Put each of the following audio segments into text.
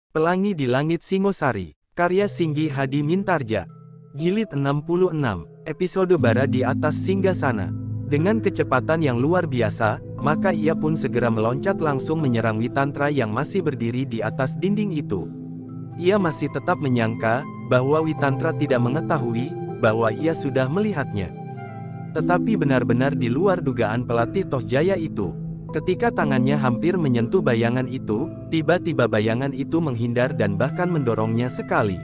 Pelangi di Langit Singosari, karya Singgi Hadi Mintarja. Jilid 66, episode Bara di Atas Singgasana. Dengan kecepatan yang luar biasa, maka ia pun segera meloncat langsung menyerang Witantra yang masih berdiri di atas dinding itu. Ia masih tetap menyangka bahwa Witantra tidak mengetahui bahwa ia sudah melihatnya. Tetapi benar-benar di luar dugaan pelatih Tohjaya itu. Ketika tangannya hampir menyentuh bayangan itu, tiba-tiba bayangan itu menghindar dan bahkan mendorongnya sekali.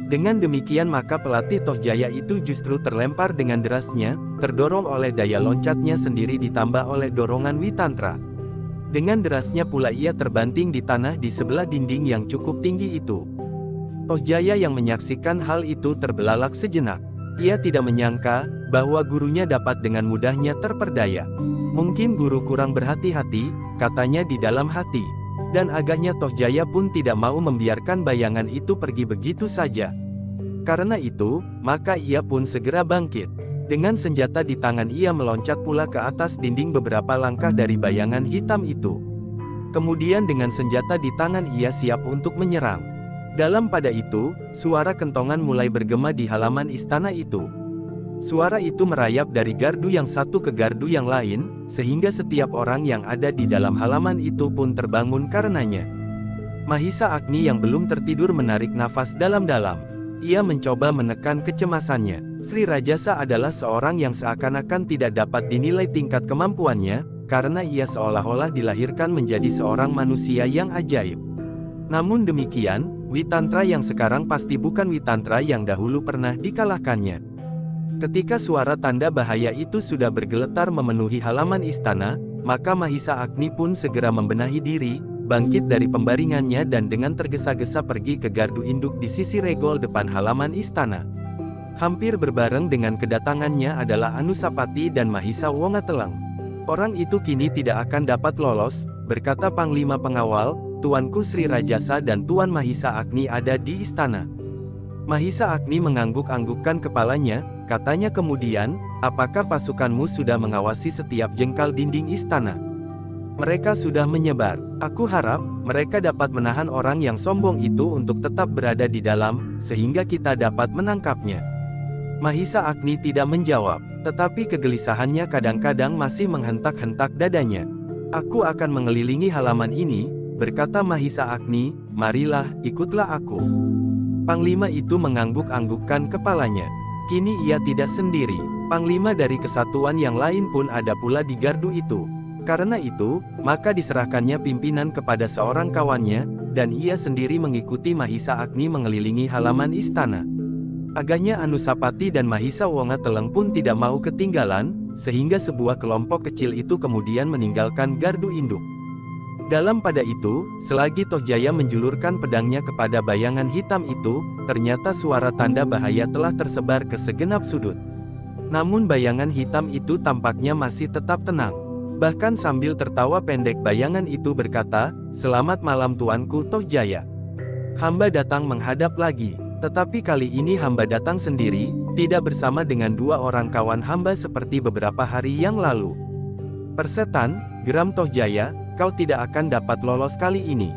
Dengan demikian maka pelatih Tohjaya itu justru terlempar dengan derasnya, terdorong oleh daya loncatnya sendiri ditambah oleh dorongan Witantra. Dengan derasnya pula ia terbanting di tanah di sebelah dinding yang cukup tinggi itu. Tohjaya yang menyaksikan hal itu terbelalak sejenak. Ia tidak menyangka bahwa gurunya dapat dengan mudahnya terperdaya. Mungkin guru kurang berhati-hati, katanya di dalam hati. Dan agaknya Tohjaya pun tidak mau membiarkan bayangan itu pergi begitu saja. Karena itu, maka ia pun segera bangkit. Dengan senjata di tangan ia meloncat pula ke atas dinding beberapa langkah dari bayangan hitam itu. Kemudian dengan senjata di tangan ia siap untuk menyerang. Dalam pada itu, suara kentongan mulai bergema di halaman istana itu. Suara itu merayap dari gardu yang satu ke gardu yang lain, sehingga setiap orang yang ada di dalam halaman itu pun terbangun karenanya. Mahisa Agni yang belum tertidur menarik nafas dalam-dalam. Ia mencoba menekan kecemasannya. Sri Rajasa adalah seorang yang seakan-akan tidak dapat dinilai tingkat kemampuannya, karena ia seolah-olah dilahirkan menjadi seorang manusia yang ajaib. Namun demikian, Witantra yang sekarang pasti bukan Witantra yang dahulu pernah dikalahkannya. Ketika suara tanda bahaya itu sudah bergeletar memenuhi halaman istana, maka Mahisa Agni pun segera membenahi diri, bangkit dari pembaringannya dan dengan tergesa-gesa pergi ke gardu induk di sisi regol depan halaman istana. Hampir berbareng dengan kedatangannya adalah Anusapati dan Mahisa Wongatelang. Orang itu kini tidak akan dapat lolos, berkata Panglima Pengawal, Tuanku Sri Rajasa dan Tuan Mahisa Agni ada di istana. Mahisa Agni mengangguk-anggukkan kepalanya, katanya kemudian, apakah pasukanmu sudah mengawasi setiap jengkal dinding istana? Mereka sudah menyebar. Aku harap, mereka dapat menahan orang yang sombong itu untuk tetap berada di dalam, sehingga kita dapat menangkapnya. Mahisa Agni tidak menjawab, tetapi kegelisahannya kadang-kadang masih menghentak-hentak dadanya. Aku akan mengelilingi halaman ini, berkata Mahisa Agni, marilah, ikutlah aku. Panglima itu mengangguk-anggukkan kepalanya. Kini ia tidak sendiri. Panglima dari kesatuan yang lain pun ada pula di gardu itu. Karena itu, maka diserahkannya pimpinan kepada seorang kawannya, dan ia sendiri mengikuti Mahisa Agni mengelilingi halaman istana. Agaknya Anusapati dan Mahisa Wongatelang pun tidak mau ketinggalan, sehingga sebuah kelompok kecil itu kemudian meninggalkan gardu induk. Dalam pada itu, selagi Tohjaya menjulurkan pedangnya kepada bayangan hitam itu, ternyata suara tanda bahaya telah tersebar ke segenap sudut. Namun bayangan hitam itu tampaknya masih tetap tenang. Bahkan sambil tertawa pendek bayangan itu berkata, "Selamat malam Tuanku Tohjaya. Hamba datang menghadap lagi, tetapi kali ini hamba datang sendiri, tidak bersama dengan dua orang kawan hamba seperti beberapa hari yang lalu." "Persetan," geram Tohjaya, "kau tidak akan dapat lolos kali ini."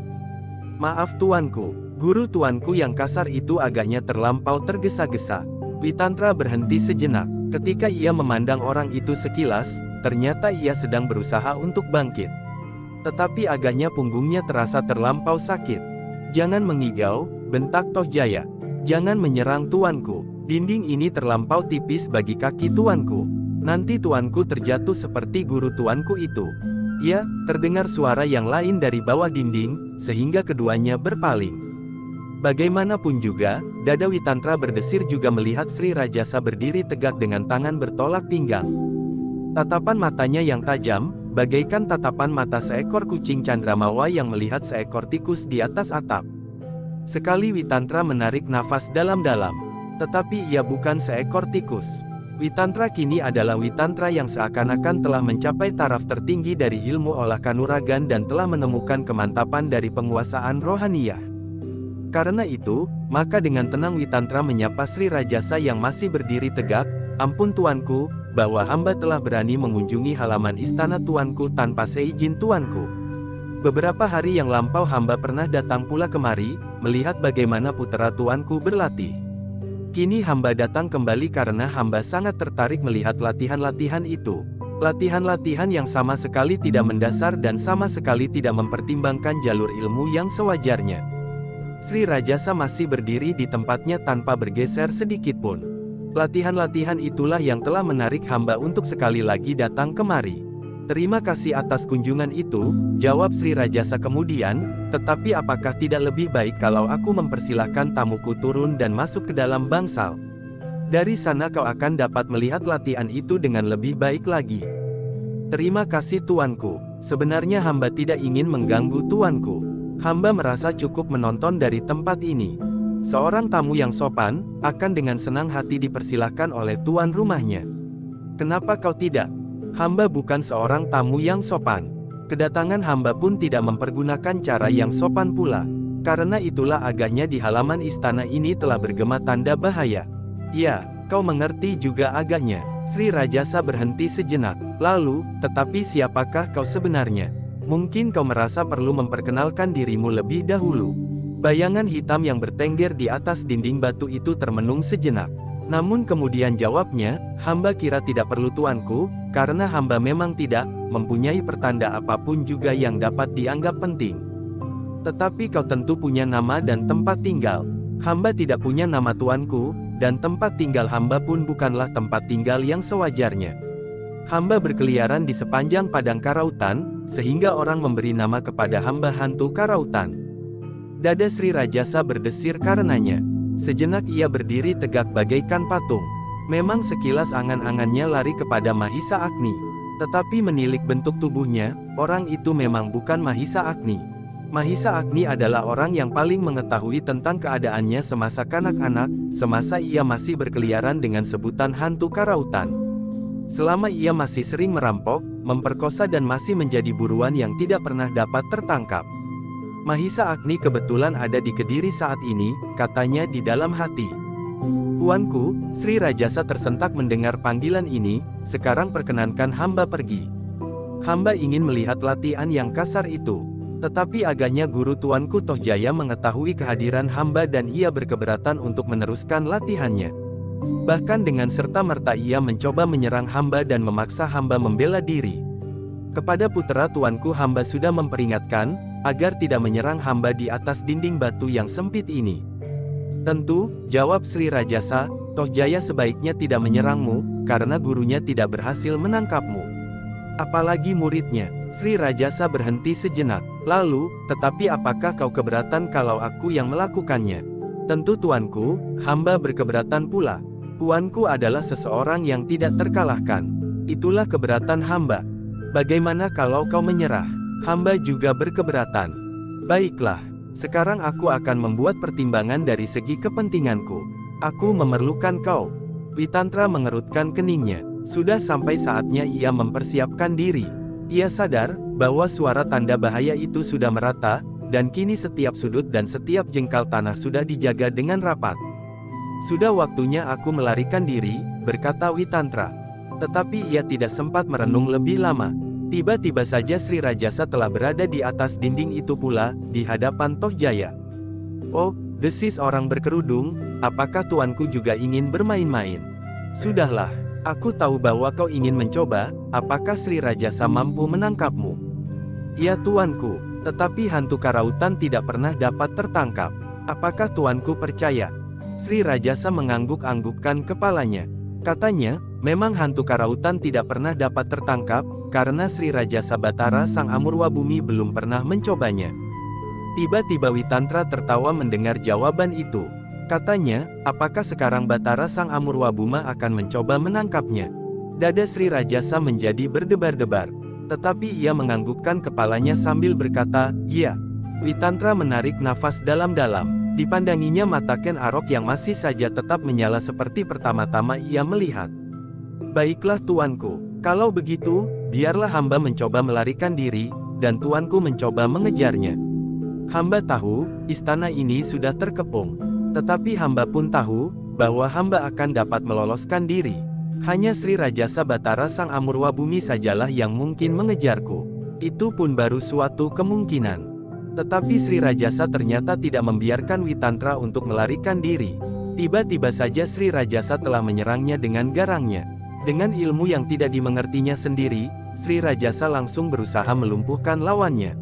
"Maaf Tuanku." Guru tuanku yang kasar itu agaknya terlampau tergesa-gesa. Witantra berhenti sejenak. Ketika ia memandang orang itu sekilas, ternyata ia sedang berusaha untuk bangkit. Tetapi agaknya punggungnya terasa terlampau sakit. "Jangan mengigau," bentak Tohjaya. "Jangan menyerang Tuanku. Dinding ini terlampau tipis bagi kaki Tuanku. Nanti Tuanku terjatuh seperti guru Tuanku itu." Ya, terdengar suara yang lain dari bawah dinding, sehingga keduanya berpaling. Bagaimanapun juga, dada Witantra berdesir juga melihat Sri Rajasa berdiri tegak dengan tangan bertolak pinggang. Tatapan matanya yang tajam, bagaikan tatapan mata seekor kucing candramawa yang melihat seekor tikus di atas atap. Sekali Witantra menarik nafas dalam-dalam. Tetapi ia bukan seekor tikus. Witantra kini adalah Witantra yang seakan-akan telah mencapai taraf tertinggi dari ilmu olah kanuragan dan telah menemukan kemantapan dari penguasaan rohaniyah. Karena itu, maka dengan tenang Witantra menyapa Sri Rajasa yang masih berdiri tegak, "Ampun Tuanku, bahwa hamba telah berani mengunjungi halaman istana Tuanku tanpa seizin Tuanku." Beberapa hari yang lampau hamba pernah datang pula kemari, melihat bagaimana putra tuanku berlatih. Kini hamba datang kembali karena hamba sangat tertarik melihat latihan-latihan itu. Latihan-latihan yang sama sekali tidak mendasar dan sama sekali tidak mempertimbangkan jalur ilmu yang sewajarnya. Sri Rajasa masih berdiri di tempatnya tanpa bergeser sedikitpun. Latihan-latihan itulah yang telah menarik hamba untuk sekali lagi datang kemari. Terima kasih atas kunjungan itu, jawab Sri Rajasa kemudian, tetapi apakah tidak lebih baik kalau aku mempersilahkan tamuku turun dan masuk ke dalam bangsal? Dari sana kau akan dapat melihat latihan itu dengan lebih baik lagi. Terima kasih tuanku, sebenarnya hamba tidak ingin mengganggu tuanku. Hamba merasa cukup menonton dari tempat ini. Seorang tamu yang sopan, akan dengan senang hati dipersilahkan oleh tuan rumahnya. Kenapa kau tidak? Hamba bukan seorang tamu yang sopan. Kedatangan hamba pun tidak mempergunakan cara yang sopan pula. Karena itulah agaknya di halaman istana ini telah bergema tanda bahaya. Ya, kau mengerti juga agaknya. Sri Rajasa berhenti sejenak. Lalu, tetapi siapakah kau sebenarnya? Mungkin kau merasa perlu memperkenalkan dirimu lebih dahulu. Bayangan hitam yang bertengger di atas dinding batu itu termenung sejenak. Namun kemudian jawabnya, hamba kira tidak perlu tuanku, karena hamba memang tidak mempunyai pertanda apapun juga yang dapat dianggap penting. Tetapi kau tentu punya nama dan tempat tinggal. Hamba tidak punya nama tuanku, dan tempat tinggal hamba pun bukanlah tempat tinggal yang sewajarnya. Hamba berkeliaran di sepanjang padang karautan, sehingga orang memberi nama kepada hamba hantu karautan. Dada Sri Rajasa berdesir karenanya. Sejenak ia berdiri tegak bagaikan patung. Memang sekilas angan-angannya lari kepada Mahisa Agni. Tetapi menilik bentuk tubuhnya, orang itu memang bukan Mahisa Agni. Mahisa Agni adalah orang yang paling mengetahui tentang keadaannya semasa kanak-kanak, semasa ia masih berkeliaran dengan sebutan hantu karautan. Selama ia masih sering merampok, memperkosa dan masih menjadi buruan yang tidak pernah dapat tertangkap. Mahisa Agni kebetulan ada di Kediri saat ini, katanya di dalam hati. Tuanku, Sri Rajasa tersentak mendengar panggilan ini, sekarang perkenankan hamba pergi. Hamba ingin melihat latihan yang kasar itu. Tetapi agaknya guru tuanku Tohjaya mengetahui kehadiran hamba dan ia berkeberatan untuk meneruskan latihannya. Bahkan dengan serta-merta ia mencoba menyerang hamba dan memaksa hamba membela diri. Kepada putra tuanku hamba sudah memperingatkan, agar tidak menyerang hamba di atas dinding batu yang sempit ini. Tentu, jawab Sri Rajasa, Tohjaya sebaiknya tidak menyerangmu, karena gurunya tidak berhasil menangkapmu. Apalagi muridnya. Sri Rajasa berhenti sejenak. Lalu, tetapi apakah kau keberatan kalau aku yang melakukannya? Tentu tuanku, hamba berkeberatan pula. Tuanku adalah seseorang yang tidak terkalahkan. Itulah keberatan hamba. Bagaimana kalau kau menyerah? Hamba juga berkeberatan. Baiklah, sekarang aku akan membuat pertimbangan dari segi kepentinganku. Aku memerlukan kau. Witantra mengerutkan keningnya. Sudah sampai saatnya ia mempersiapkan diri. Ia sadar bahwa suara tanda bahaya itu sudah merata, dan kini setiap sudut dan setiap jengkal tanah sudah dijaga dengan rapat. Sudah waktunya aku melarikan diri, berkata Witantra. Tetapi ia tidak sempat merenung lebih lama. Tiba-tiba saja Sri Rajasa telah berada di atas dinding itu pula, di hadapan Tohjaya. Oh, desis orang berkerudung, apakah tuanku juga ingin bermain-main? Sudahlah, aku tahu bahwa kau ingin mencoba, apakah Sri Rajasa mampu menangkapmu? Ya tuanku, tetapi hantu karautan tidak pernah dapat tertangkap. Apakah tuanku percaya? Sri Rajasa mengangguk-anggukkan kepalanya. Katanya, memang hantu karautan tidak pernah dapat tertangkap, karena Sri Rajasa Batara Sang Amurwabumi belum pernah mencobanya. Tiba-tiba Witantra tertawa mendengar jawaban itu. Katanya, apakah sekarang Batara Sang Amurwabuma akan mencoba menangkapnya? Dada Sri Rajasa menjadi berdebar-debar. Tetapi ia menganggukkan kepalanya sambil berkata, "Iya." Witantra menarik nafas dalam-dalam. Dipandanginya mata Ken Arok yang masih saja tetap menyala seperti pertama-tama ia melihat. Baiklah tuanku, kalau begitu, biarlah hamba mencoba melarikan diri, dan tuanku mencoba mengejarnya. Hamba tahu, istana ini sudah terkepung. Tetapi hamba pun tahu, bahwa hamba akan dapat meloloskan diri. Hanya Sri Rajasa Batara Sang Amurwabumi sajalah yang mungkin mengejarku. Itu pun baru suatu kemungkinan. Tetapi Sri Rajasa ternyata tidak membiarkan Witantra untuk melarikan diri. Tiba-tiba saja Sri Rajasa telah menyerangnya dengan garangnya. Dengan ilmu yang tidak dimengertinya sendiri, Sri Rajasa langsung berusaha melumpuhkan lawannya.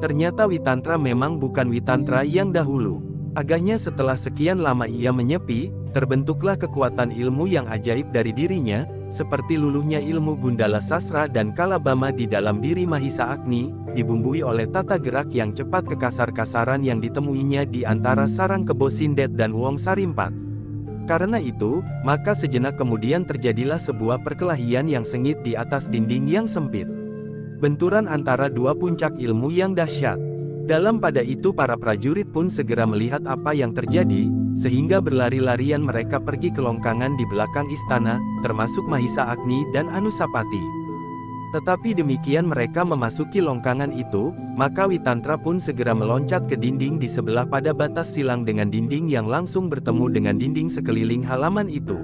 Ternyata Witantra memang bukan Witantra yang dahulu. Agaknya setelah sekian lama ia menyepi, terbentuklah kekuatan ilmu yang ajaib dari dirinya, seperti luluhnya ilmu Gundala Sastra dan Kalabama di dalam diri Mahisa Agni, dibumbui oleh tata gerak yang cepat kekasar-kasaran yang ditemuinya di antara sarang Kebo Sindet dan Wong Sarimpat. Karena itu, maka sejenak kemudian terjadilah sebuah perkelahian yang sengit di atas dinding yang sempit. Benturan antara dua puncak ilmu yang dahsyat. Dalam pada itu para prajurit pun segera melihat apa yang terjadi, sehingga berlari-larian mereka pergi ke longkangan di belakang istana, termasuk Mahisa Agni dan Anusapati. Tetapi demikian mereka memasuki longkangan itu, maka Witantra pun segera meloncat ke dinding di sebelah pada batas silang dengan dinding yang langsung bertemu dengan dinding sekeliling halaman itu.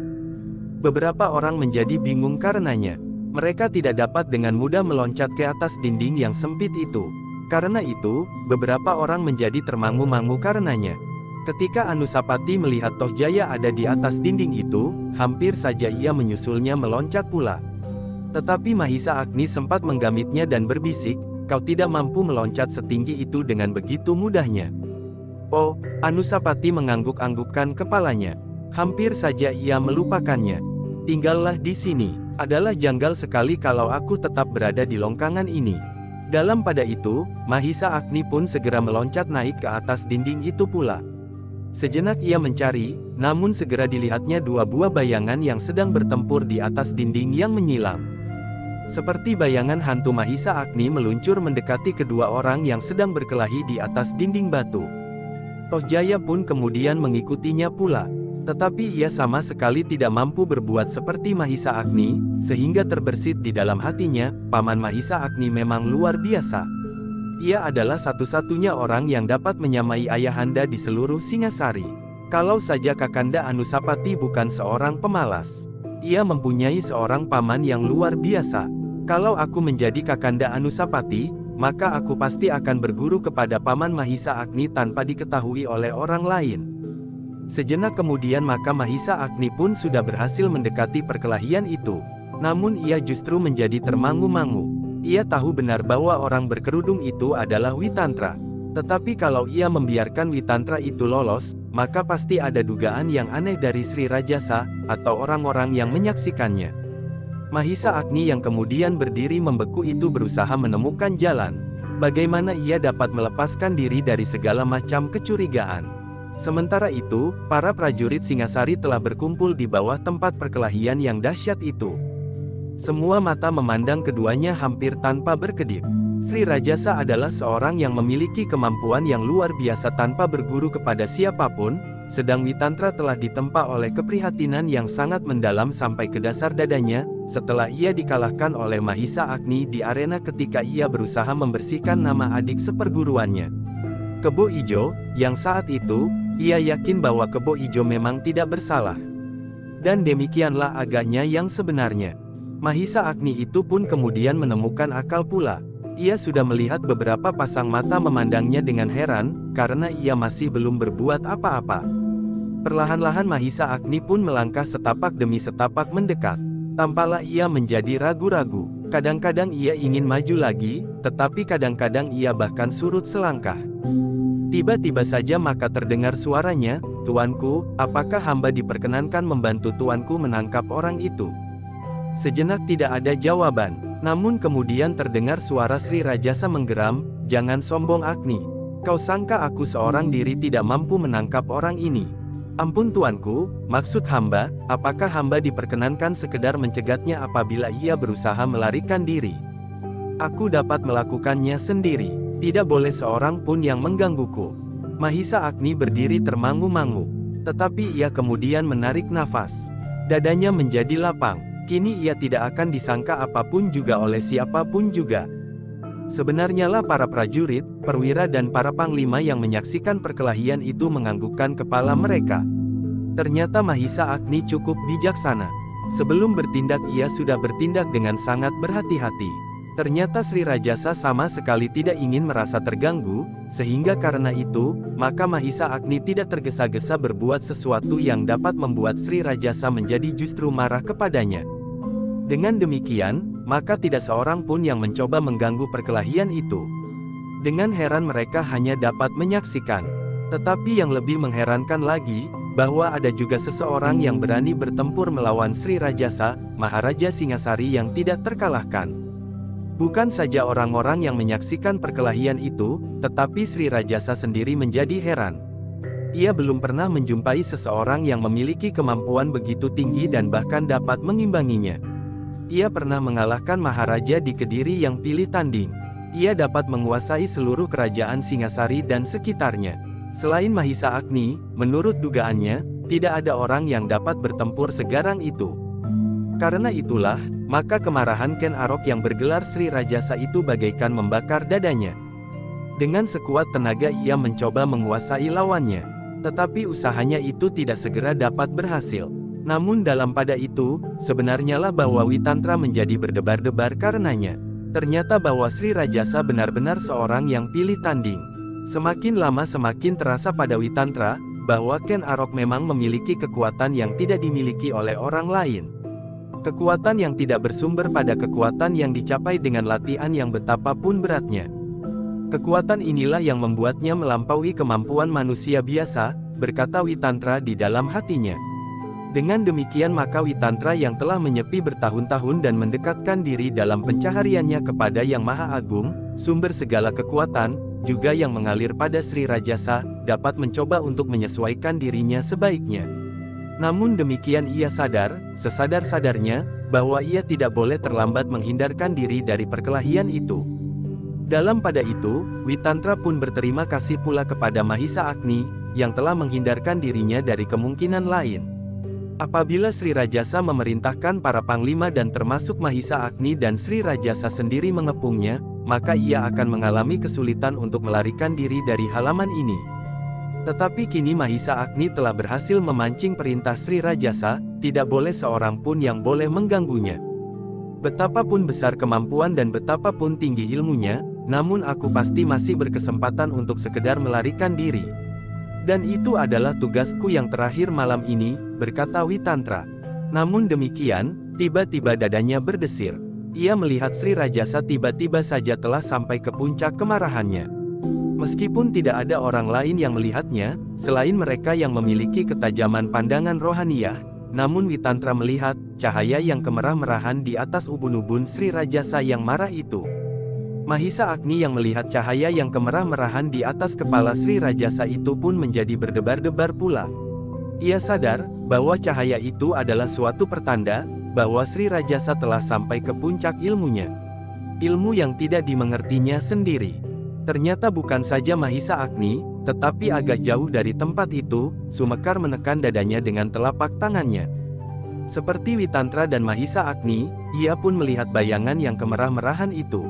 Beberapa orang menjadi bingung karenanya. Mereka tidak dapat dengan mudah meloncat ke atas dinding yang sempit itu. Karena itu, beberapa orang menjadi termangu-mangu karenanya. Ketika Anusapati melihat Tohjaya ada di atas dinding itu, hampir saja ia menyusulnya meloncat pula. Tetapi Mahisa Agni sempat menggamitnya dan berbisik, "Kau tidak mampu meloncat setinggi itu dengan begitu mudahnya." "Oh," Anusapati mengangguk-anggukkan kepalanya. Hampir saja ia melupakannya. "Tinggallah di sini. Adalah janggal sekali kalau aku tetap berada di longkangan ini." Dalam pada itu, Mahisa Agni pun segera meloncat naik ke atas dinding itu pula. Sejenak ia mencari, namun segera dilihatnya dua buah bayangan yang sedang bertempur di atas dinding yang menyilang. Seperti bayangan hantu Mahisa Agni meluncur mendekati kedua orang yang sedang berkelahi di atas dinding batu. Tohjaya pun kemudian mengikutinya pula. Tetapi ia sama sekali tidak mampu berbuat seperti Mahisa Agni, sehingga terbersit di dalam hatinya, Paman Mahisa Agni memang luar biasa. Ia adalah satu-satunya orang yang dapat menyamai ayahanda di seluruh Singasari. Kalau saja Kakanda Anusapati bukan seorang pemalas. Ia mempunyai seorang paman yang luar biasa. Kalau aku menjadi Kakanda Anusapati, maka aku pasti akan berguru kepada Paman Mahisa Agni tanpa diketahui oleh orang lain. Sejenak kemudian maka Mahisa Agni pun sudah berhasil mendekati perkelahian itu. Namun ia justru menjadi termangu-mangu. Ia tahu benar bahwa orang berkerudung itu adalah Witantra. Tetapi kalau ia membiarkan Witantra itu lolos, maka pasti ada dugaan yang aneh dari Sri Rajasa, atau orang-orang yang menyaksikannya. Mahisa Agni yang kemudian berdiri membeku itu berusaha menemukan jalan. Bagaimana ia dapat melepaskan diri dari segala macam kecurigaan. Sementara itu, para prajurit Singasari telah berkumpul di bawah tempat perkelahian yang dahsyat itu. Semua mata memandang keduanya hampir tanpa berkedip. Sri Rajasa adalah seorang yang memiliki kemampuan yang luar biasa tanpa berguru kepada siapapun, sedang Witantra telah ditempa oleh keprihatinan yang sangat mendalam sampai ke dasar dadanya, setelah ia dikalahkan oleh Mahisa Agni di arena ketika ia berusaha membersihkan nama adik seperguruannya. Kebo Ijo, yang saat itu, ia yakin bahwa Kebo Ijo memang tidak bersalah. Dan demikianlah agaknya yang sebenarnya. Mahisa Agni itu pun kemudian menemukan akal pula. Ia sudah melihat beberapa pasang mata memandangnya dengan heran, karena ia masih belum berbuat apa-apa. Perlahan-lahan Mahisa Agni pun melangkah setapak demi setapak mendekat. Tampaklah ia menjadi ragu-ragu. Kadang-kadang ia ingin maju lagi, tetapi kadang-kadang ia bahkan surut selangkah. Tiba-tiba saja maka terdengar suaranya, "Tuanku, apakah hamba diperkenankan membantu tuanku menangkap orang itu?" Sejenak tidak ada jawaban, namun kemudian terdengar suara Sri Rajasa menggeram, "Jangan sombong Agni. Kau sangka aku seorang diri tidak mampu menangkap orang ini? Ampun tuanku, maksud hamba, apakah hamba diperkenankan sekedar mencegatnya apabila ia berusaha melarikan diri? Aku dapat melakukannya sendiri. Tidak boleh seorang pun yang menggangguku." Mahisa Agni berdiri termangu-mangu. Tetapi ia kemudian menarik nafas. Dadanya menjadi lapang. Kini ia tidak akan disangka apapun juga oleh siapapun juga. Sebenarnya lah para prajurit, perwira dan para panglima yang menyaksikan perkelahian itu menganggukkan kepala mereka. Ternyata Mahisa Agni cukup bijaksana. Sebelum bertindak ia sudah bertindak dengan sangat berhati-hati. Ternyata Sri Rajasa sama sekali tidak ingin merasa terganggu, sehingga karena itu, maka Mahisa Agni tidak tergesa-gesa berbuat sesuatu yang dapat membuat Sri Rajasa menjadi justru marah kepadanya. Dengan demikian, maka tidak seorang pun yang mencoba mengganggu perkelahian itu. Dengan heran mereka hanya dapat menyaksikan. Tetapi yang lebih mengherankan lagi, bahwa ada juga seseorang yang berani bertempur melawan Sri Rajasa, Maharaja Singasari yang tidak terkalahkan. Bukan saja orang-orang yang menyaksikan perkelahian itu, tetapi Sri Rajasa sendiri menjadi heran. Ia belum pernah menjumpai seseorang yang memiliki kemampuan begitu tinggi dan bahkan dapat mengimbanginya. Ia pernah mengalahkan Maharaja di Kediri yang pilih tanding. Ia dapat menguasai seluruh kerajaan Singasari dan sekitarnya. Selain Mahisa Agni, menurut dugaannya, tidak ada orang yang dapat bertempur segarang itu. Karena itulah, maka kemarahan Ken Arok yang bergelar Sri Rajasa itu bagaikan membakar dadanya. Dengan sekuat tenaga ia mencoba menguasai lawannya. Tetapi usahanya itu tidak segera dapat berhasil. Namun dalam pada itu, sebenarnya lah bahwa Witantra menjadi berdebar-debar karenanya. Ternyata bahwa Sri Rajasa benar-benar seorang yang pilih tanding. Semakin lama semakin terasa pada Witantra, bahwa Ken Arok memang memiliki kekuatan yang tidak dimiliki oleh orang lain. Kekuatan yang tidak bersumber pada kekuatan yang dicapai dengan latihan yang betapapun beratnya. Kekuatan inilah yang membuatnya melampaui kemampuan manusia biasa, berkata Witantra di dalam hatinya. Dengan demikian maka Witantra yang telah menyepi bertahun-tahun dan mendekatkan diri dalam pencahariannya kepada Yang Maha Agung, sumber segala kekuatan, juga yang mengalir pada Sri Rajasa, dapat mencoba untuk menyesuaikan dirinya sebaiknya. Namun demikian ia sadar, sesadar-sadarnya, bahwa ia tidak boleh terlambat menghindarkan diri dari perkelahian itu. Dalam pada itu, Witantra pun berterima kasih pula kepada Mahisa Agni, yang telah menghindarkan dirinya dari kemungkinan lain. Apabila Sri Rajasa memerintahkan para panglima dan termasuk Mahisa Agni dan Sri Rajasa sendiri mengepungnya, maka ia akan mengalami kesulitan untuk melarikan diri dari halaman ini. Tetapi kini Mahisa Agni telah berhasil memancing perintah Sri Rajasa, tidak boleh seorang pun yang boleh mengganggunya. Betapapun besar kemampuan dan betapapun tinggi ilmunya, namun aku pasti masih berkesempatan untuk sekedar melarikan diri. Dan itu adalah tugasku yang terakhir malam ini, berkata Witantra. Namun demikian, tiba-tiba dadanya berdesir. Ia melihat Sri Rajasa tiba-tiba saja telah sampai ke puncak kemarahannya. Meskipun tidak ada orang lain yang melihatnya, selain mereka yang memiliki ketajaman pandangan rohaniyah, namun Witantra melihat cahaya yang kemerah-merahan di atas ubun-ubun Sri Rajasa yang marah itu. Mahisa Agni yang melihat cahaya yang kemerah-merahan di atas kepala Sri Rajasa itu pun menjadi berdebar-debar pula. Ia sadar bahwa cahaya itu adalah suatu pertanda bahwa Sri Rajasa telah sampai ke puncak ilmunya. Ilmu yang tidak dimengertinya sendiri. Ternyata bukan saja Mahisa Agni, tetapi agak jauh dari tempat itu, Sumekar menekan dadanya dengan telapak tangannya. Seperti Witantra dan Mahisa Agni, ia pun melihat bayangan yang kemerah-merahan itu.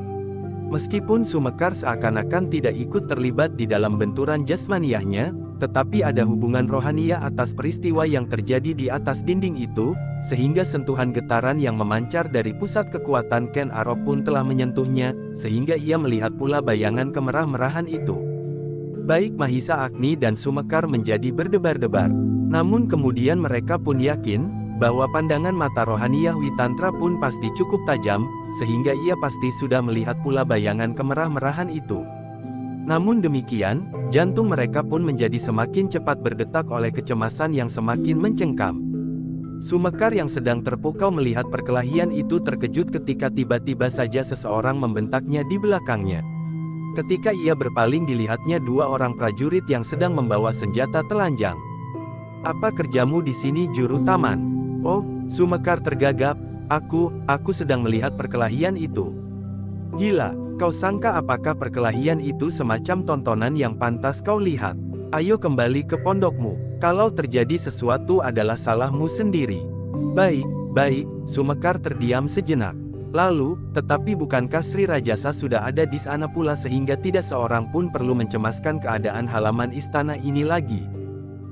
Meskipun Sumekar seakan-akan tidak ikut terlibat di dalam benturan jasmaniahnya, tetapi ada hubungan rohaniah atas peristiwa yang terjadi di atas dinding itu, sehingga sentuhan getaran yang memancar dari pusat kekuatan Ken Arok pun telah menyentuhnya, sehingga ia melihat pula bayangan kemerah-merahan itu. Baik Mahisa Agni dan Sumekar menjadi berdebar-debar. Namun kemudian mereka pun yakin, bahwa pandangan mata rohaniah Witantra pun pasti cukup tajam, sehingga ia pasti sudah melihat pula bayangan kemerah-merahan itu. Namun demikian, jantung mereka pun menjadi semakin cepat berdetak oleh kecemasan yang semakin mencengkam. Sumekar yang sedang terpukau melihat perkelahian itu terkejut ketika tiba-tiba saja seseorang membentaknya di belakangnya. Ketika ia berpaling dilihatnya dua orang prajurit yang sedang membawa senjata telanjang. "Apa kerjamu di sini, juru taman?" "Oh," Sumekar tergagap, aku sedang melihat perkelahian itu." "Gila, kau sangka apakah perkelahian itu semacam tontonan yang pantas kau lihat? Ayo kembali ke pondokmu, kalau terjadi sesuatu adalah salahmu sendiri." Baik, Sumekar terdiam sejenak. Lalu, tetapi bukankah Sri Rajasa sudah ada di sana pula sehingga tidak seorang pun perlu mencemaskan keadaan halaman istana ini lagi?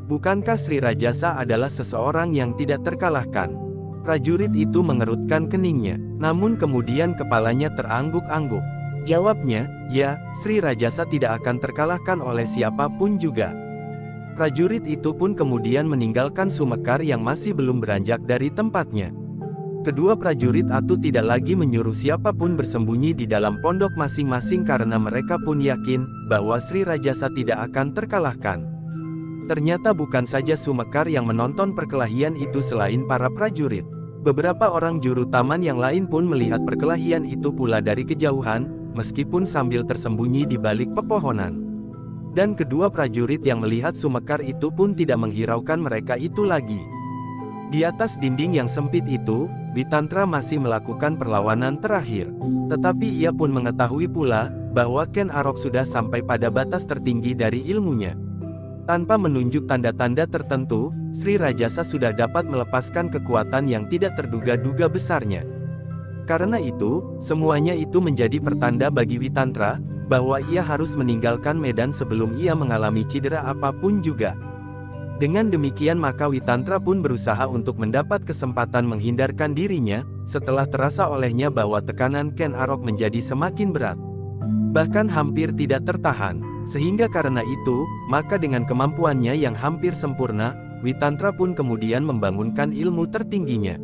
Bukankah Sri Rajasa adalah seseorang yang tidak terkalahkan? Prajurit itu mengerutkan keningnya, namun kemudian kepalanya terangguk-angguk. Jawabnya, ya, Sri Rajasa tidak akan terkalahkan oleh siapapun juga. Prajurit itu pun kemudian meninggalkan Sumekar yang masih belum beranjak dari tempatnya. Kedua prajurit itu tidak lagi menyuruh siapapun bersembunyi di dalam pondok masing-masing karena mereka pun yakin bahwa Sri Rajasa tidak akan terkalahkan. Ternyata bukan saja Sumekar yang menonton perkelahian itu selain para prajurit. Beberapa orang juru taman yang lain pun melihat perkelahian itu pula dari kejauhan, meskipun sambil tersembunyi di balik pepohonan. Dan kedua prajurit yang melihat Sumekar itu pun tidak menghiraukan mereka itu lagi. Di atas dinding yang sempit itu, Witantra masih melakukan perlawanan terakhir. Tetapi ia pun mengetahui pula, bahwa Ken Arok sudah sampai pada batas tertinggi dari ilmunya. Tanpa menunjuk tanda-tanda tertentu, Sri Rajasa sudah dapat melepaskan kekuatan yang tidak terduga-duga besarnya. Karena itu, semuanya itu menjadi pertanda bagi Witantra, bahwa ia harus meninggalkan medan sebelum ia mengalami cedera apapun juga. Dengan demikian maka Witantra pun berusaha untuk mendapat kesempatan menghindarkan dirinya, setelah terasa olehnya bahwa tekanan Ken Arok menjadi semakin berat. Bahkan hampir tidak tertahan, sehingga karena itu, maka dengan kemampuannya yang hampir sempurna, Witantra pun kemudian membangunkan ilmu tertingginya.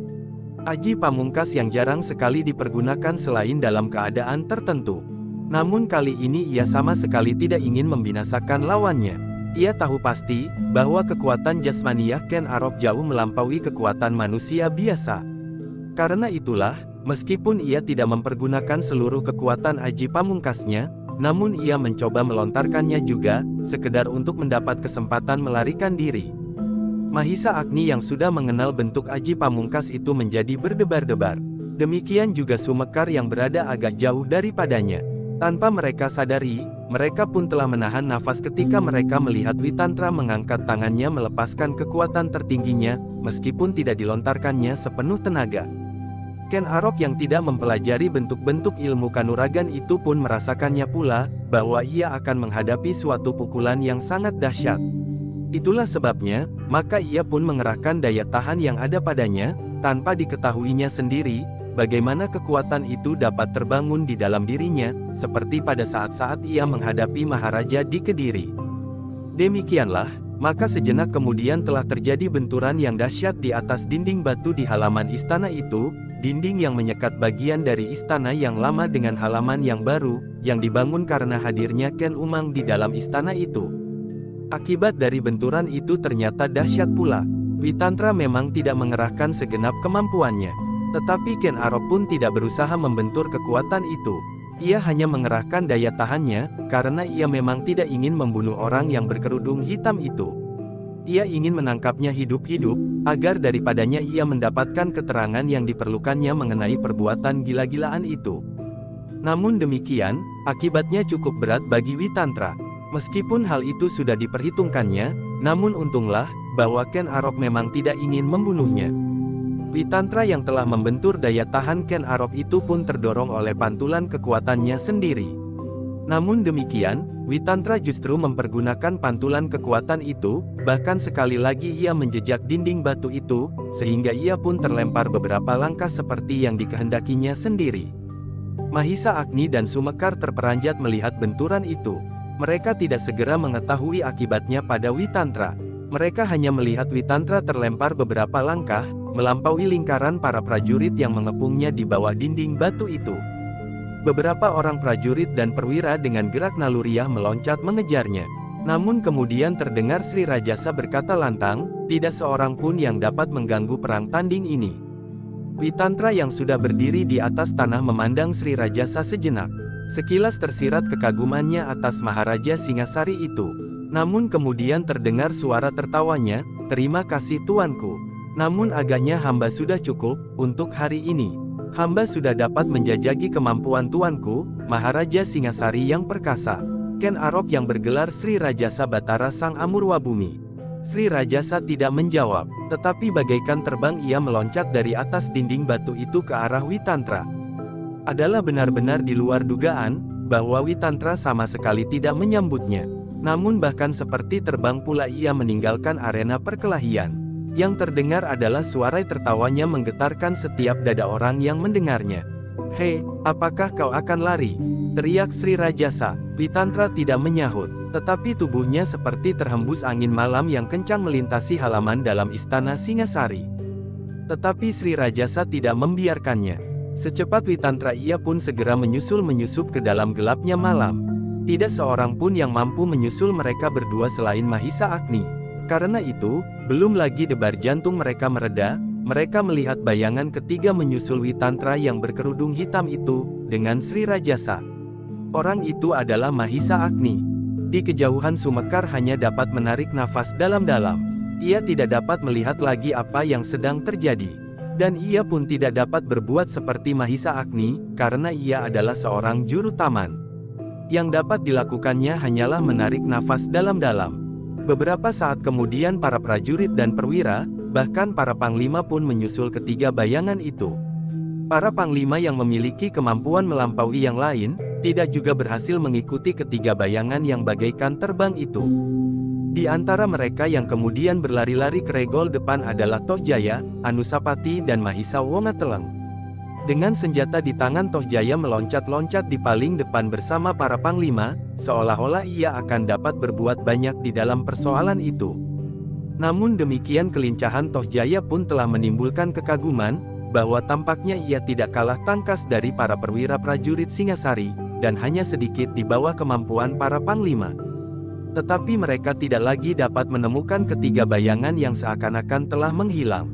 Aji Pamungkas yang jarang sekali dipergunakan selain dalam keadaan tertentu. Namun kali ini ia sama sekali tidak ingin membinasakan lawannya. Ia tahu pasti, bahwa kekuatan jasmaniah Ken Arok jauh melampaui kekuatan manusia biasa. Karena itulah, meskipun ia tidak mempergunakan seluruh kekuatan Aji Pamungkasnya, namun ia mencoba melontarkannya juga, sekedar untuk mendapat kesempatan melarikan diri. Mahisa Agni yang sudah mengenal bentuk Aji Pamungkas itu menjadi berdebar-debar. Demikian juga Sumekar yang berada agak jauh daripadanya. Tanpa mereka sadari, mereka pun telah menahan nafas ketika mereka melihat Witantra mengangkat tangannya melepaskan kekuatan tertingginya, meskipun tidak dilontarkannya sepenuh tenaga. Ken Arok yang tidak mempelajari bentuk-bentuk ilmu kanuragan itu pun merasakannya pula, bahwa ia akan menghadapi suatu pukulan yang sangat dahsyat. Itulah sebabnya, maka ia pun mengerahkan daya tahan yang ada padanya, tanpa diketahuinya sendiri, bagaimana kekuatan itu dapat terbangun di dalam dirinya, seperti pada saat-saat ia menghadapi Maharaja di Kediri. Demikianlah, maka sejenak kemudian telah terjadi benturan yang dahsyat di atas dinding batu di halaman istana itu, dinding yang menyekat bagian dari istana yang lama dengan halaman yang baru, yang dibangun karena hadirnya Ken Umang di dalam istana itu. Akibat dari benturan itu ternyata dahsyat pula. Witantra memang tidak mengerahkan segenap kemampuannya. Tetapi Ken Arok pun tidak berusaha membentur kekuatan itu. Ia hanya mengerahkan daya tahannya, karena ia memang tidak ingin membunuh orang yang berkerudung hitam itu. Ia ingin menangkapnya hidup-hidup, agar daripadanya ia mendapatkan keterangan yang diperlukannya mengenai perbuatan gila-gilaan itu. Namun demikian, akibatnya cukup berat bagi Witantra. Meskipun hal itu sudah diperhitungkannya, namun untunglah, bahwa Ken Arok memang tidak ingin membunuhnya. Witantra yang telah membentur daya tahan Ken Arok itu pun terdorong oleh pantulan kekuatannya sendiri. Namun demikian, Witantra justru mempergunakan pantulan kekuatan itu, bahkan sekali lagi ia menjejak dinding batu itu, sehingga ia pun terlempar beberapa langkah seperti yang dikehendakinya sendiri. Mahisa Agni dan Sumekar terperanjat melihat benturan itu. Mereka tidak segera mengetahui akibatnya pada Witantra. Mereka hanya melihat Witantra terlempar beberapa langkah, melampaui lingkaran para prajurit yang mengepungnya di bawah dinding batu itu. Beberapa orang prajurit dan perwira dengan gerak naluriah meloncat mengejarnya. Namun kemudian terdengar Sri Rajasa berkata lantang, tidak seorang pun yang dapat mengganggu perang tanding ini. Witantra yang sudah berdiri di atas tanah memandang Sri Rajasa sejenak. Sekilas tersirat kekagumannya atas Maharaja Singasari itu. Namun kemudian terdengar suara tertawanya, terima kasih tuanku. Namun agaknya hamba sudah cukup, untuk hari ini. Hamba sudah dapat menjajaki kemampuan tuanku, Maharaja Singasari yang perkasa. Ken Arok yang bergelar Sri Rajasa Batara Sang Amurwabumi. Sri Rajasa tidak menjawab, tetapi bagaikan terbang ia meloncat dari atas dinding batu itu ke arah Witantra. Adalah benar-benar di luar dugaan, bahwa Witantra sama sekali tidak menyambutnya. Namun bahkan seperti terbang pula ia meninggalkan arena perkelahian. Yang terdengar adalah suara tertawanya menggetarkan setiap dada orang yang mendengarnya. "Hei, apakah kau akan lari?" teriak Sri Rajasa. Witantra tidak menyahut, tetapi tubuhnya seperti terhembus angin malam yang kencang melintasi halaman dalam istana Singasari. Tetapi Sri Rajasa tidak membiarkannya. Secepat Witantra ia pun segera menyusup ke dalam gelapnya malam. Tidak seorang pun yang mampu menyusul mereka berdua selain Mahisa Agni. Karena itu, belum lagi debar jantung mereka mereda, mereka melihat bayangan ketiga menyusul Witantra yang berkerudung hitam itu, dengan Sri Rajasa. Orang itu adalah Mahisa Agni. Di kejauhan Sumekar hanya dapat menarik nafas dalam-dalam. Ia tidak dapat melihat lagi apa yang sedang terjadi. Dan ia pun tidak dapat berbuat seperti Mahisa Agni, karena ia adalah seorang juru taman. Yang dapat dilakukannya hanyalah menarik nafas dalam-dalam. Beberapa saat kemudian para prajurit dan perwira, bahkan para panglima pun menyusul ketiga bayangan itu. Para panglima yang memiliki kemampuan melampaui yang lain, tidak juga berhasil mengikuti ketiga bayangan yang bagaikan terbang itu. Di antara mereka yang kemudian berlari-lari ke regol depan adalah Tohjaya, Anusapati dan Mahisa Wongateleng. Dengan senjata di tangan, Tohjaya meloncat-loncat di paling depan bersama para panglima, seolah-olah ia akan dapat berbuat banyak di dalam persoalan itu. Namun demikian kelincahan Tohjaya pun telah menimbulkan kekaguman, bahwa tampaknya ia tidak kalah tangkas dari para perwira prajurit Singasari, dan hanya sedikit di bawah kemampuan para panglima. Tetapi mereka tidak lagi dapat menemukan ketiga bayangan yang seakan-akan telah menghilang.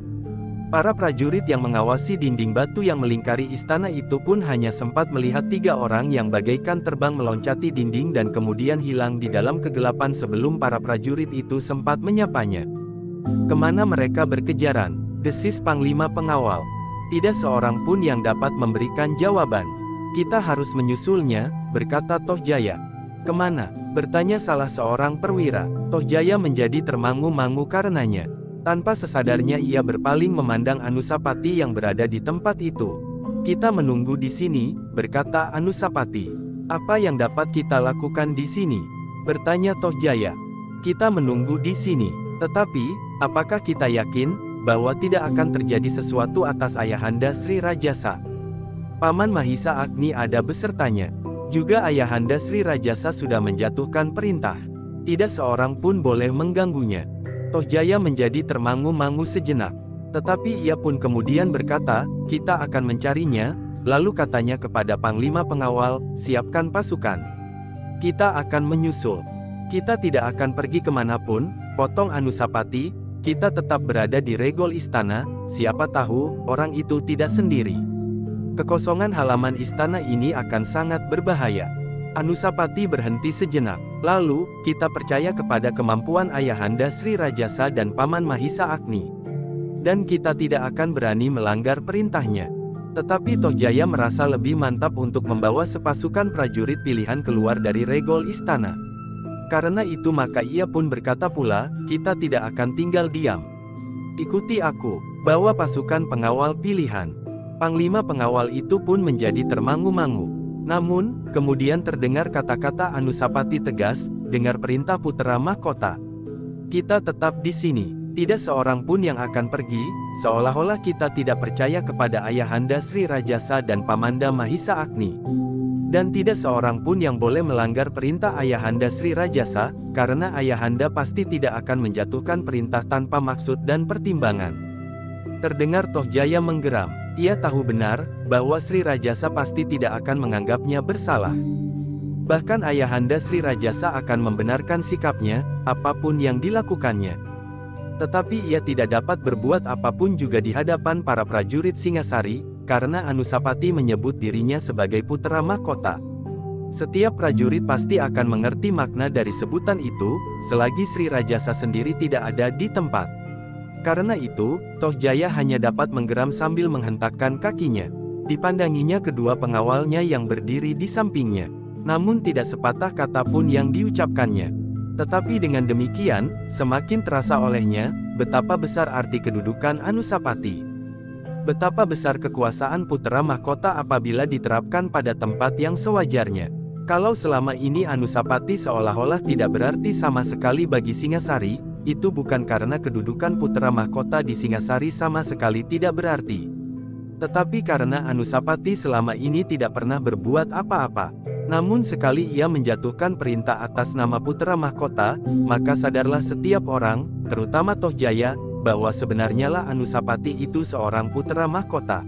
Para prajurit yang mengawasi dinding batu yang melingkari istana itu pun hanya sempat melihat tiga orang yang bagaikan terbang meloncati dinding dan kemudian hilang di dalam kegelapan sebelum para prajurit itu sempat menyapanya. "Kemana mereka berkejaran?" desis Panglima Pengawal. Tidak seorang pun yang dapat memberikan jawaban. "Kita harus menyusulnya," berkata Tohjaya. "Kemana?" bertanya salah seorang perwira. Tohjaya menjadi termangu-mangu karenanya. Tanpa sesadarnya ia berpaling memandang Anusapati yang berada di tempat itu. "Kita menunggu di sini," berkata Anusapati. "Apa yang dapat kita lakukan di sini?" bertanya Tohjaya. "Kita menunggu di sini. Tetapi, apakah kita yakin bahwa tidak akan terjadi sesuatu atas Ayahanda Sri Rajasa? Paman Mahisa Agni ada besertanya. Juga Ayahanda Sri Rajasa sudah menjatuhkan perintah. Tidak seorang pun boleh mengganggunya." Tohjaya menjadi termangu-mangu sejenak. Tetapi ia pun kemudian berkata, "Kita akan mencarinya." Lalu katanya kepada Panglima Pengawal, "Siapkan pasukan. Kita akan menyusul. Kita tidak akan pergi kemanapun," potong Anusapati. "Kita tetap berada di regol istana, siapa tahu, orang itu tidak sendiri. Kekosongan halaman istana ini akan sangat berbahaya." Anusapati berhenti sejenak. "Lalu, kita percaya kepada kemampuan Ayahanda Sri Rajasa dan Paman Mahisa Agni. Dan kita tidak akan berani melanggar perintahnya." Tetapi Tohjaya merasa lebih mantap untuk membawa sepasukan prajurit pilihan keluar dari regol istana. Karena itu maka ia pun berkata pula, "Kita tidak akan tinggal diam. Ikuti aku, bawa pasukan pengawal pilihan." Panglima pengawal itu pun menjadi termangu-mangu. Namun, kemudian terdengar kata-kata Anusapati tegas, "Dengar perintah Putera Mahkota. Kita tetap di sini. Tidak seorang pun yang akan pergi," seolah-olah kita tidak percaya kepada Ayahanda Sri Rajasa dan Pamanda Mahisa Agni. "Dan tidak seorang pun yang boleh melanggar perintah Ayahanda Sri Rajasa, karena Ayahanda pasti tidak akan menjatuhkan perintah tanpa maksud dan pertimbangan." Terdengar Tohjaya menggeram. Ia tahu benar, bahwa Sri Rajasa pasti tidak akan menganggapnya bersalah. Bahkan Ayahanda Sri Rajasa akan membenarkan sikapnya, apapun yang dilakukannya. Tetapi ia tidak dapat berbuat apapun juga di hadapan para prajurit Singasari, karena Anusapati menyebut dirinya sebagai Putera Mahkota. Setiap prajurit pasti akan mengerti makna dari sebutan itu, selagi Sri Rajasa sendiri tidak ada di tempat. Karena itu, Tohjaya hanya dapat menggeram sambil menghentakkan kakinya. Dipandanginya kedua pengawalnya yang berdiri di sampingnya. Namun tidak sepatah kata pun yang diucapkannya. Tetapi dengan demikian, semakin terasa olehnya, betapa besar arti kedudukan Anusapati. Betapa besar kekuasaan Putera Mahkota apabila diterapkan pada tempat yang sewajarnya. Kalau selama ini Anusapati seolah-olah tidak berarti sama sekali bagi Singasari, itu bukan karena kedudukan putra mahkota di Singasari sama sekali tidak berarti. Tetapi karena Anusapati selama ini tidak pernah berbuat apa-apa. Namun sekali ia menjatuhkan perintah atas nama putra mahkota, maka sadarlah setiap orang, terutama Tohjaya, bahwa sebenarnya lah Anusapati itu seorang putra mahkota.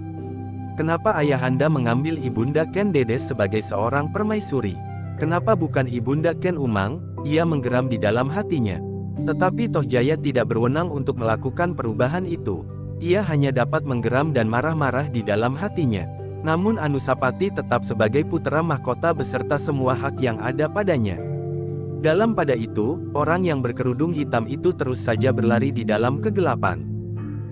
Kenapa ayahanda mengambil Ibunda Ken Dedes sebagai seorang permaisuri? Kenapa bukan Ibunda Ken Umang? Ia menggeram di dalam hatinya. Tetapi Tohjaya tidak berwenang untuk melakukan perubahan itu. Ia hanya dapat menggeram dan marah-marah di dalam hatinya. Namun Anusapati tetap sebagai putra mahkota beserta semua hak yang ada padanya. Dalam pada itu, orang yang berkerudung hitam itu terus saja berlari di dalam kegelapan.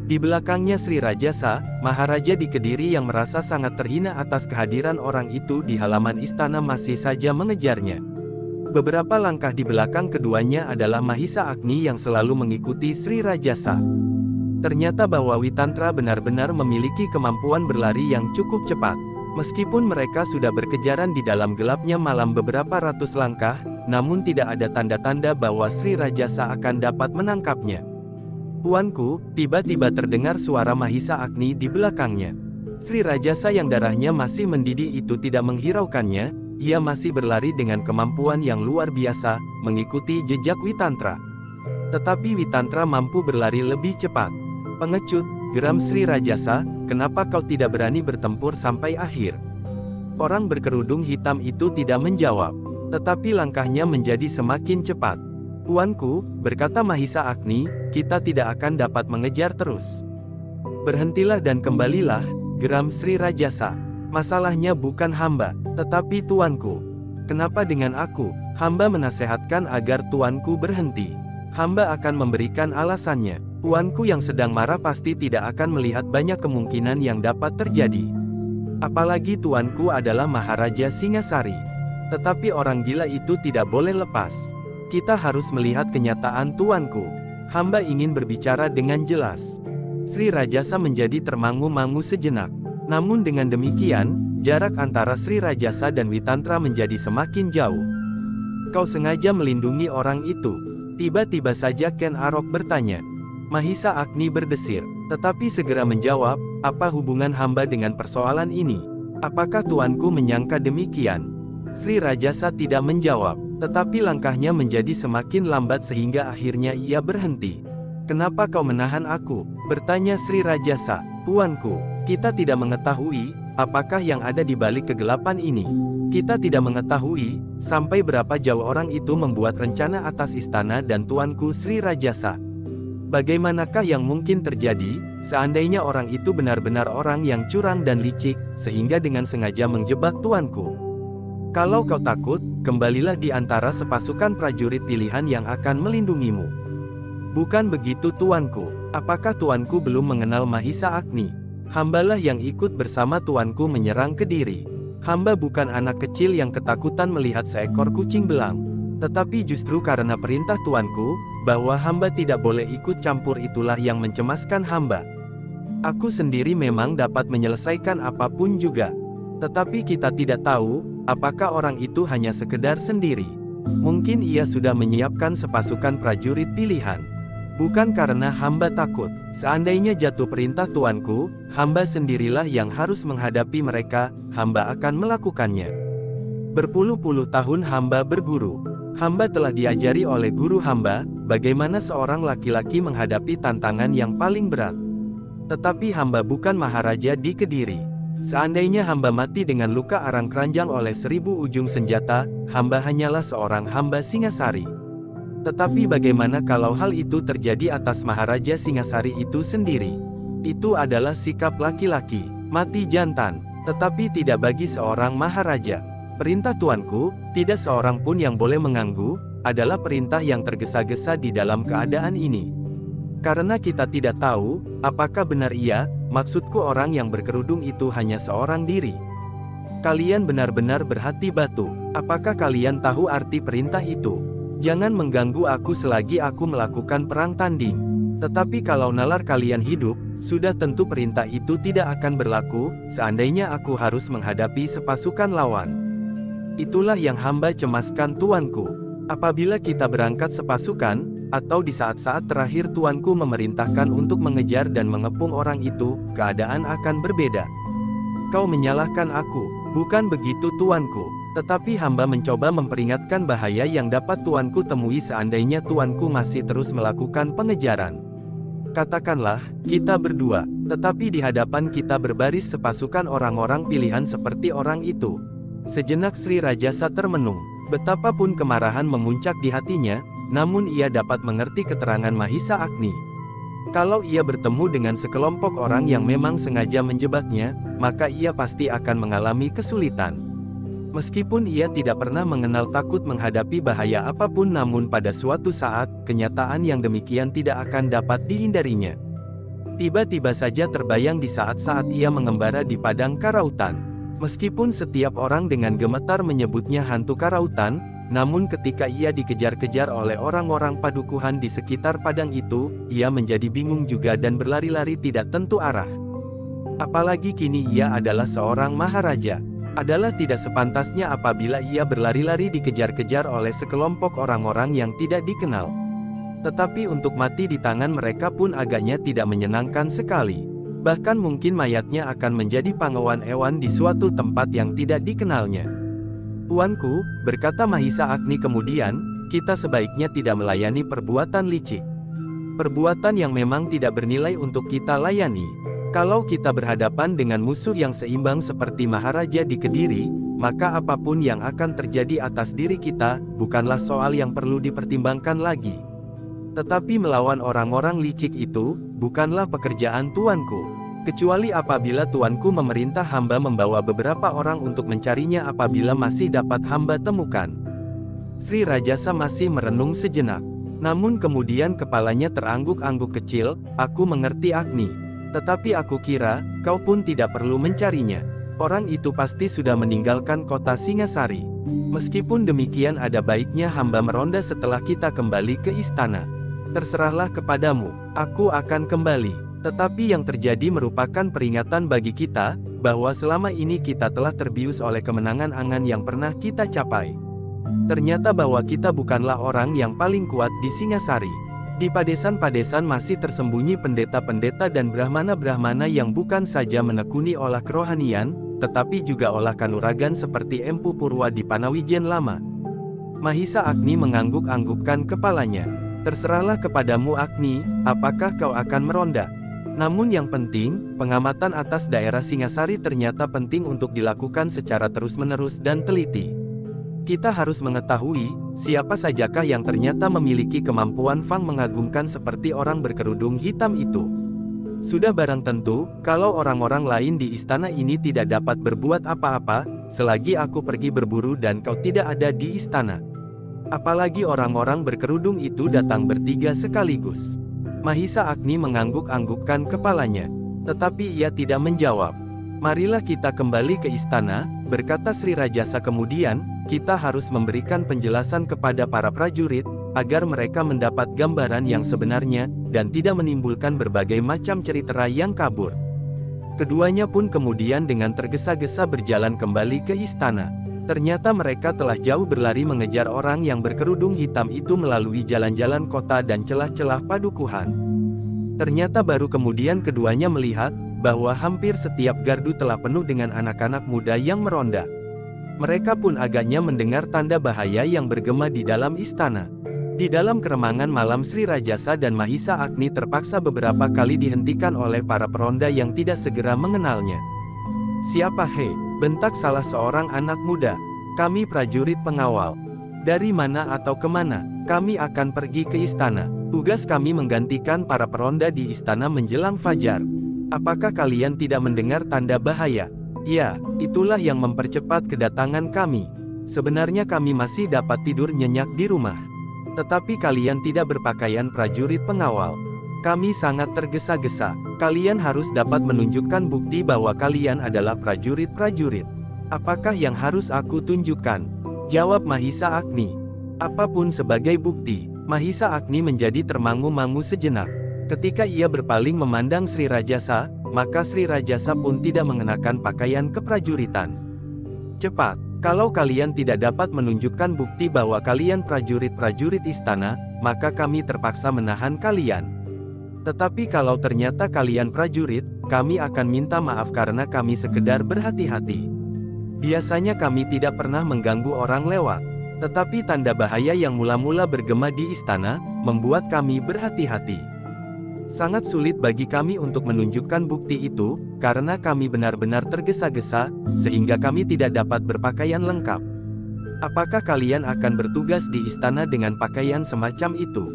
Di belakangnya Sri Rajasa, Maharaja di Kediri yang merasa sangat terhina atas kehadiran orang itu di halaman istana masih saja mengejarnya. Beberapa langkah di belakang keduanya adalah Mahisa Agni yang selalu mengikuti Sri Rajasa. Ternyata bahwa Witantra benar-benar memiliki kemampuan berlari yang cukup cepat. Meskipun mereka sudah berkejaran di dalam gelapnya malam beberapa ratus langkah, namun tidak ada tanda-tanda bahwa Sri Rajasa akan dapat menangkapnya. "Tuanku," tiba-tiba terdengar suara Mahisa Agni di belakangnya. Sri Rajasa yang darahnya masih mendidih itu tidak menghiraukannya, ia masih berlari dengan kemampuan yang luar biasa, mengikuti jejak Witantra. Tetapi Witantra mampu berlari lebih cepat. "Pengecut," geram Sri Rajasa, "kenapa kau tidak berani bertempur sampai akhir?" Orang berkerudung hitam itu tidak menjawab, tetapi langkahnya menjadi semakin cepat. "Tuanku," berkata Mahisa Agni, "kita tidak akan dapat mengejar terus." "Berhentilah dan kembalilah," geram Sri Rajasa. "Masalahnya bukan hamba, tetapi tuanku." "Kenapa dengan aku?" "Hamba menasehatkan agar tuanku berhenti. Hamba akan memberikan alasannya. Tuanku yang sedang marah pasti tidak akan melihat banyak kemungkinan yang dapat terjadi. Apalagi tuanku adalah Maharaja Singasari. Tetapi orang gila itu tidak boleh lepas. Kita harus melihat kenyataan tuanku. Hamba ingin berbicara dengan jelas." Sri Rajasa menjadi termangu-mangu sejenak. Namun dengan demikian, jarak antara Sri Rajasa dan Witantra menjadi semakin jauh. "Kau sengaja melindungi orang itu?" tiba-tiba saja Ken Arok bertanya. Mahisa Agni berdesir, tetapi segera menjawab, "Apa hubungan hamba dengan persoalan ini? Apakah tuanku menyangka demikian?" Sri Rajasa tidak menjawab, tetapi langkahnya menjadi semakin lambat sehingga akhirnya ia berhenti. "Kenapa kau menahan aku?" bertanya Sri Rajasa. "Tuanku, kita tidak mengetahui apakah yang ada di balik kegelapan ini. Kita tidak mengetahui sampai berapa jauh orang itu membuat rencana atas istana dan tuanku Sri Rajasa. Bagaimanakah yang mungkin terjadi seandainya orang itu benar-benar orang yang curang dan licik, sehingga dengan sengaja menjebak tuanku? Kalau kau takut, kembalilah di antara sepasukan prajurit pilihan yang akan melindungimu." "Bukan begitu tuanku. Apakah tuanku belum mengenal Mahisa Agni? Hambalah yang ikut bersama tuanku menyerang Kediri. Hamba bukan anak kecil yang ketakutan melihat seekor kucing belang. Tetapi justru karena perintah tuanku, bahwa hamba tidak boleh ikut campur itulah yang mencemaskan hamba. Aku sendiri memang dapat menyelesaikan apapun juga. Tetapi kita tidak tahu, apakah orang itu hanya sekedar sendiri. Mungkin ia sudah menyiapkan sepasukan prajurit pilihan. Bukan karena hamba takut. Seandainya jatuh perintah tuanku, hamba sendirilah yang harus menghadapi mereka, hamba akan melakukannya. Berpuluh-puluh tahun hamba berguru. Hamba telah diajari oleh guru hamba, bagaimana seorang laki-laki menghadapi tantangan yang paling berat. Tetapi hamba bukan Maharaja di Kediri. Seandainya hamba mati dengan luka arang keranjang oleh 1000 ujung senjata, hamba hanyalah seorang hamba Singasari. Tetapi bagaimana kalau hal itu terjadi atas Maharaja Singasari itu sendiri? Itu adalah sikap laki-laki, mati jantan, tetapi tidak bagi seorang Maharaja. Perintah tuanku, tidak seorang pun yang boleh mengganggu, adalah perintah yang tergesa-gesa di dalam keadaan ini. Karena kita tidak tahu, apakah benar ia, maksudku orang yang berkerudung itu hanya seorang diri. Kalian benar-benar berhati batu. Apakah kalian tahu arti perintah itu? Jangan mengganggu aku selagi aku melakukan perang tanding. Tetapi kalau nalar kalian hidup, sudah tentu perintah itu tidak akan berlaku, seandainya aku harus menghadapi sepasukan lawan. Itulah yang hamba cemaskan tuanku. Apabila kita berangkat sepasukan, atau di saat-saat terakhir tuanku memerintahkan untuk mengejar dan mengepung orang itu, keadaan akan berbeda. Kau menyalahkan aku, bukan begitu tuanku, tetapi hamba mencoba memperingatkan bahaya yang dapat tuanku temui seandainya tuanku masih terus melakukan pengejaran. Katakanlah, kita berdua, tetapi di hadapan kita berbaris sepasukan orang-orang pilihan seperti orang itu. Sejenak Sri Rajasa termenung, betapapun kemarahan memuncak di hatinya, namun ia dapat mengerti keterangan Mahisa Agni. Kalau ia bertemu dengan sekelompok orang yang memang sengaja menjebaknya, maka ia pasti akan mengalami kesulitan. Meskipun ia tidak pernah mengenal takut menghadapi bahaya apapun, namun pada suatu saat, kenyataan yang demikian tidak akan dapat dihindarinya. Tiba-tiba saja terbayang di saat-saat ia mengembara di padang karautan. Meskipun setiap orang dengan gemetar menyebutnya hantu karautan, namun ketika ia dikejar-kejar oleh orang-orang padukuhan di sekitar padang itu, ia menjadi bingung juga dan berlari-lari tidak tentu arah. Apalagi kini ia adalah seorang maharaja. Adalah tidak sepantasnya apabila ia berlari-lari dikejar-kejar oleh sekelompok orang-orang yang tidak dikenal. Tetapi untuk mati di tangan mereka pun agaknya tidak menyenangkan sekali. Bahkan mungkin mayatnya akan menjadi pangauan hewan di suatu tempat yang tidak dikenalnya. Tuanku, berkata Mahisa Agni kemudian, kita sebaiknya tidak melayani perbuatan licik. Perbuatan yang memang tidak bernilai untuk kita layani. Kalau kita berhadapan dengan musuh yang seimbang seperti Maharaja di Kediri, maka apapun yang akan terjadi atas diri kita, bukanlah soal yang perlu dipertimbangkan lagi. Tetapi melawan orang-orang licik itu, bukanlah pekerjaan tuanku. Kecuali apabila tuanku memerintah hamba membawa beberapa orang untuk mencarinya apabila masih dapat hamba temukan. Sri Rajasa masih merenung sejenak. Namun kemudian kepalanya terangguk-angguk kecil, aku mengerti Agni. Tetapi aku kira, kau pun tidak perlu mencarinya. Orang itu pasti sudah meninggalkan kota Singasari. Meskipun demikian ada baiknya hamba meronda setelah kita kembali ke istana. Terserahlah kepadamu, aku akan kembali. Tetapi yang terjadi merupakan peringatan bagi kita, bahwa selama ini kita telah terbius oleh kemenangan-angan yang pernah kita capai. Ternyata bahwa kita bukanlah orang yang paling kuat di Singasari. Di padesan-padesan masih tersembunyi pendeta-pendeta dan brahmana-brahmana yang bukan saja menekuni olah kerohanian, tetapi juga olah kanuragan seperti Empu Purwa di Panawijen Lama. Mahisa Agni mengangguk-anggukkan kepalanya. Terserahlah kepadamu Agni, apakah kau akan meronda? Namun yang penting, pengamatan atas daerah Singasari ternyata penting untuk dilakukan secara terus-menerus dan teliti. Kita harus mengetahui, siapa sajakah yang ternyata memiliki kemampuan Fang mengagumkan seperti orang berkerudung hitam itu. Sudah barang tentu, kalau orang-orang lain di istana ini tidak dapat berbuat apa-apa, selagi aku pergi berburu dan kau tidak ada di istana. Apalagi orang-orang berkerudung itu datang bertiga sekaligus. Mahisa Agni mengangguk-anggukkan kepalanya. Tetapi ia tidak menjawab. Marilah kita kembali ke istana, berkata Sri Rajasa kemudian, kita harus memberikan penjelasan kepada para prajurit, agar mereka mendapat gambaran yang sebenarnya, dan tidak menimbulkan berbagai macam cerita yang kabur. Keduanya pun kemudian dengan tergesa-gesa berjalan kembali ke istana. Ternyata mereka telah jauh berlari mengejar orang yang berkerudung hitam itu melalui jalan-jalan kota dan celah-celah padukuhan. Ternyata baru kemudian keduanya melihat, bahwa hampir setiap gardu telah penuh dengan anak-anak muda yang meronda. Mereka pun agaknya mendengar tanda bahaya yang bergema di dalam istana. Di dalam keremangan malam Sri Rajasa dan Mahisa Agni terpaksa beberapa kali dihentikan oleh para peronda yang tidak segera mengenalnya. Siapa he? Bentak salah seorang anak muda. Kami prajurit pengawal. Dari mana atau kemana? Kami akan pergi ke istana. Tugas kami menggantikan para peronda di istana menjelang fajar. Apakah kalian tidak mendengar tanda bahaya? Ya, itulah yang mempercepat kedatangan kami. Sebenarnya kami masih dapat tidur nyenyak di rumah. Tetapi kalian tidak berpakaian prajurit pengawal. Kami sangat tergesa-gesa. Kalian harus dapat menunjukkan bukti bahwa kalian adalah prajurit-prajurit. Apakah yang harus aku tunjukkan? Jawab Mahisa Agni. Apapun sebagai bukti. Mahisa Agni menjadi termangu-mangu sejenak. Ketika ia berpaling memandang Sri Rajasa, maka Sri Rajasa pun tidak mengenakan pakaian keprajuritan. Cepat, Kalau kalian tidak dapat menunjukkan bukti bahwa kalian prajurit-prajurit istana, maka kami terpaksa menahan kalian. Tetapi kalau ternyata kalian prajurit, kami akan minta maaf karena kami sekedar berhati-hati. Biasanya kami tidak pernah mengganggu orang lewat. Tetapi tanda bahaya yang mula-mula bergema di istana, membuat kami berhati-hati. Sangat sulit bagi kami untuk menunjukkan bukti itu, karena kami benar-benar tergesa-gesa, sehingga kami tidak dapat berpakaian lengkap. Apakah kalian akan bertugas di istana dengan pakaian semacam itu?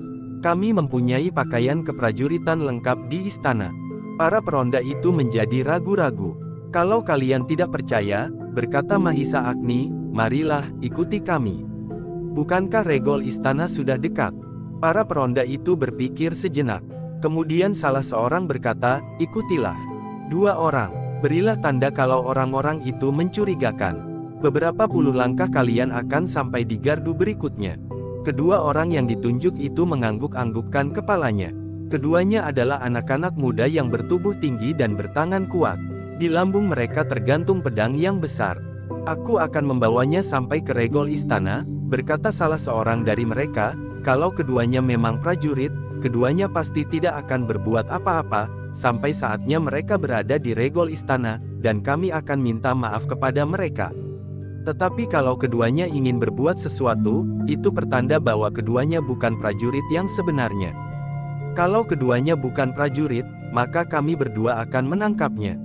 Kami mempunyai pakaian keprajuritan lengkap di istana. Para peronda itu menjadi ragu-ragu. Kalau kalian tidak percaya, berkata Mahisa Agni, marilah, ikuti kami. Bukankah regol istana sudah dekat? Para peronda itu berpikir sejenak. Kemudian salah seorang berkata, ikutilah. Dua orang, berilah tanda kalau orang-orang itu mencurigakan. Beberapa puluh langkah kalian akan sampai di gardu berikutnya. Kedua orang yang ditunjuk itu mengangguk-anggukkan kepalanya. Keduanya adalah anak-anak muda yang bertubuh tinggi dan bertangan kuat. Di lambung mereka tergantung pedang yang besar. Aku akan membawanya sampai ke regol istana, berkata salah seorang dari mereka. Kalau keduanya memang prajurit, keduanya pasti tidak akan berbuat apa-apa, sampai saatnya mereka berada di regol istana, dan kami akan minta maaf kepada mereka. Tetapi kalau keduanya ingin berbuat sesuatu, itu pertanda bahwa keduanya bukan prajurit yang sebenarnya. Kalau keduanya bukan prajurit, maka kami berdua akan menangkapnya.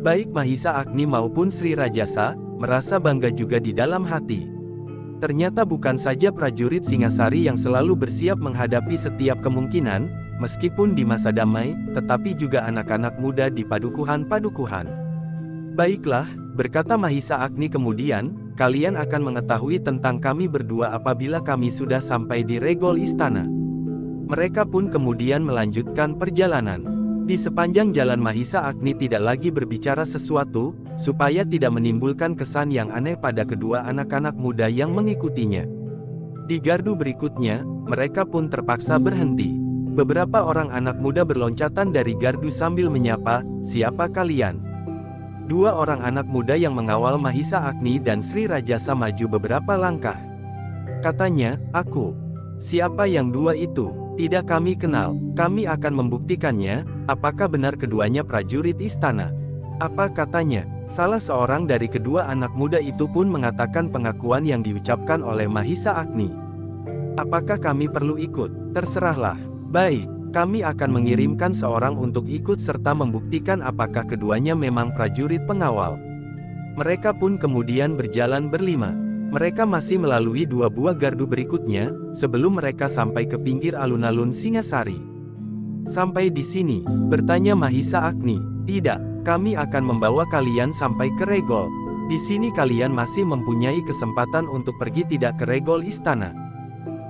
Baik Mahisa Agni maupun Sri Rajasa, merasa bangga juga di dalam hati. Ternyata bukan saja prajurit Singasari yang selalu bersiap menghadapi setiap kemungkinan, meskipun di masa damai, tetapi juga anak-anak muda di padukuhan-padukuhan. Baiklah, berkata Mahisa Agni kemudian, kalian akan mengetahui tentang kami berdua apabila kami sudah sampai di regol istana. Mereka pun kemudian melanjutkan perjalanan. Di sepanjang jalan Mahisa Agni tidak lagi berbicara sesuatu, supaya tidak menimbulkan kesan yang aneh pada kedua anak-anak muda yang mengikutinya. Di gardu berikutnya, mereka pun terpaksa berhenti. Beberapa orang anak muda berloncatan dari gardu sambil menyapa, siapa kalian? Dua orang anak muda yang mengawal Mahisa Agni dan Sri Rajasa maju beberapa langkah. Katanya, aku. Siapa yang dua itu? Tidak kami kenal, kami akan membuktikannya. Apakah benar keduanya prajurit istana? Apa katanya? Salah seorang dari kedua anak muda itu pun mengatakan pengakuan yang diucapkan oleh Mahisa Agni. Apakah kami perlu ikut? Terserahlah. Baik, kami akan mengirimkan seorang untuk ikut serta membuktikan apakah keduanya memang prajurit pengawal. Mereka pun kemudian berjalan berlima. Mereka masih melalui dua buah gardu berikutnya, sebelum mereka sampai ke pinggir alun-alun Singasari. Sampai di sini, bertanya Mahisa Agni. Tidak, kami akan membawa kalian sampai ke regol. Di sini kalian masih mempunyai kesempatan untuk pergi tidak ke regol istana.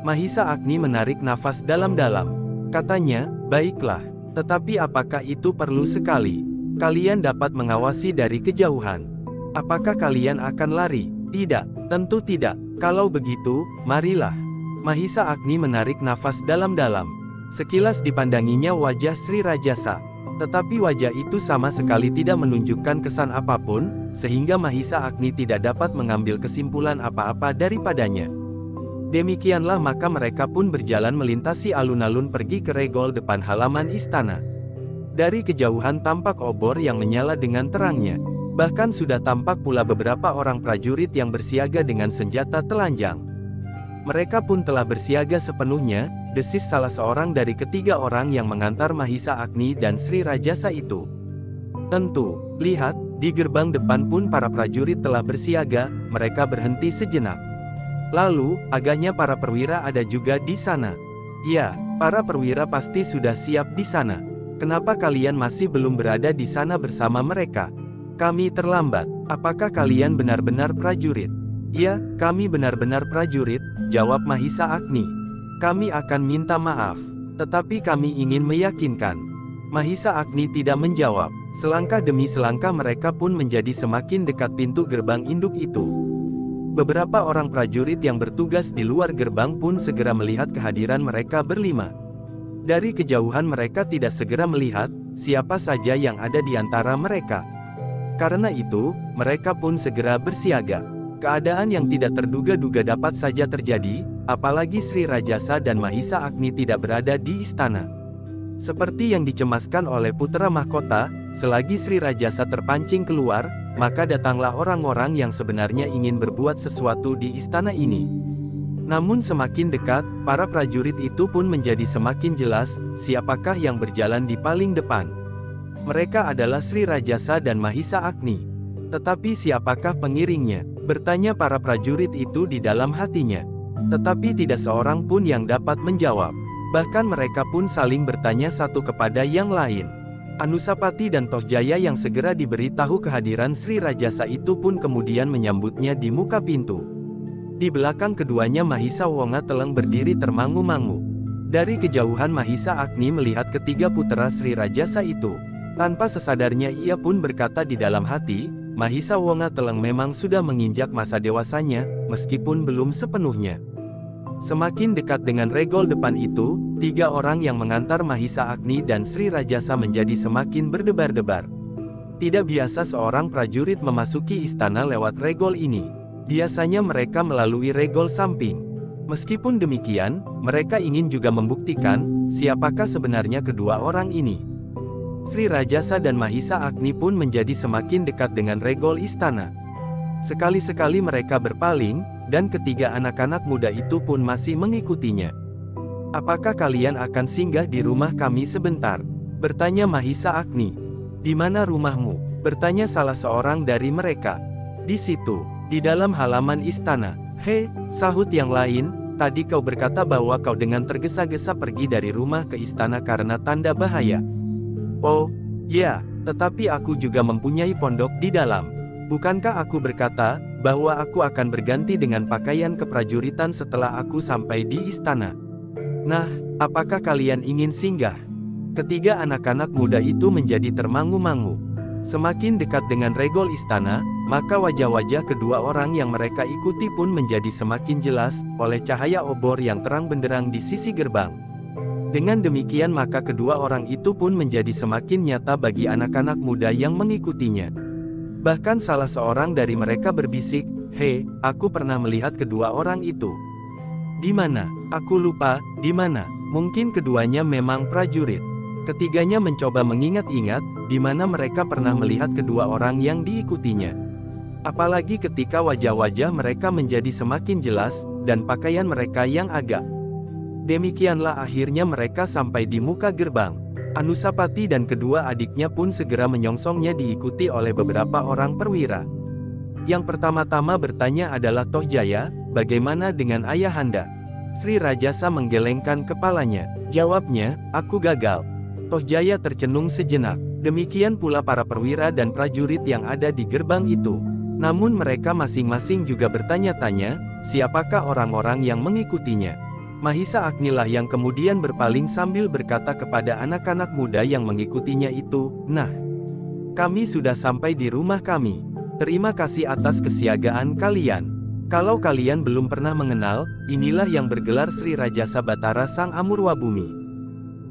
Mahisa Agni menarik nafas dalam-dalam. Katanya, baiklah. Tetapi apakah itu perlu sekali? Kalian dapat mengawasi dari kejauhan. Apakah kalian akan lari? Tidak, tentu tidak. Kalau begitu, marilah. Mahisa Agni menarik nafas dalam-dalam. Sekilas dipandanginya wajah Sri Rajasa. Tetapi wajah itu sama sekali tidak menunjukkan kesan apapun, sehingga Mahisa Agni tidak dapat mengambil kesimpulan apa-apa daripadanya. Demikianlah maka mereka pun berjalan melintasi alun-alun pergi ke regol depan halaman istana. Dari kejauhan tampak obor yang menyala dengan terangnya. Bahkan sudah tampak pula beberapa orang prajurit yang bersiaga dengan senjata telanjang. Mereka pun telah bersiaga sepenuhnya, desis salah seorang dari ketiga orang yang mengantar Mahisa Agni dan Sri Rajasa itu. Tentu, lihat, di gerbang depan pun para prajurit telah bersiaga, mereka berhenti sejenak. Lalu, agaknya para perwira ada juga di sana. Ya, para perwira pasti sudah siap di sana. Kenapa kalian masih belum berada di sana bersama mereka? Kami terlambat. Apakah kalian benar-benar prajurit? Ya, kami benar-benar prajurit, jawab Mahisa Agni. Kami akan minta maaf, tetapi kami ingin meyakinkan. Mahisa Agni tidak menjawab. Selangkah demi selangkah mereka pun menjadi semakin dekat pintu gerbang induk itu. Beberapa orang prajurit yang bertugas di luar gerbang pun segera melihat kehadiran mereka berlima. Dari kejauhan mereka tidak segera melihat siapa saja yang ada di antara mereka. Karena itu, mereka pun segera bersiaga. Keadaan yang tidak terduga-duga dapat saja terjadi, apalagi Sri Rajasa dan Mahisa Agni tidak berada di istana. Seperti yang dicemaskan oleh putra mahkota, selagi Sri Rajasa terpancing keluar, maka datanglah orang-orang yang sebenarnya ingin berbuat sesuatu di istana ini. Namun semakin dekat, para prajurit itu pun menjadi semakin jelas, siapakah yang berjalan di paling depan. Mereka adalah Sri Rajasa dan Mahisa Agni. Tetapi siapakah pengiringnya? Bertanya para prajurit itu di dalam hatinya. Tetapi tidak seorang pun yang dapat menjawab. Bahkan mereka pun saling bertanya satu kepada yang lain. Anusapati dan Tohjaya yang segera diberitahu kehadiran Sri Rajasa itu pun kemudian menyambutnya di muka pintu. Di belakang keduanya Mahisa Wonga Teleng berdiri termangu-mangu. Dari kejauhan Mahisa Agni melihat ketiga putra Sri Rajasa itu. Tanpa sesadarnya ia pun berkata di dalam hati, Mahisa Wonga Teleng memang sudah menginjak masa dewasanya, meskipun belum sepenuhnya. Semakin dekat dengan regol depan itu, tiga orang yang mengantar Mahisa Agni dan Sri Rajasa menjadi semakin berdebar-debar. Tidak biasa seorang prajurit memasuki istana lewat regol ini. Biasanya mereka melalui regol samping. Meskipun demikian, mereka ingin juga membuktikan, siapakah sebenarnya kedua orang ini. Sri Rajasa dan Mahisa Agni pun menjadi semakin dekat dengan regol istana. Sekali-sekali mereka berpaling, dan ketiga anak-anak muda itu pun masih mengikutinya. "Apakah kalian akan singgah di rumah kami sebentar?" bertanya Mahisa Agni. "Di mana rumahmu?" bertanya salah seorang dari mereka. "Di situ, di dalam halaman istana." "Hei," sahut yang lain, "tadi kau berkata bahwa kau dengan tergesa-gesa pergi dari rumah ke istana karena tanda bahaya." "Oh, ya, tetapi aku juga mempunyai pondok di dalam. Bukankah aku berkata, bahwa aku akan berganti dengan pakaian keprajuritan setelah aku sampai di istana? Nah, apakah kalian ingin singgah?" Ketiga anak-anak muda itu menjadi termangu-mangu. Semakin dekat dengan regol istana, maka wajah-wajah kedua orang yang mereka ikuti pun menjadi semakin jelas, oleh cahaya obor yang terang benderang di sisi gerbang. Dengan demikian maka kedua orang itu pun menjadi semakin nyata bagi anak-anak muda yang mengikutinya. Bahkan salah seorang dari mereka berbisik, "Hei, aku pernah melihat kedua orang itu." "Di mana? Aku lupa, di mana?" Mungkin keduanya memang prajurit. Ketiganya mencoba mengingat-ingat, di mana mereka pernah melihat kedua orang yang diikutinya. Apalagi ketika wajah-wajah mereka menjadi semakin jelas, dan pakaian mereka yang agak. Demikianlah akhirnya mereka sampai di muka gerbang. Anusapati dan kedua adiknya pun segera menyongsongnya diikuti oleh beberapa orang perwira. Yang pertama-tama bertanya adalah Tohjaya, "Bagaimana dengan ayahanda?" Sri Rajasa menggelengkan kepalanya. Jawabnya, "Aku gagal." Tohjaya tercenung sejenak. Demikian pula para perwira dan prajurit yang ada di gerbang itu. Namun mereka masing-masing juga bertanya-tanya, siapakah orang-orang yang mengikutinya. Mahisa Agni lah yang kemudian berpaling sambil berkata kepada anak-anak muda yang mengikutinya itu, "Nah, kami sudah sampai di rumah kami. Terima kasih atas kesiagaan kalian. Kalau kalian belum pernah mengenal, inilah yang bergelar Sri Rajasa Batara Sang Amurwabumi."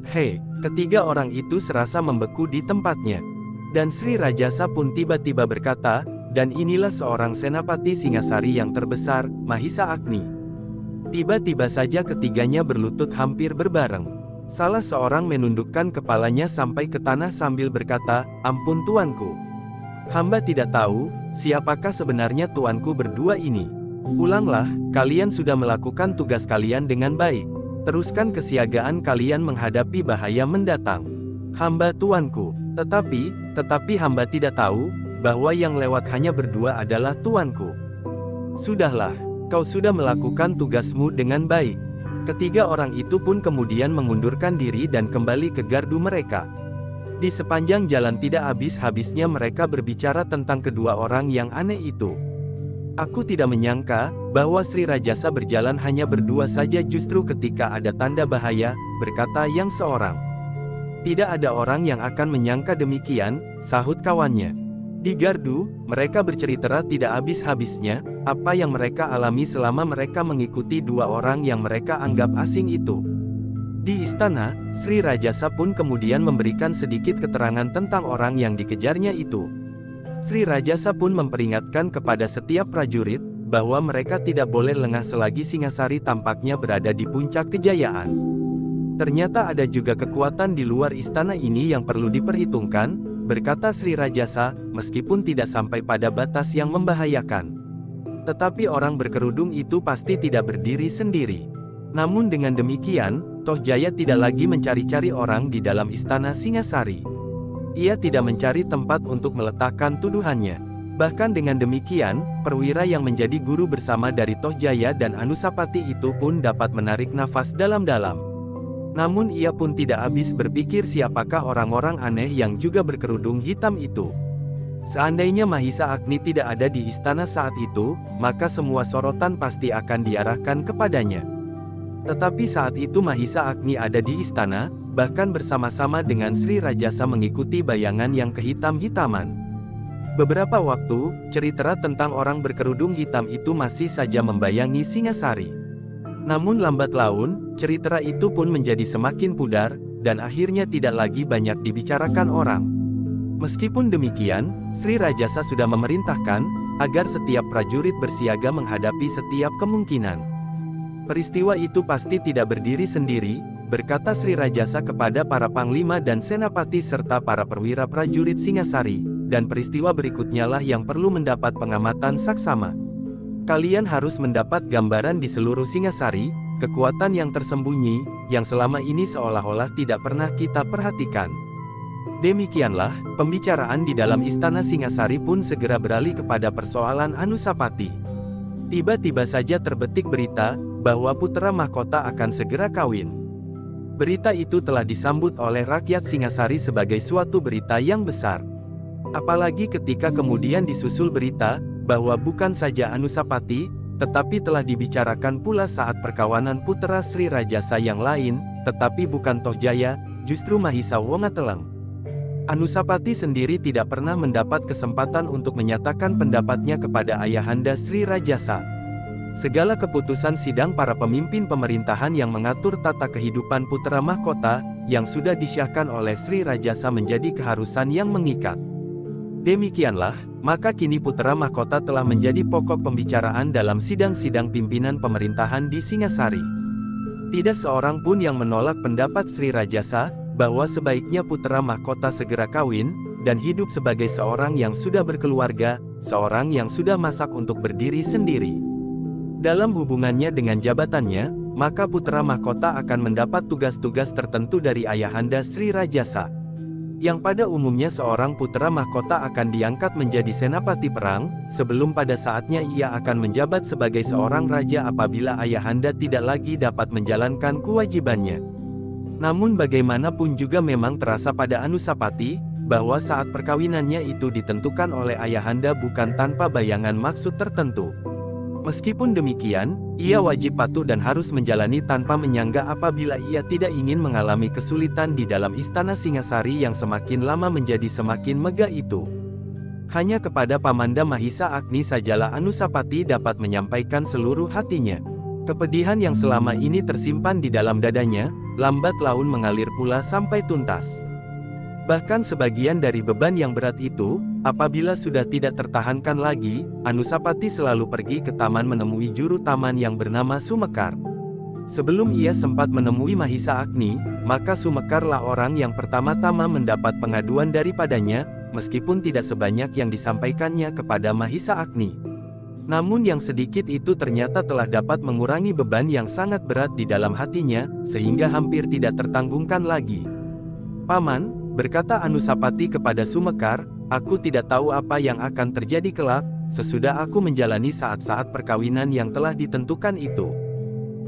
Hei, ketiga orang itu serasa membeku di tempatnya. Dan Sri Rajasa pun tiba-tiba berkata, "Dan inilah seorang senapati Singasari yang terbesar, Mahisa Agni." Tiba-tiba saja ketiganya berlutut hampir berbareng. Salah seorang menundukkan kepalanya sampai ke tanah sambil berkata, "Ampun tuanku. Hamba tidak tahu, siapakah sebenarnya tuanku berdua ini. Pulanglah, kalian sudah melakukan tugas kalian dengan baik. Teruskan kesiagaan kalian menghadapi bahaya mendatang." "Hamba tuanku, tetapi hamba tidak tahu, bahwa yang lewat hanya berdua adalah tuanku." "Sudahlah. Kau sudah melakukan tugasmu dengan baik." Ketiga orang itu pun kemudian mengundurkan diri dan kembali ke gardu mereka. Di sepanjang jalan tidak habis-habisnya mereka berbicara tentang kedua orang yang aneh itu. "Aku tidak menyangka, bahwa Sri Rajasa berjalan hanya berdua saja justru ketika ada tanda bahaya," berkata yang seorang. "Tidak ada orang yang akan menyangka demikian," sahut kawannya. Di gardu, mereka bercerita tidak habis-habisnya, apa yang mereka alami selama mereka mengikuti dua orang yang mereka anggap asing itu. Di istana, Sri Rajasa pun kemudian memberikan sedikit keterangan tentang orang yang dikejarnya itu. Sri Rajasa pun memperingatkan kepada setiap prajurit, bahwa mereka tidak boleh lengah selagi Singasari tampaknya berada di puncak kejayaan. Ternyata ada juga kekuatan di luar istana ini yang perlu diperhitungkan, berkata Sri Rajasa, meskipun tidak sampai pada batas yang membahayakan. Tetapi orang berkerudung itu pasti tidak berdiri sendiri. Namun dengan demikian, Tohjaya tidak lagi mencari-cari orang di dalam istana Singasari. Ia tidak mencari tempat untuk meletakkan tuduhannya. Bahkan dengan demikian, perwira yang menjadi guru bersama dari Tohjaya dan Anusapati itu pun dapat menarik nafas dalam-dalam. Namun ia pun tidak habis berpikir siapakah orang-orang aneh yang juga berkerudung hitam itu. Seandainya Mahisa Agni tidak ada di istana saat itu, maka semua sorotan pasti akan diarahkan kepadanya. Tetapi saat itu Mahisa Agni ada di istana, bahkan bersama-sama dengan Sri Rajasa mengikuti bayangan yang kehitam-hitaman. Beberapa waktu, cerita tentang orang berkerudung hitam itu masih saja membayangi Singasari. Namun lambat laun, cerita itu pun menjadi semakin pudar, dan akhirnya tidak lagi banyak dibicarakan orang. Meskipun demikian, Sri Rajasa sudah memerintahkan, agar setiap prajurit bersiaga menghadapi setiap kemungkinan. Peristiwa itu pasti tidak berdiri sendiri, berkata Sri Rajasa kepada para panglima dan senapati serta para perwira prajurit Singasari, dan peristiwa berikutnya lah yang perlu mendapat pengamatan saksama. Kalian harus mendapat gambaran di seluruh Singasari, kekuatan yang tersembunyi, yang selama ini seolah-olah tidak pernah kita perhatikan. Demikianlah, pembicaraan di dalam istana Singasari pun segera beralih kepada persoalan Anusapati. Tiba-tiba saja terbetik berita, bahwa putra mahkota akan segera kawin. Berita itu telah disambut oleh rakyat Singasari sebagai suatu berita yang besar. Apalagi ketika kemudian disusul berita, bahwa bukan saja Anusapati, tetapi telah dibicarakan pula saat perkawanan putra Sri Rajasa yang lain, tetapi bukan Tohjaya, justru Mahisa Wongateleng. Anusapati sendiri tidak pernah mendapat kesempatan untuk menyatakan pendapatnya kepada ayahanda Sri Rajasa. Segala keputusan sidang para pemimpin pemerintahan yang mengatur tata kehidupan putra mahkota, yang sudah disyahkan oleh Sri Rajasa menjadi keharusan yang mengikat. Demikianlah, maka kini putra mahkota telah menjadi pokok pembicaraan dalam sidang-sidang pimpinan pemerintahan di Singasari. Tidak seorang pun yang menolak pendapat Sri Rajasa, bahwa sebaiknya putra mahkota segera kawin, dan hidup sebagai seorang yang sudah berkeluarga, seorang yang sudah masak untuk berdiri sendiri. Dalam hubungannya dengan jabatannya, maka putra mahkota akan mendapat tugas-tugas tertentu dari ayahanda Sri Rajasa. Yang pada umumnya seorang putra mahkota akan diangkat menjadi senapati perang, sebelum pada saatnya ia akan menjabat sebagai seorang raja apabila ayahanda tidak lagi dapat menjalankan kewajibannya. Namun bagaimanapun juga memang terasa pada Anusapati, bahwa saat perkawinannya itu ditentukan oleh ayahanda bukan tanpa bayangan maksud tertentu. Meskipun demikian, ia wajib patuh dan harus menjalani tanpa menyangga apabila ia tidak ingin mengalami kesulitan di dalam istana Singasari yang semakin lama menjadi semakin megah itu. Hanya kepada Pamanda Mahisa Agni sajalah Anusapati dapat menyampaikan seluruh hatinya. Kepedihan yang selama ini tersimpan di dalam dadanya, lambat laun mengalir pula sampai tuntas. Bahkan sebagian dari beban yang berat itu, apabila sudah tidak tertahankan lagi, Anusapati selalu pergi ke taman menemui juru taman yang bernama Sumekar. Sebelum ia sempat menemui Mahisa Agni, maka Sumekarlah orang yang pertama-tama mendapat pengaduan daripadanya, meskipun tidak sebanyak yang disampaikannya kepada Mahisa Agni. Namun yang sedikit itu ternyata telah dapat mengurangi beban yang sangat berat di dalam hatinya, sehingga hampir tidak tertanggungkan lagi. "Paman," berkata Anusapati kepada Sumekar, "aku tidak tahu apa yang akan terjadi kelak, sesudah aku menjalani saat-saat perkawinan yang telah ditentukan itu."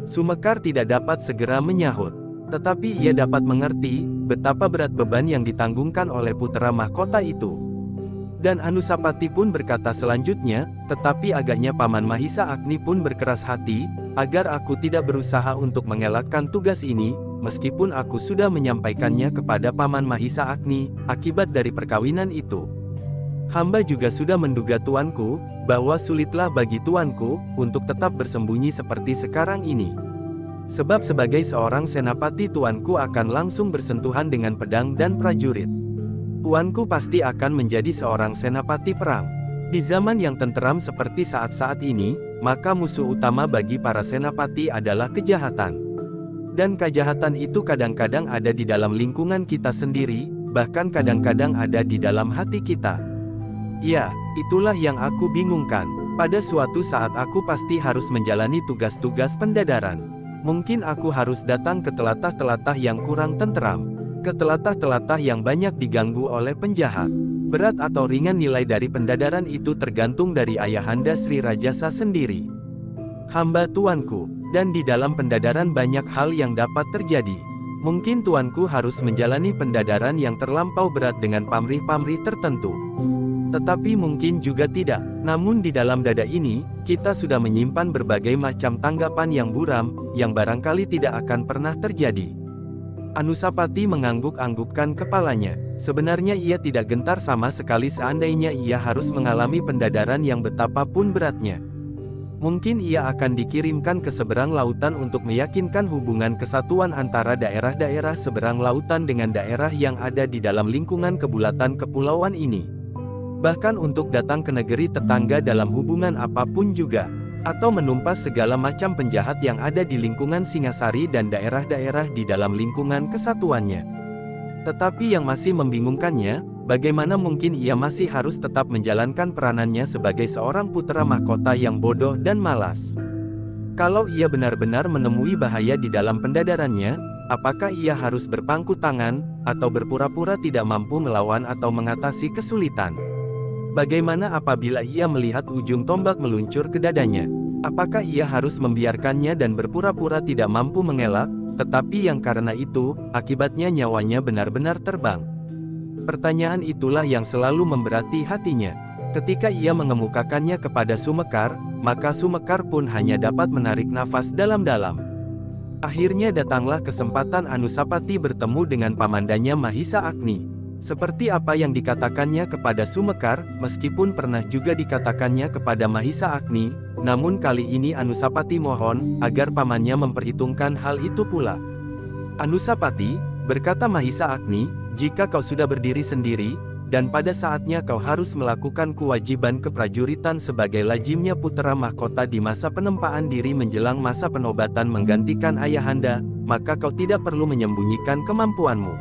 Sumekar tidak dapat segera menyahut. Tetapi ia dapat mengerti, betapa berat beban yang ditanggungkan oleh putra mahkota itu. Dan Anusapati pun berkata selanjutnya, "Tetapi agaknya Paman Mahisa Agni pun berkeras hati, agar aku tidak berusaha untuk mengelakkan tugas ini, meskipun aku sudah menyampaikannya kepada Paman Mahisa Agni, akibat dari perkawinan itu. Hamba juga sudah menduga tuanku, bahwa sulitlah bagi tuanku, untuk tetap bersembunyi seperti sekarang ini. Sebab sebagai seorang senapati tuanku akan langsung bersentuhan dengan pedang dan prajurit. Tuanku pasti akan menjadi seorang senapati perang. Di zaman yang tenteram seperti saat-saat ini, maka musuh utama bagi para senapati adalah kejahatan. Dan kejahatan itu kadang-kadang ada di dalam lingkungan kita sendiri, bahkan kadang-kadang ada di dalam hati kita. Ya, itulah yang aku bingungkan. Pada suatu saat aku pasti harus menjalani tugas-tugas pendadaran. Mungkin aku harus datang ke telatah-telatah yang kurang tenteram, ke telatah-telatah yang banyak diganggu oleh penjahat. Berat atau ringan nilai dari pendadaran itu tergantung dari Ayahanda Sri Rajasa sendiri. Hamba tuanku, dan di dalam pendadaran banyak hal yang dapat terjadi. Mungkin tuanku harus menjalani pendadaran yang terlampau berat dengan pamrih-pamrih tertentu. Tetapi mungkin juga tidak. Namun di dalam dada ini, kita sudah menyimpan berbagai macam tanggapan yang buram, yang barangkali tidak akan pernah terjadi. Anusapati mengangguk-anggukkan kepalanya. Sebenarnya ia tidak gentar sama sekali seandainya ia harus mengalami pendadaran yang betapapun beratnya. Mungkin ia akan dikirimkan ke seberang lautan untuk meyakinkan hubungan kesatuan antara daerah-daerah seberang lautan dengan daerah yang ada di dalam lingkungan kebulatan kepulauan ini. Bahkan untuk datang ke negeri tetangga dalam hubungan apapun juga. Atau menumpas segala macam penjahat yang ada di lingkungan Singasari dan daerah-daerah di dalam lingkungan kesatuannya. Tetapi yang masih membingungkannya, bagaimana mungkin ia masih harus tetap menjalankan peranannya sebagai seorang putra mahkota yang bodoh dan malas. Kalau ia benar-benar menemui bahaya di dalam pendadarannya, apakah ia harus berpangku tangan, atau berpura-pura tidak mampu melawan atau mengatasi kesulitan? Bagaimana apabila ia melihat ujung tombak meluncur ke dadanya? Apakah ia harus membiarkannya dan berpura-pura tidak mampu mengelak, tetapi yang karena itu, akibatnya nyawanya benar-benar terbang? Pertanyaan itulah yang selalu memberati hatinya. Ketika ia mengemukakannya kepada Sumekar, maka Sumekar pun hanya dapat menarik nafas dalam-dalam. Akhirnya datanglah kesempatan Anusapati bertemu dengan pamandanya Mahisa Agni. Seperti apa yang dikatakannya kepada Sumekar, meskipun pernah juga dikatakannya kepada Mahisa Agni, namun kali ini Anusapati mohon, agar pamannya memperhitungkan hal itu pula. Anusapati, berkata Mahisa Agni, jika kau sudah berdiri sendiri, dan pada saatnya kau harus melakukan kewajiban keprajuritan sebagai lajimnya putra mahkota di masa penempaan diri menjelang masa penobatan menggantikan ayahanda, maka kau tidak perlu menyembunyikan kemampuanmu.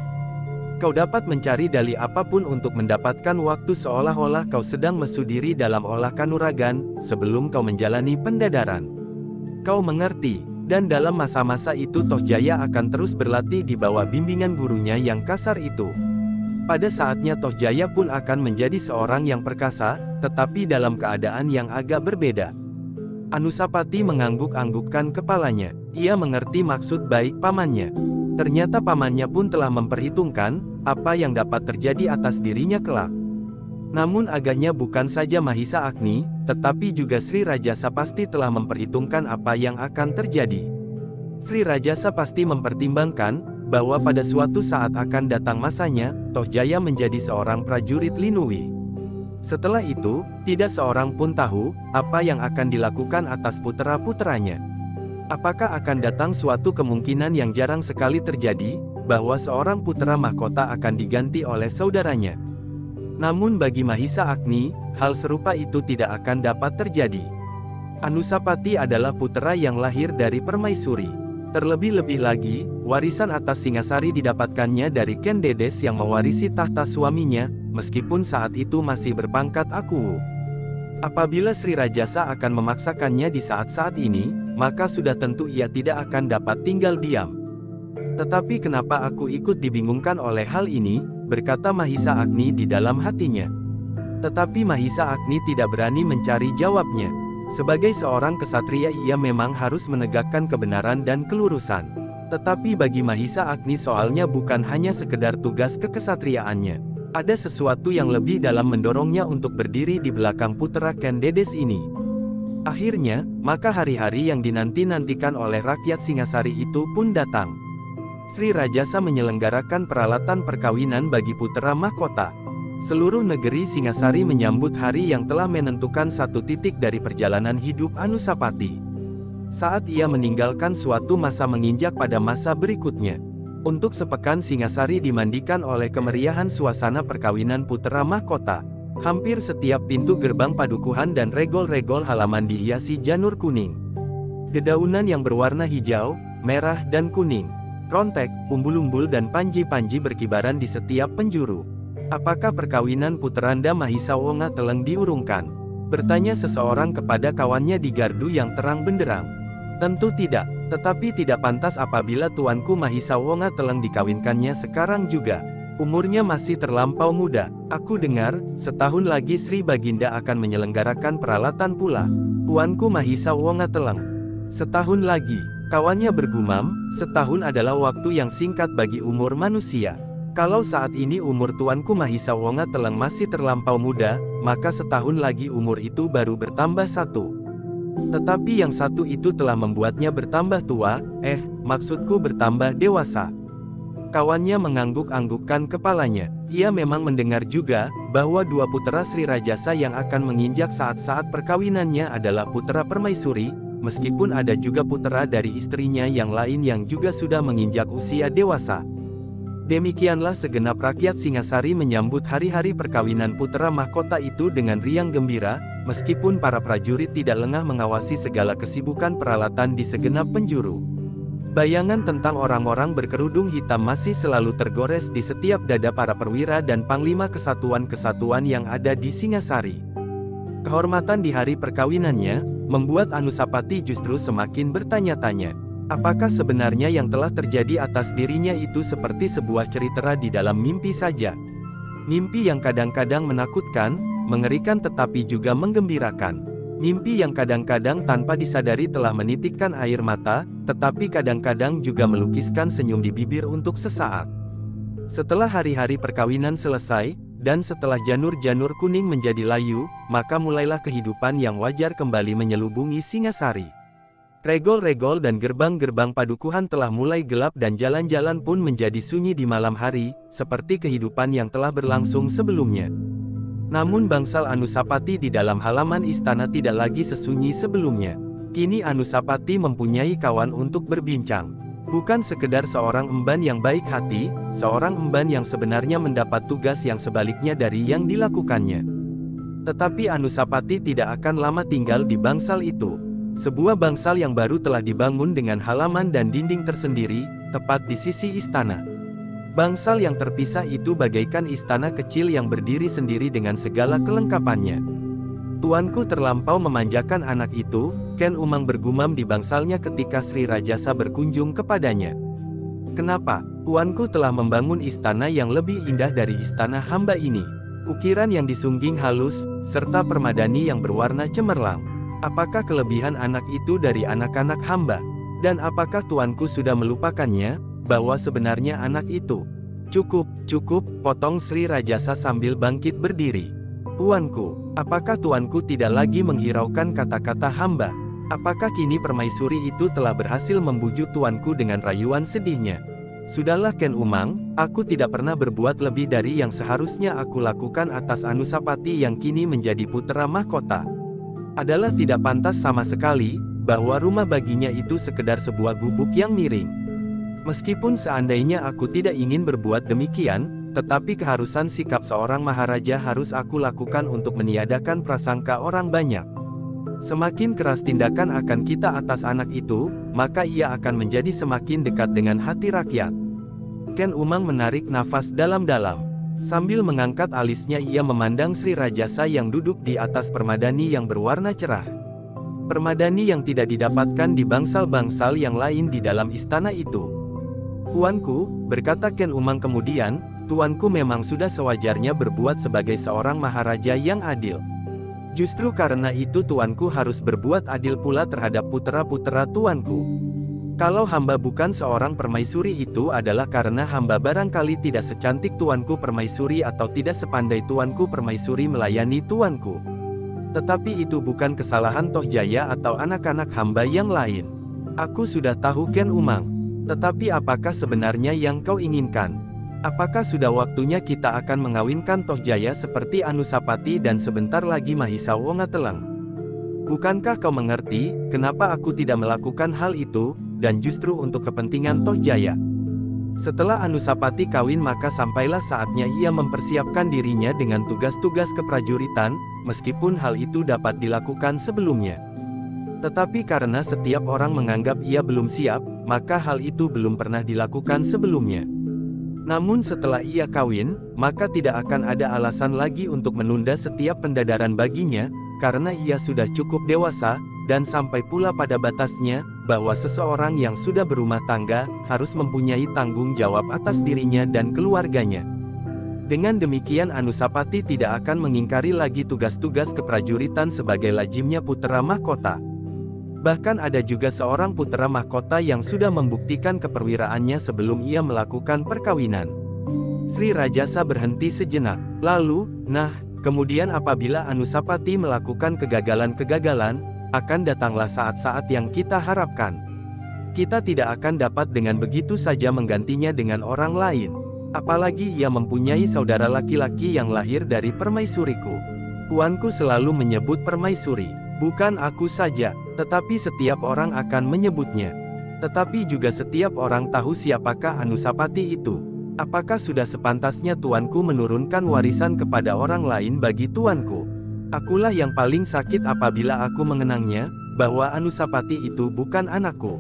Kau dapat mencari dalih apapun untuk mendapatkan waktu seolah-olah kau sedang mesudiri dalam olah kanuragan, sebelum kau menjalani pendadaran. Kau mengerti, dan dalam masa-masa itu Tohjaya akan terus berlatih di bawah bimbingan gurunya yang kasar itu. Pada saatnya Tohjaya pun akan menjadi seorang yang perkasa, tetapi dalam keadaan yang agak berbeda. Anusapati mengangguk-anggukkan kepalanya. Ia mengerti maksud baik pamannya. Ternyata pamannya pun telah memperhitungkan apa yang dapat terjadi atas dirinya kelak. Namun agaknya bukan saja Mahisa Agni, tetapi juga Sri Rajasa pasti telah memperhitungkan apa yang akan terjadi. Sri Rajasa pasti mempertimbangkan bahwa pada suatu saat akan datang masanya, Tohjaya menjadi seorang prajurit Linuwi. Setelah itu, tidak seorang pun tahu apa yang akan dilakukan atas putra-putranya. Apakah akan datang suatu kemungkinan yang jarang sekali terjadi, bahwa seorang putra mahkota akan diganti oleh saudaranya? Namun bagi Mahisa Agni, hal serupa itu tidak akan dapat terjadi. Anusapati adalah putra yang lahir dari permaisuri. Terlebih-lebih lagi, warisan atas Singasari didapatkannya dari Ken Dedes yang mewarisi tahta suaminya, meskipun saat itu masih berpangkat Akuwu. Apabila Sri Rajasa akan memaksakannya di saat-saat ini, maka sudah tentu ia tidak akan dapat tinggal diam. Tetapi kenapa aku ikut dibingungkan oleh hal ini, berkata Mahisa Agni di dalam hatinya. Tetapi Mahisa Agni tidak berani mencari jawabnya. Sebagai seorang kesatria ia memang harus menegakkan kebenaran dan kelurusan. Tetapi bagi Mahisa Agni soalnya bukan hanya sekedar tugas kekesatriaannya. Ada sesuatu yang lebih dalam mendorongnya untuk berdiri di belakang putra Ken Dedes ini. Akhirnya, maka hari-hari yang dinanti-nantikan oleh rakyat Singasari itu pun datang. Sri Rajasa menyelenggarakan peralatan perkawinan bagi putra mahkota. Seluruh negeri Singasari menyambut hari yang telah menentukan satu titik dari perjalanan hidup Anusapati. Saat ia meninggalkan suatu masa menginjak pada masa berikutnya. Untuk sepekan Singasari dimandikan oleh kemeriahan suasana perkawinan putra mahkota. Hampir setiap pintu gerbang padukuhan dan regol-regol halaman dihiasi janur kuning. Dedaunan yang berwarna hijau, merah dan kuning. Rontek, umbul-umbul dan panji-panji berkibaran di setiap penjuru. Apakah perkawinan Puteranda Mahisa Wonga Teleng diurungkan? Bertanya seseorang kepada kawannya di gardu yang terang benderang. Tentu tidak, tetapi tidak pantas apabila tuanku Mahisa Wonga Teleng dikawinkannya sekarang juga. Umurnya masih terlampau muda. Aku dengar, setahun lagi Sri Baginda akan menyelenggarakan peralatan pula. Tuanku Mahisa Wonga Teleng. Setahun lagi, kawannya bergumam, setahun adalah waktu yang singkat bagi umur manusia. Kalau saat ini umur tuanku Mahisa Wonga Teleng masih terlampau muda, maka setahun lagi umur itu baru bertambah satu. Tetapi yang satu itu telah membuatnya bertambah tua, maksudku bertambah dewasa. Kawannya mengangguk-anggukkan kepalanya. Ia memang mendengar juga, bahwa dua putera Sri Rajasa yang akan menginjak saat-saat perkawinannya adalah putera Permaisuri, meskipun ada juga putera dari istrinya yang lain yang juga sudah menginjak usia dewasa. Demikianlah segenap rakyat Singasari menyambut hari-hari perkawinan putera mahkota itu dengan riang gembira, meskipun para prajurit tidak lengah mengawasi segala kesibukan peralatan di segenap penjuru. Bayangan tentang orang-orang berkerudung hitam masih selalu tergores di setiap dada para perwira dan panglima kesatuan-kesatuan yang ada di Singasari. Kehormatan di hari perkawinannya, membuat Anusapati justru semakin bertanya-tanya. Apakah sebenarnya yang telah terjadi atas dirinya itu seperti sebuah cerita di dalam mimpi saja? Mimpi yang kadang-kadang menakutkan, mengerikan tetapi juga menggembirakan. Mimpi yang kadang-kadang tanpa disadari telah menitikkan air mata, tetapi kadang-kadang juga melukiskan senyum di bibir untuk sesaat. Setelah hari-hari perkawinan selesai, dan setelah janur-janur kuning menjadi layu, maka mulailah kehidupan yang wajar kembali menyelubungi Singasari. Regol-regol dan gerbang-gerbang padukuhan telah mulai gelap dan jalan-jalan pun menjadi sunyi di malam hari, seperti kehidupan yang telah berlangsung sebelumnya. Namun bangsal Anusapati di dalam halaman istana tidak lagi sesunyi sebelumnya. Kini Anusapati mempunyai kawan untuk berbincang. Bukan sekedar seorang emban yang baik hati, seorang emban yang sebenarnya mendapat tugas yang sebaliknya dari yang dilakukannya. Tetapi Anusapati tidak akan lama tinggal di bangsal itu. Sebuah bangsal yang baru telah dibangun dengan halaman dan dinding tersendiri, tepat di sisi istana. Bangsal yang terpisah itu bagaikan istana kecil yang berdiri sendiri dengan segala kelengkapannya. Tuanku terlampau memanjakan anak itu, Ken Umang bergumam di bangsalnya ketika Sri Rajasa berkunjung kepadanya. Kenapa, tuanku telah membangun istana yang lebih indah dari istana hamba ini? Ukiran yang disungging halus, serta permadani yang berwarna cemerlang. Apakah kelebihan anak itu dari anak-anak hamba? Dan apakah tuanku sudah melupakannya? Bahwa sebenarnya anak itu. Cukup, potong Sri Rajasa sambil bangkit berdiri. Tuanku, apakah tuanku tidak lagi menghiraukan kata-kata hamba? Apakah kini permaisuri itu telah berhasil membujuk tuanku dengan rayuan sedihnya? Sudahlah Ken Umang, aku tidak pernah berbuat lebih dari yang seharusnya aku lakukan atas Anusapati yang kini menjadi putera mahkota. Adalah tidak pantas sama sekali, bahwa rumah baginya itu sekedar sebuah gubuk yang miring. Meskipun seandainya aku tidak ingin berbuat demikian, tetapi keharusan sikap seorang maharaja harus aku lakukan untuk meniadakan prasangka orang banyak. Semakin keras tindakan akan kita atas anak itu, maka ia akan menjadi semakin dekat dengan hati rakyat. Ken Umang menarik nafas dalam-dalam. Sambil mengangkat alisnya ia memandang Sri Rajasa yang duduk di atas permadani yang berwarna cerah. Permadani yang tidak didapatkan di bangsal-bangsal yang lain di dalam istana itu. Tuanku, berkata Ken Umang kemudian, tuanku memang sudah sewajarnya berbuat sebagai seorang maharaja yang adil. Justru karena itu tuanku harus berbuat adil pula terhadap putera-putera tuanku. Kalau hamba bukan seorang permaisuri itu adalah karena hamba barangkali tidak secantik tuanku permaisuri atau tidak sepandai tuanku permaisuri melayani tuanku. Tetapi itu bukan kesalahan Toh Jaya atau anak-anak hamba yang lain. Aku sudah tahu Ken Umang. Tetapi apakah sebenarnya yang kau inginkan? Apakah sudah waktunya kita akan mengawinkan Toh Jaya seperti Anusapati dan sebentar lagi Mahisa Wonga Teleng? Bukankah kau mengerti, kenapa aku tidak melakukan hal itu, dan justru untuk kepentingan Toh Jaya? Setelah Anusapati kawin maka sampailah saatnya ia mempersiapkan dirinya dengan tugas-tugas keprajuritan, meskipun hal itu dapat dilakukan sebelumnya. Tetapi karena setiap orang menganggap ia belum siap, maka hal itu belum pernah dilakukan sebelumnya. Namun setelah ia kawin, maka tidak akan ada alasan lagi untuk menunda setiap pendadaran baginya, karena ia sudah cukup dewasa, dan sampai pula pada batasnya, bahwa seseorang yang sudah berumah tangga, harus mempunyai tanggung jawab atas dirinya dan keluarganya. Dengan demikian Anusapati tidak akan mengingkari lagi tugas-tugas keprajuritan sebagai lajimnya putera mahkota. Bahkan ada juga seorang putera mahkota yang sudah membuktikan keperwiraannya sebelum ia melakukan perkawinan. Sri Rajasa berhenti sejenak. Lalu, kemudian apabila Anusapati melakukan kegagalan-kegagalan, akan datanglah saat-saat yang kita harapkan. Kita tidak akan dapat dengan begitu saja menggantinya dengan orang lain. Apalagi ia mempunyai saudara laki-laki yang lahir dari permaisuriku. Tuanku selalu menyebut permaisuri. Bukan aku saja, tetapi setiap orang akan menyebutnya. Tetapi juga setiap orang tahu siapakah Anusapati itu. Apakah sudah sepantasnya tuanku menurunkan warisan kepada orang lain bagi tuanku? Akulah yang paling sakit apabila aku mengenangnya, bahwa Anusapati itu bukan anakku.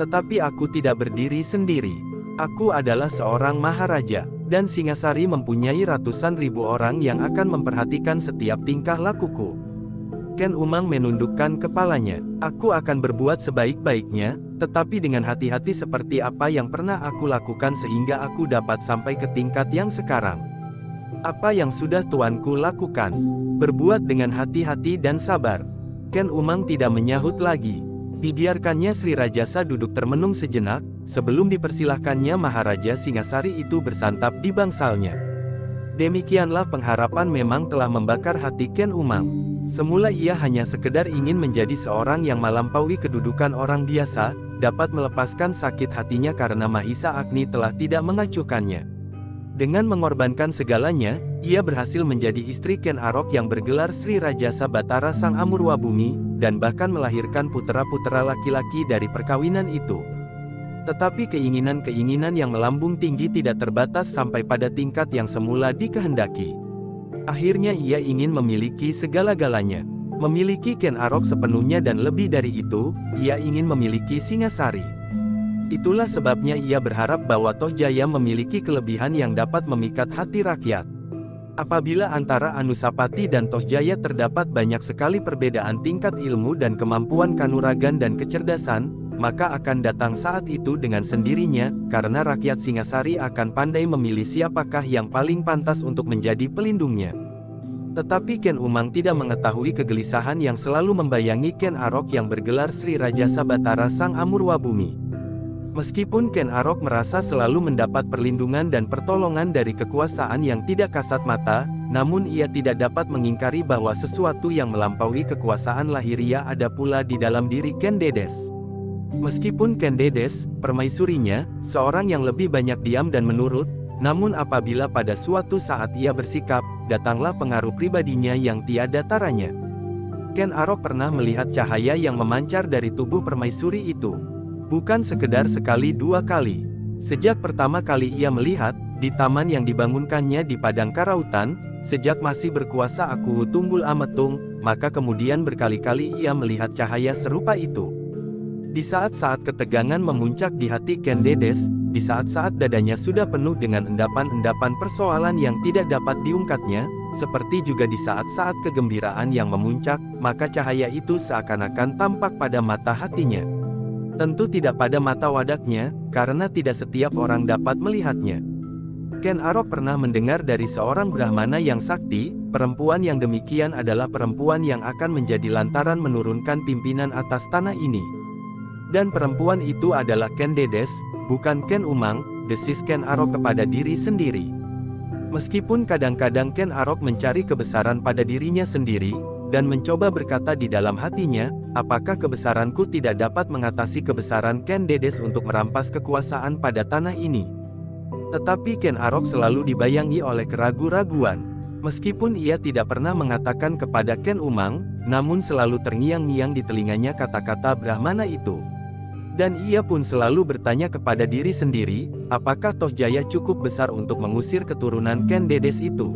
Tetapi aku tidak berdiri sendiri. Aku adalah seorang maharaja, dan Singasari mempunyai ratusan ribu orang yang akan memperhatikan setiap tingkah lakuku. Ken Umang menundukkan kepalanya. Aku akan berbuat sebaik-baiknya, tetapi dengan hati-hati seperti apa yang pernah aku lakukan sehingga aku dapat sampai ke tingkat yang sekarang. Apa yang sudah tuanku lakukan? Berbuat dengan hati-hati dan sabar. Ken Umang tidak menyahut lagi. Dibiarkannya Sri Rajasa duduk termenung sejenak, sebelum dipersilahkannya Maharaja Singasari itu bersantap di bangsalnya. Demikianlah pengharapan memang telah membakar hati Ken Umang. Semula ia hanya sekedar ingin menjadi seorang yang melampaui kedudukan orang biasa, dapat melepaskan sakit hatinya karena Mahisa Agni telah tidak mengacuhkannya. Dengan mengorbankan segalanya, ia berhasil menjadi istri Ken Arok yang bergelar Sri Rajasa Batara Sang Amurwabumi, dan bahkan melahirkan putera-putera laki-laki dari perkawinan itu. Tetapi keinginan-keinginan yang melambung tinggi tidak terbatas sampai pada tingkat yang semula dikehendaki. Akhirnya ia ingin memiliki segala-galanya. Memiliki Ken Arok sepenuhnya dan lebih dari itu, ia ingin memiliki Singasari. Itulah sebabnya ia berharap bahwa Tohjaya memiliki kelebihan yang dapat memikat hati rakyat. Apabila antara Anusapati dan Tohjaya terdapat banyak sekali perbedaan tingkat ilmu dan kemampuan kanuragan dan kecerdasan, maka akan datang saat itu dengan sendirinya, karena rakyat Singasari akan pandai memilih siapakah yang paling pantas untuk menjadi pelindungnya. Tetapi Ken Umang tidak mengetahui kegelisahan yang selalu membayangi Ken Arok yang bergelar Sri Rajasa Batara Sang Amurwabumi. Meskipun Ken Arok merasa selalu mendapat perlindungan dan pertolongan dari kekuasaan yang tidak kasat mata, namun ia tidak dapat mengingkari bahwa sesuatu yang melampaui kekuasaan lahiriah ada pula di dalam diri Ken Dedes. Meskipun Ken Dedes, permaisurinya, seorang yang lebih banyak diam dan menurut, namun apabila pada suatu saat ia bersikap, datanglah pengaruh pribadinya yang tiada taranya. Ken Arok pernah melihat cahaya yang memancar dari tubuh permaisuri itu. Bukan sekedar sekali dua kali. Sejak pertama kali ia melihat, di taman yang dibangunkannya di Padang Karautan, sejak masih berkuasa Aku Tunggul Ametung, maka kemudian berkali-kali ia melihat cahaya serupa itu. Di saat-saat ketegangan memuncak di hati Ken Dedes, di saat-saat dadanya sudah penuh dengan endapan-endapan persoalan yang tidak dapat diungkatnya, seperti juga di saat-saat kegembiraan yang memuncak, maka cahaya itu seakan-akan tampak pada mata hatinya. Tentu tidak pada mata wadaknya, karena tidak setiap orang dapat melihatnya. Ken Arok pernah mendengar dari seorang Brahmana yang sakti, perempuan yang demikian adalah perempuan yang akan menjadi lantaran menurunkan pimpinan atas tanah ini. Dan perempuan itu adalah Ken Dedes, bukan Ken Umang, desis Ken Arok kepada diri sendiri. Meskipun kadang-kadang Ken Arok mencari kebesaran pada dirinya sendiri, dan mencoba berkata di dalam hatinya, apakah kebesaranku tidak dapat mengatasi kebesaran Ken Dedes untuk merampas kekuasaan pada tanah ini? Tetapi Ken Arok selalu dibayangi oleh keraguan-raguan. Meskipun ia tidak pernah mengatakan kepada Ken Umang, namun selalu terngiang-ngiang di telinganya kata-kata Brahmana itu. Dan ia pun selalu bertanya kepada diri sendiri, apakah Toh Jaya cukup besar untuk mengusir keturunan Ken Dedes itu.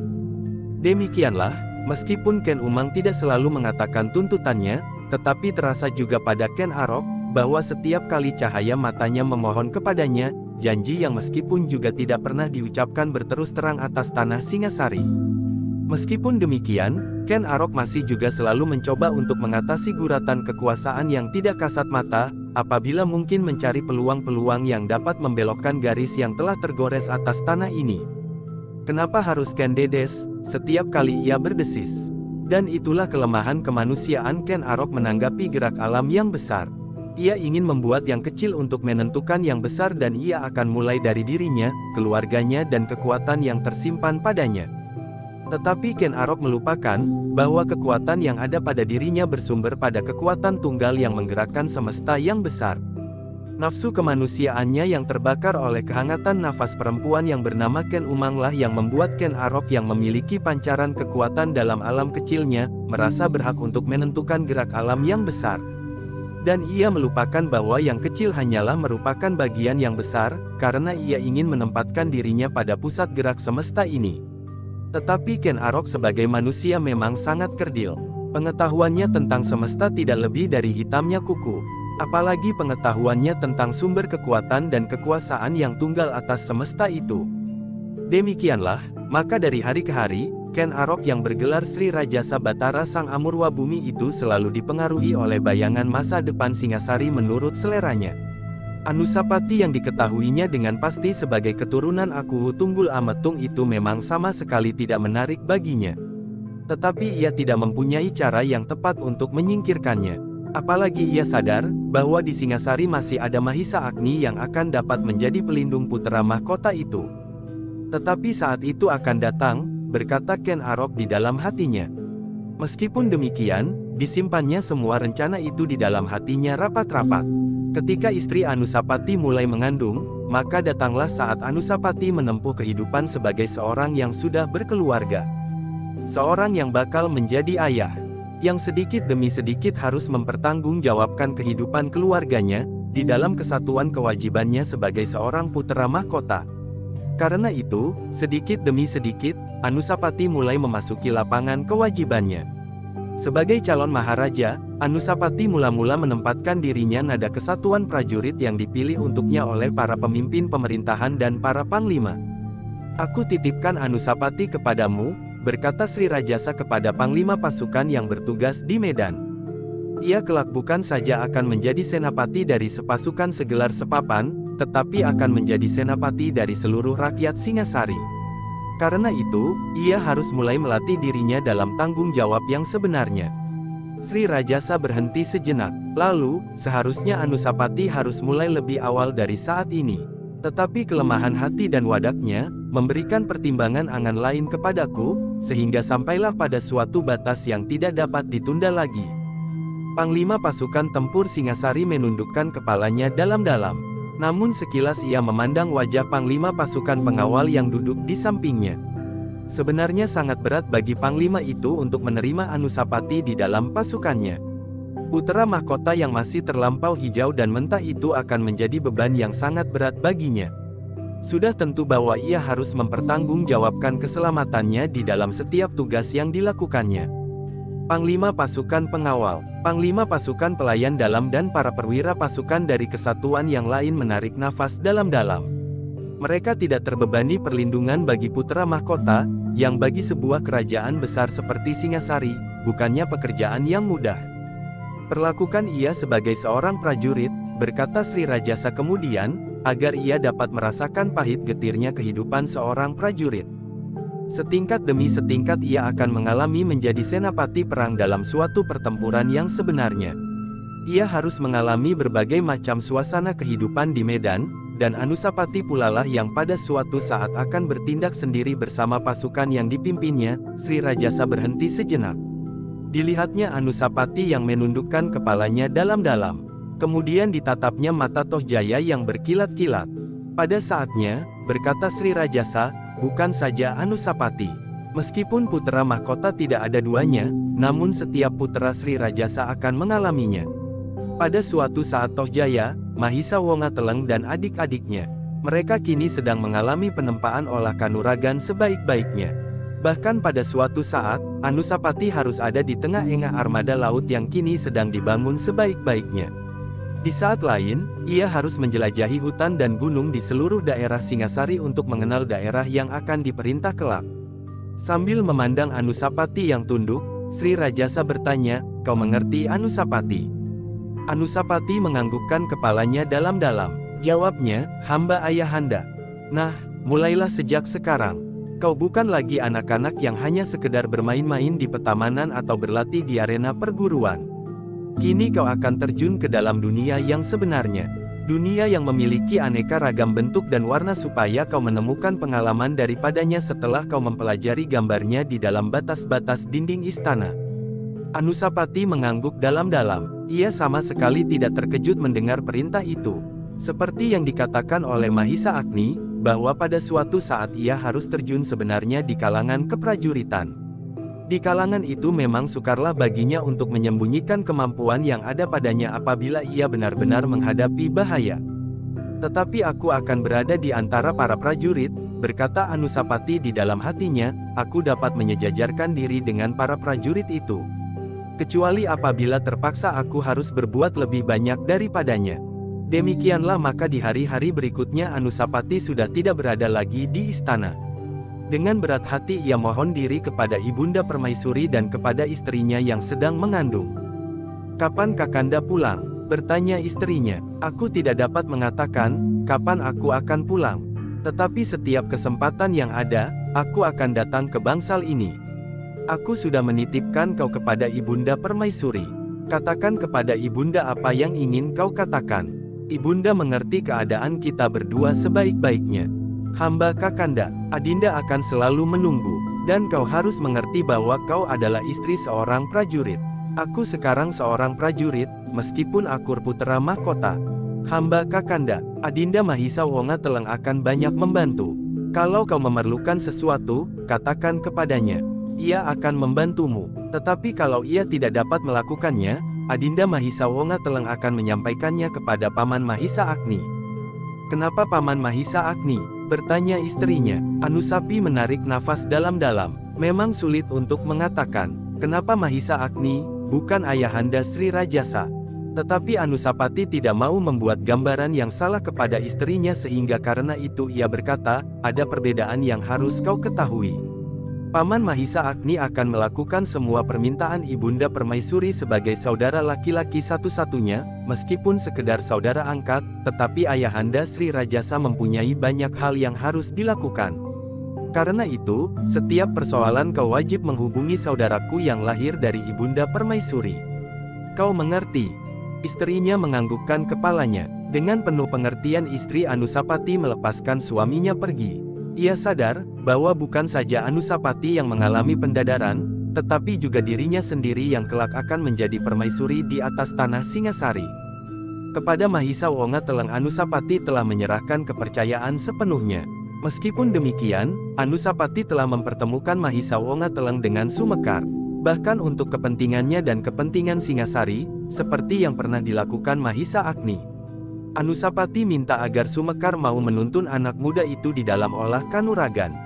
Demikianlah, meskipun Ken Umang tidak selalu mengatakan tuntutannya, tetapi terasa juga pada Ken Arok, bahwa setiap kali cahaya matanya memohon kepadanya, janji yang meskipun juga tidak pernah diucapkan berterus terang atas tanah Singasari. Meskipun demikian, Ken Arok masih juga selalu mencoba untuk mengatasi guratan kekuasaan yang tidak kasat mata, apabila mungkin mencari peluang-peluang yang dapat membelokkan garis yang telah tergores atas tanah ini. Kenapa harus Ken Dedes? Setiap kali ia berdesis. Dan itulah kelemahan kemanusiaan Ken Arok menanggapi gerak alam yang besar. Ia ingin membuat yang kecil untuk menentukan yang besar dan ia akan mulai dari dirinya, keluarganya dan kekuatan yang tersimpan padanya. Tetapi Ken Arok melupakan, bahwa kekuatan yang ada pada dirinya bersumber pada kekuatan tunggal yang menggerakkan semesta yang besar. Nafsu kemanusiaannya yang terbakar oleh kehangatan nafas perempuan yang bernama Ken Umanglah yang membuat Ken Arok yang memiliki pancaran kekuatan dalam alam kecilnya, merasa berhak untuk menentukan gerak alam yang besar. Dan ia melupakan bahwa yang kecil hanyalah merupakan bagian yang besar, karena ia ingin menempatkan dirinya pada pusat gerak semesta ini. Tetapi Ken Arok sebagai manusia memang sangat kerdil. Pengetahuannya tentang semesta tidak lebih dari hitamnya kuku. Apalagi pengetahuannya tentang sumber kekuatan dan kekuasaan yang tunggal atas semesta itu. Demikianlah, maka dari hari ke hari, Ken Arok yang bergelar Sri Rajasa Batara Sang Amurwa Bumi itu selalu dipengaruhi oleh bayangan masa depan Singasari menurut seleranya. Anusapati yang diketahuinya dengan pasti sebagai keturunan Akuhu Tunggul Ametung itu memang sama sekali tidak menarik baginya. Tetapi ia tidak mempunyai cara yang tepat untuk menyingkirkannya. Apalagi ia sadar, bahwa di Singasari masih ada Mahisa Agni yang akan dapat menjadi pelindung putra mahkota itu. Tetapi saat itu akan datang, berkata Ken Arok di dalam hatinya. Meskipun demikian, disimpannya semua rencana itu di dalam hatinya rapat-rapat. Ketika istri Anusapati mulai mengandung, maka datanglah saat Anusapati menempuh kehidupan sebagai seorang yang sudah berkeluarga. Seorang yang bakal menjadi ayah. Yang sedikit demi sedikit harus mempertanggungjawabkan kehidupan keluarganya, di dalam kesatuan kewajibannya sebagai seorang putra mahkota. Karena itu, sedikit demi sedikit, Anusapati mulai memasuki lapangan kewajibannya. Sebagai calon maharaja, Anusapati mula-mula menempatkan dirinya nada kesatuan prajurit yang dipilih untuknya oleh para pemimpin pemerintahan dan para panglima. Aku titipkan Anusapati kepadamu, berkata Sri Rajasa kepada panglima pasukan yang bertugas di medan. Ia kelak bukan saja akan menjadi senapati dari sepasukan segelar sepapan, tetapi akan menjadi senapati dari seluruh rakyat Singasari. Karena itu, ia harus mulai melatih dirinya dalam tanggung jawab yang sebenarnya. Sri Rajasa berhenti sejenak, lalu, seharusnya Anusapati harus mulai lebih awal dari saat ini. Tetapi kelemahan hati dan wadaknya, memberikan pertimbangan angan lain kepadaku, sehingga sampailah pada suatu batas yang tidak dapat ditunda lagi. Panglima pasukan tempur Singasari menundukkan kepalanya dalam-dalam. Namun sekilas ia memandang wajah panglima pasukan pengawal yang duduk di sampingnya. Sebenarnya sangat berat bagi panglima itu untuk menerima Anusapati di dalam pasukannya. Putra mahkota yang masih terlampau hijau dan mentah itu akan menjadi beban yang sangat berat baginya. Sudah tentu bahwa ia harus mempertanggungjawabkan keselamatannya di dalam setiap tugas yang dilakukannya. Panglima pasukan pengawal, panglima pasukan pelayan dalam dan para perwira pasukan dari kesatuan yang lain menarik nafas dalam-dalam. Mereka tidak terbebani perlindungan bagi putra mahkota, yang bagi sebuah kerajaan besar seperti Singasari, bukannya pekerjaan yang mudah. Perlakukan ia sebagai seorang prajurit, berkata Sri Rajasa kemudian, agar ia dapat merasakan pahit getirnya kehidupan seorang prajurit. Setingkat demi setingkat ia akan mengalami menjadi senapati perang dalam suatu pertempuran yang sebenarnya. Ia harus mengalami berbagai macam suasana kehidupan di medan, dan Anusapati pulalah yang pada suatu saat akan bertindak sendiri bersama pasukan yang dipimpinnya. Sri Rajasa berhenti sejenak. Dilihatnya Anusapati yang menundukkan kepalanya dalam-dalam. Kemudian ditatapnya mata Toh Jaya yang berkilat-kilat. Pada saatnya, berkata Sri Rajasa, bukan saja Anusapati. Meskipun putra mahkota tidak ada duanya, namun setiap putra Sri Rajasa akan mengalaminya. Pada suatu saat Toh Jaya, Mahisa Wonga Teleng dan adik-adiknya. Mereka kini sedang mengalami penempaan olah kanuragan sebaik-baiknya. Bahkan pada suatu saat, Anusapati harus ada di tengah-engah armada laut yang kini sedang dibangun sebaik-baiknya. Di saat lain, ia harus menjelajahi hutan dan gunung di seluruh daerah Singasari untuk mengenal daerah yang akan diperintah kelak. Sambil memandang Anusapati yang tunduk, Sri Rajasa bertanya, "Kau mengerti Anusapati?" Anusapati menganggukkan kepalanya dalam-dalam. Jawabnya, "Hamba Ayahanda." "Nah, mulailah sejak sekarang. Kau bukan lagi anak-anak yang hanya sekedar bermain-main di petamanan atau berlatih di arena perguruan. Kini kau akan terjun ke dalam dunia yang sebenarnya. Dunia yang memiliki aneka ragam bentuk dan warna supaya kau menemukan pengalaman daripadanya setelah kau mempelajari gambarnya di dalam batas-batas dinding istana." Anusapati mengangguk dalam-dalam. Ia sama sekali tidak terkejut mendengar perintah itu. Seperti yang dikatakan oleh Mahisa Agni, bahwa pada suatu saat ia harus terjun sebenarnya di kalangan keprajuritan. Di kalangan itu memang sukarlah baginya untuk menyembunyikan kemampuan yang ada padanya apabila ia benar-benar menghadapi bahaya. "Tetapi aku akan berada di antara para prajurit," berkata Anusapati di dalam hatinya, "aku dapat menyejajarkan diri dengan para prajurit itu. Kecuali apabila terpaksa aku harus berbuat lebih banyak daripadanya." Demikianlah maka di hari-hari berikutnya Anusapati sudah tidak berada lagi di istana. Dengan berat hati ia mohon diri kepada Ibunda Permaisuri dan kepada istrinya yang sedang mengandung. "Kapan Kakanda pulang?" bertanya istrinya. "Aku tidak dapat mengatakan, kapan aku akan pulang. Tetapi setiap kesempatan yang ada, aku akan datang ke bangsal ini. Aku sudah menitipkan kau kepada Ibunda Permaisuri. Katakan kepada Ibunda apa yang ingin kau katakan. Ibunda mengerti keadaan kita berdua sebaik-baiknya. Hamba Kakanda, Adinda akan selalu menunggu, dan kau harus mengerti bahwa kau adalah istri seorang prajurit. Aku sekarang seorang prajurit, meskipun aku putra mahkota. Hamba Kakanda, Adinda Mahisa Wonga Teleng akan banyak membantu. Kalau kau memerlukan sesuatu, katakan kepadanya. Ia akan membantumu. Tetapi kalau ia tidak dapat melakukannya, Adinda Mahisa Wonga Teleng akan menyampaikannya kepada Paman Mahisa Agni." "Kenapa Paman Mahisa Agni?" bertanya istrinya. Anusapi menarik nafas dalam-dalam. Memang sulit untuk mengatakan, kenapa Mahisa Agni, bukan Ayahanda Sri Rajasa. Tetapi Anusapati tidak mau membuat gambaran yang salah kepada istrinya sehingga karena itu ia berkata, "Ada perbedaan yang harus kau ketahui. Paman Mahisa Agni akan melakukan semua permintaan Ibunda Permaisuri sebagai saudara laki-laki satu-satunya, meskipun sekedar saudara angkat, tetapi Ayahanda Sri Rajasa mempunyai banyak hal yang harus dilakukan. Karena itu, setiap persoalan kau wajib menghubungi saudaraku yang lahir dari Ibunda Permaisuri. Kau mengerti?" Istrinya menganggukkan kepalanya. Dengan penuh pengertian istri Anusapati melepaskan suaminya pergi. Ia sadar, bahwa bukan saja Anusapati yang mengalami pendadaran, tetapi juga dirinya sendiri yang kelak akan menjadi permaisuri di atas tanah Singasari. Kepada Mahisa Wonga Teleng Anusapati telah menyerahkan kepercayaan sepenuhnya. Meskipun demikian, Anusapati telah mempertemukan Mahisa Wonga Teleng dengan Sumekar, bahkan untuk kepentingannya dan kepentingan Singasari, seperti yang pernah dilakukan Mahisa Agni. Anusapati minta agar Sumekar mau menuntun anak muda itu di dalam olah kanuragan.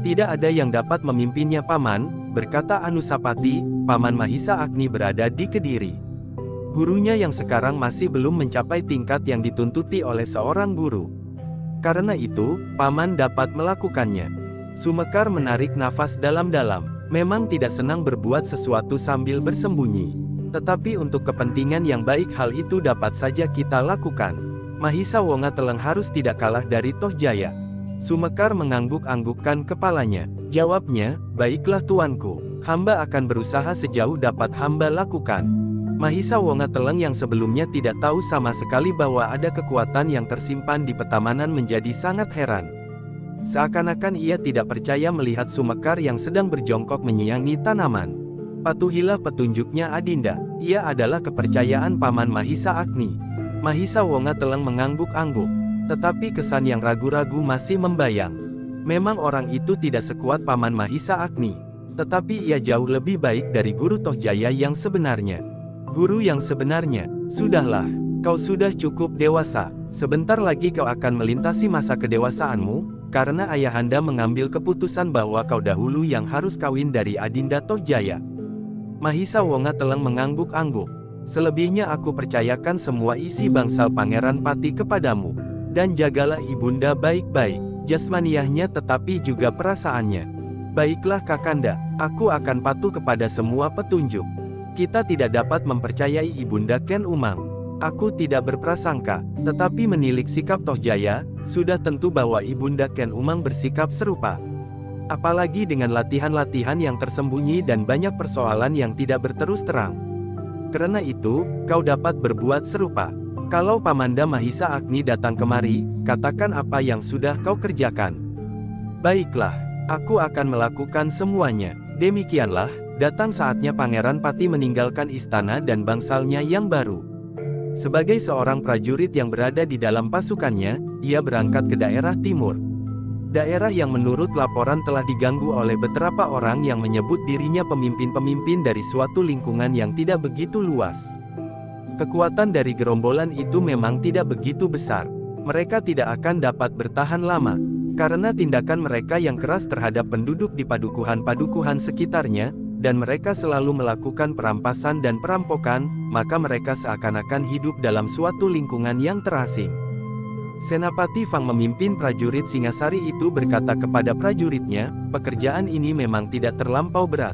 "Tidak ada yang dapat memimpinnya Paman," berkata Anusapati. Paman Mahisa Agni berada di Kediri. Gurunya yang sekarang masih belum mencapai tingkat yang dituntuti oleh seorang guru. Karena itu, Paman dapat melakukannya. Sumekar menarik nafas dalam-dalam. Memang tidak senang berbuat sesuatu sambil bersembunyi. Tetapi untuk kepentingan yang baik hal itu dapat saja kita lakukan. Mahisa Wonga Teleng harus tidak kalah dari Tohjaya. Sumekar mengangguk-anggukkan kepalanya. Jawabnya, "Baiklah tuanku, hamba akan berusaha sejauh dapat hamba lakukan." Mahisa Wonga Teleng yang sebelumnya tidak tahu sama sekali bahwa ada kekuatan yang tersimpan di petamanan menjadi sangat heran. Seakan-akan ia tidak percaya melihat Sumekar yang sedang berjongkok menyiangi tanaman. "Patuhilah petunjuknya Adinda, ia adalah kepercayaan Paman Mahisa Agni." Mahisa Wonga Teleng mengangguk-angguk, tetapi kesan yang ragu-ragu masih membayang. Memang orang itu tidak sekuat Paman Mahisa Agni, tetapi ia jauh lebih baik dari Guru Tohjaya yang sebenarnya. Guru yang sebenarnya, sudahlah, Kau sudah cukup dewasa. Sebentar lagi kau akan melintasi masa kedewasaanmu, karena ayahanda mengambil keputusan bahwa kau dahulu yang harus kawin dari Adinda Tohjaya. Mahisa Wonga Teleng mengangguk-angguk. Selebihnya aku percayakan semua isi bangsal Pangeran Pati kepadamu. Dan jagalah ibunda baik-baik, jasmaniahnya tetapi juga perasaannya. Baiklah Kakanda, aku akan patuh kepada semua petunjuk. Kita tidak dapat mempercayai Ibunda Ken Umang. Aku tidak berprasangka, tetapi menilik sikap Tohjaya, sudah tentu bahwa Ibunda Ken Umang bersikap serupa. Apalagi dengan latihan-latihan yang tersembunyi dan banyak persoalan yang tidak berterus terang. Karena itu, kau dapat berbuat serupa. Kalau Pamanda Mahisa Agni datang kemari, katakan apa yang sudah kau kerjakan. Baiklah. Aku akan melakukan semuanya. Demikianlah, datang saatnya Pangeran Pati meninggalkan istana dan bangsalnya yang baru. Sebagai seorang prajurit yang berada di dalam pasukannya, ia berangkat ke daerah timur. Daerah yang menurut laporan telah diganggu oleh beberapa orang yang menyebut dirinya pemimpin-pemimpin dari suatu lingkungan yang tidak begitu luas. Kekuatan dari gerombolan itu memang tidak begitu besar. Mereka tidak akan dapat bertahan lama. Karena tindakan mereka yang keras terhadap penduduk di padukuhan-padukuhan sekitarnya, dan mereka selalu melakukan perampasan dan perampokan, maka mereka seakan-akan hidup dalam suatu lingkungan yang terasing. Senapati Fang memimpin prajurit Singasari itu berkata kepada prajuritnya, pekerjaan ini memang tidak terlampau berat.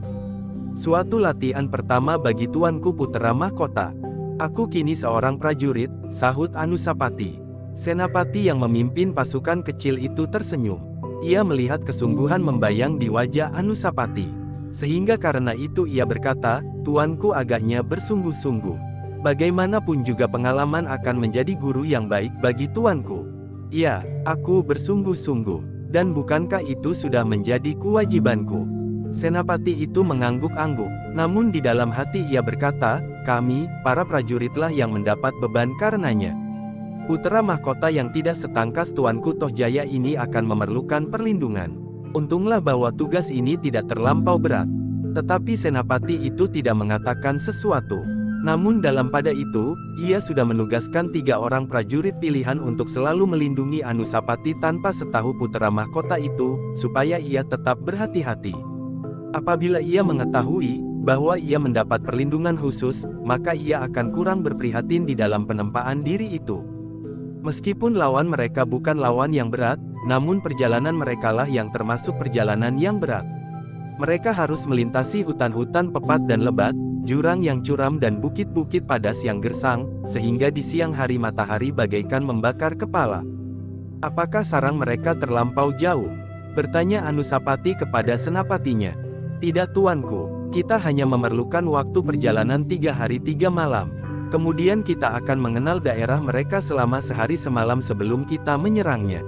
Suatu latihan pertama bagi tuanku Putera Mahkota. Aku kini seorang prajurit, sahut Anusapati. Senapati yang memimpin pasukan kecil itu tersenyum. Ia melihat kesungguhan membayang di wajah Anusapati. Sehingga karena itu ia berkata, tuanku agaknya bersungguh-sungguh. Bagaimanapun juga pengalaman akan menjadi guru yang baik bagi tuanku. Ya, aku bersungguh-sungguh. Dan bukankah itu sudah menjadi kewajibanku? Senapati itu mengangguk-angguk. Namun di dalam hati ia berkata, kami, para prajuritlah yang mendapat beban karenanya. Putera mahkota yang tidak setangkas tuanku Tohjaya ini akan memerlukan perlindungan. Untunglah bahwa tugas ini tidak terlampau berat. Tetapi Senapati itu tidak mengatakan sesuatu. Namun dalam pada itu, ia sudah menugaskan 3 orang prajurit pilihan untuk selalu melindungi Anusapati tanpa setahu putera mahkota itu, supaya ia tetap berhati-hati. Apabila ia mengetahui bahwa ia mendapat perlindungan khusus, maka ia akan kurang berprihatin di dalam penempaan diri itu. Meskipun lawan mereka bukan lawan yang berat, namun perjalanan merekalah yang termasuk perjalanan yang berat. Mereka harus melintasi hutan-hutan pepat dan lebat, jurang yang curam dan bukit-bukit padas yang gersang, sehingga di siang hari matahari bagaikan membakar kepala. Apakah sarang mereka terlampau jauh? Bertanya Anusapati kepada senapatinya. Tidak tuanku, kita hanya memerlukan waktu perjalanan 3 hari 3 malam. Kemudian kita akan mengenal daerah mereka selama sehari semalam sebelum kita menyerangnya.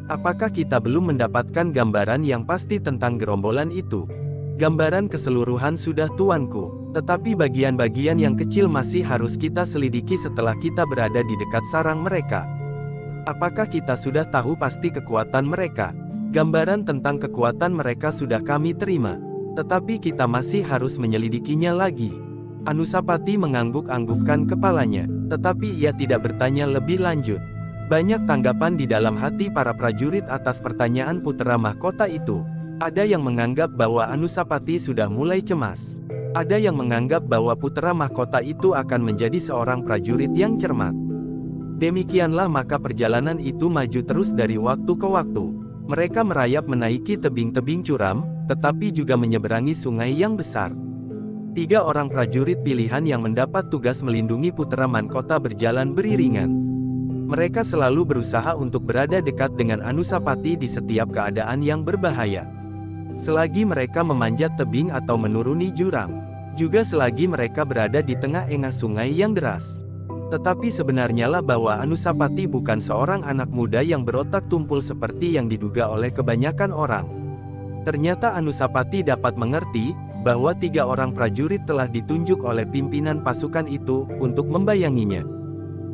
Apakah kita belum mendapatkan gambaran yang pasti tentang gerombolan itu? Gambaran keseluruhan sudah tuanku, tetapi bagian-bagian yang kecil masih harus kita selidiki setelah kita berada di dekat sarang mereka. Apakah kita sudah tahu pasti kekuatan mereka? Gambaran tentang kekuatan mereka sudah kami terima, tetapi kita masih harus menyelidikinya lagi. Anusapati mengangguk-anggukkan kepalanya, tetapi ia tidak bertanya lebih lanjut. Banyak tanggapan di dalam hati para prajurit atas pertanyaan putera mahkota itu. Ada yang menganggap bahwa Anusapati sudah mulai cemas. Ada yang menganggap bahwa putera mahkota itu akan menjadi seorang prajurit yang cermat. Demikianlah maka perjalanan itu maju terus dari waktu ke waktu. Mereka merayap menaiki tebing-tebing curam, tetapi juga menyeberangi sungai yang besar. 3 orang prajurit pilihan yang mendapat tugas melindungi putera mahkota berjalan beriringan. Mereka selalu berusaha untuk berada dekat dengan Anusapati di setiap keadaan yang berbahaya. Selagi mereka memanjat tebing atau menuruni jurang. Juga selagi mereka berada di tengah engah sungai yang deras. Tetapi sebenarnya lah bahwa Anusapati bukan seorang anak muda yang berotak tumpul seperti yang diduga oleh kebanyakan orang. Ternyata Anusapati dapat mengerti bahwa 3 orang prajurit telah ditunjuk oleh pimpinan pasukan itu untuk membayanginya,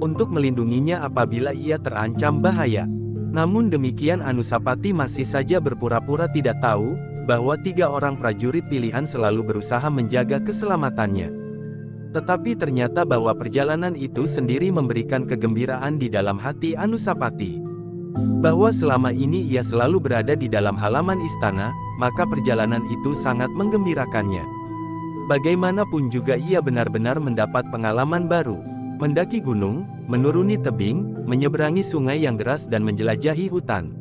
untuk melindunginya apabila ia terancam bahaya. Namun demikian Anusapati masih saja berpura-pura tidak tahu bahwa 3 orang prajurit pilihan selalu berusaha menjaga keselamatannya. Tetapi ternyata bahwa perjalanan itu sendiri memberikan kegembiraan di dalam hati Anusapati. Bahwa selama ini ia selalu berada di dalam halaman istana, maka perjalanan itu sangat menggembirakannya. Bagaimanapun juga ia benar-benar mendapat pengalaman baru. Mendaki gunung, menuruni tebing, menyeberangi sungai yang deras dan menjelajahi hutan.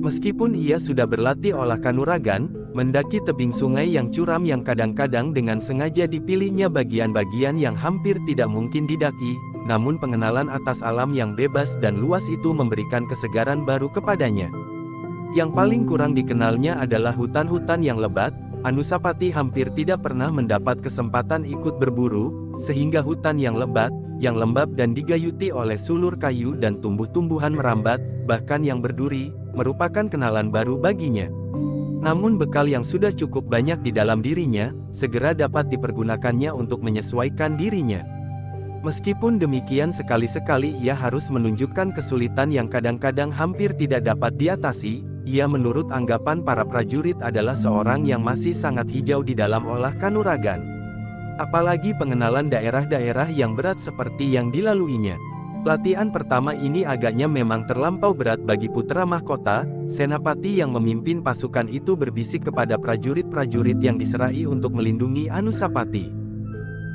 Meskipun ia sudah berlatih olah kanuragan, mendaki tebing sungai yang curam yang kadang-kadang dengan sengaja dipilihnya bagian-bagian yang hampir tidak mungkin didaki, namun pengenalan atas alam yang bebas dan luas itu memberikan kesegaran baru kepadanya. Yang paling kurang dikenalnya adalah hutan-hutan yang lebat. Anusapati hampir tidak pernah mendapat kesempatan ikut berburu, sehingga hutan yang lebat, yang lembab dan digayuti oleh sulur kayu dan tumbuh-tumbuhan merambat, bahkan yang berduri, merupakan kenalan baru baginya. Namun bekal yang sudah cukup banyak di dalam dirinya, segera dapat dipergunakannya untuk menyesuaikan dirinya. Meskipun demikian sekali-sekali ia harus menunjukkan kesulitan yang kadang-kadang hampir tidak dapat diatasi. Ia menurut anggapan para prajurit adalah seorang yang masih sangat hijau di dalam olah kanuragan. Apalagi pengenalan daerah-daerah yang berat seperti yang dilaluinya. Latihan pertama ini agaknya memang terlampau berat bagi putra mahkota. Senapati yang memimpin pasukan itu berbisik kepada prajurit-prajurit yang diserai untuk melindungi Anusapati.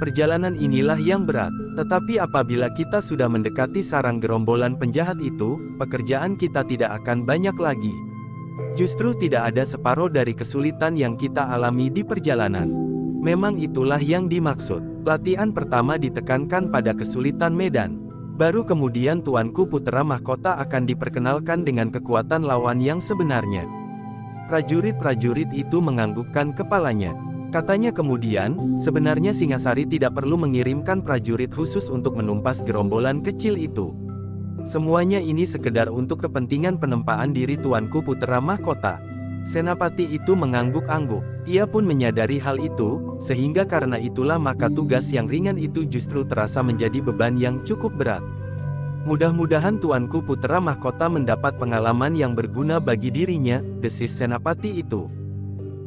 Perjalanan inilah yang berat, tetapi apabila kita sudah mendekati sarang gerombolan penjahat itu, pekerjaan kita tidak akan banyak lagi. Justru tidak ada separuh dari kesulitan yang kita alami di perjalanan. Memang itulah yang dimaksud. Latihan pertama ditekankan pada kesulitan medan. Baru kemudian tuanku putra mahkota akan diperkenalkan dengan kekuatan lawan yang sebenarnya. Prajurit-prajurit itu menganggukkan kepalanya. Katanya kemudian, sebenarnya Singasari tidak perlu mengirimkan prajurit khusus untuk menumpas gerombolan kecil itu. Semuanya ini sekedar untuk kepentingan penempaan diri tuanku putra mahkota. Senapati itu mengangguk-angguk. Ia pun menyadari hal itu, sehingga karena itulah maka tugas yang ringan itu justru terasa menjadi beban yang cukup berat. Mudah-mudahan tuanku putra mahkota mendapat pengalaman yang berguna bagi dirinya, desis Senapati itu.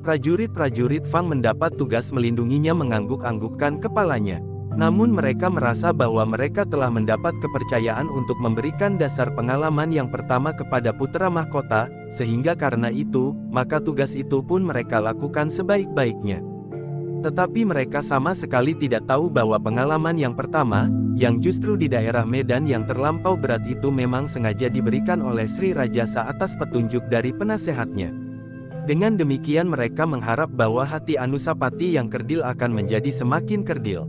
Prajurit-prajurit Fang mendapat tugas melindunginya mengangguk-anggukkan kepalanya. Namun mereka merasa bahwa mereka telah mendapat kepercayaan untuk memberikan dasar pengalaman yang pertama kepada putra mahkota, sehingga karena itu, maka tugas itu pun mereka lakukan sebaik-baiknya. Tetapi mereka sama sekali tidak tahu bahwa pengalaman yang pertama, yang justru di daerah medan yang terlampau berat itu memang sengaja diberikan oleh Sri Rajasa atas petunjuk dari penasehatnya. Dengan demikian mereka mengharap bahwa hati Anusapati yang kerdil akan menjadi semakin kerdil.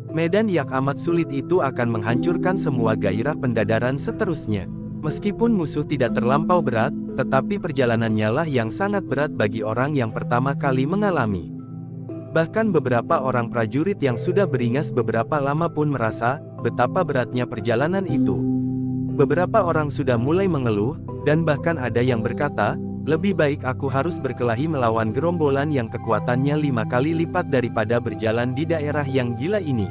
Medan yang amat sulit itu akan menghancurkan semua gairah pendadaran seterusnya. Meskipun musuh tidak terlampau berat, tetapi perjalanannya lah yang sangat berat bagi orang yang pertama kali mengalami. Bahkan beberapa orang prajurit yang sudah beringas beberapa lama pun merasa betapa beratnya perjalanan itu. Beberapa orang sudah mulai mengeluh, dan bahkan ada yang berkata, lebih baik aku harus berkelahi melawan gerombolan yang kekuatannya 5 kali lipat daripada berjalan di daerah yang gila ini.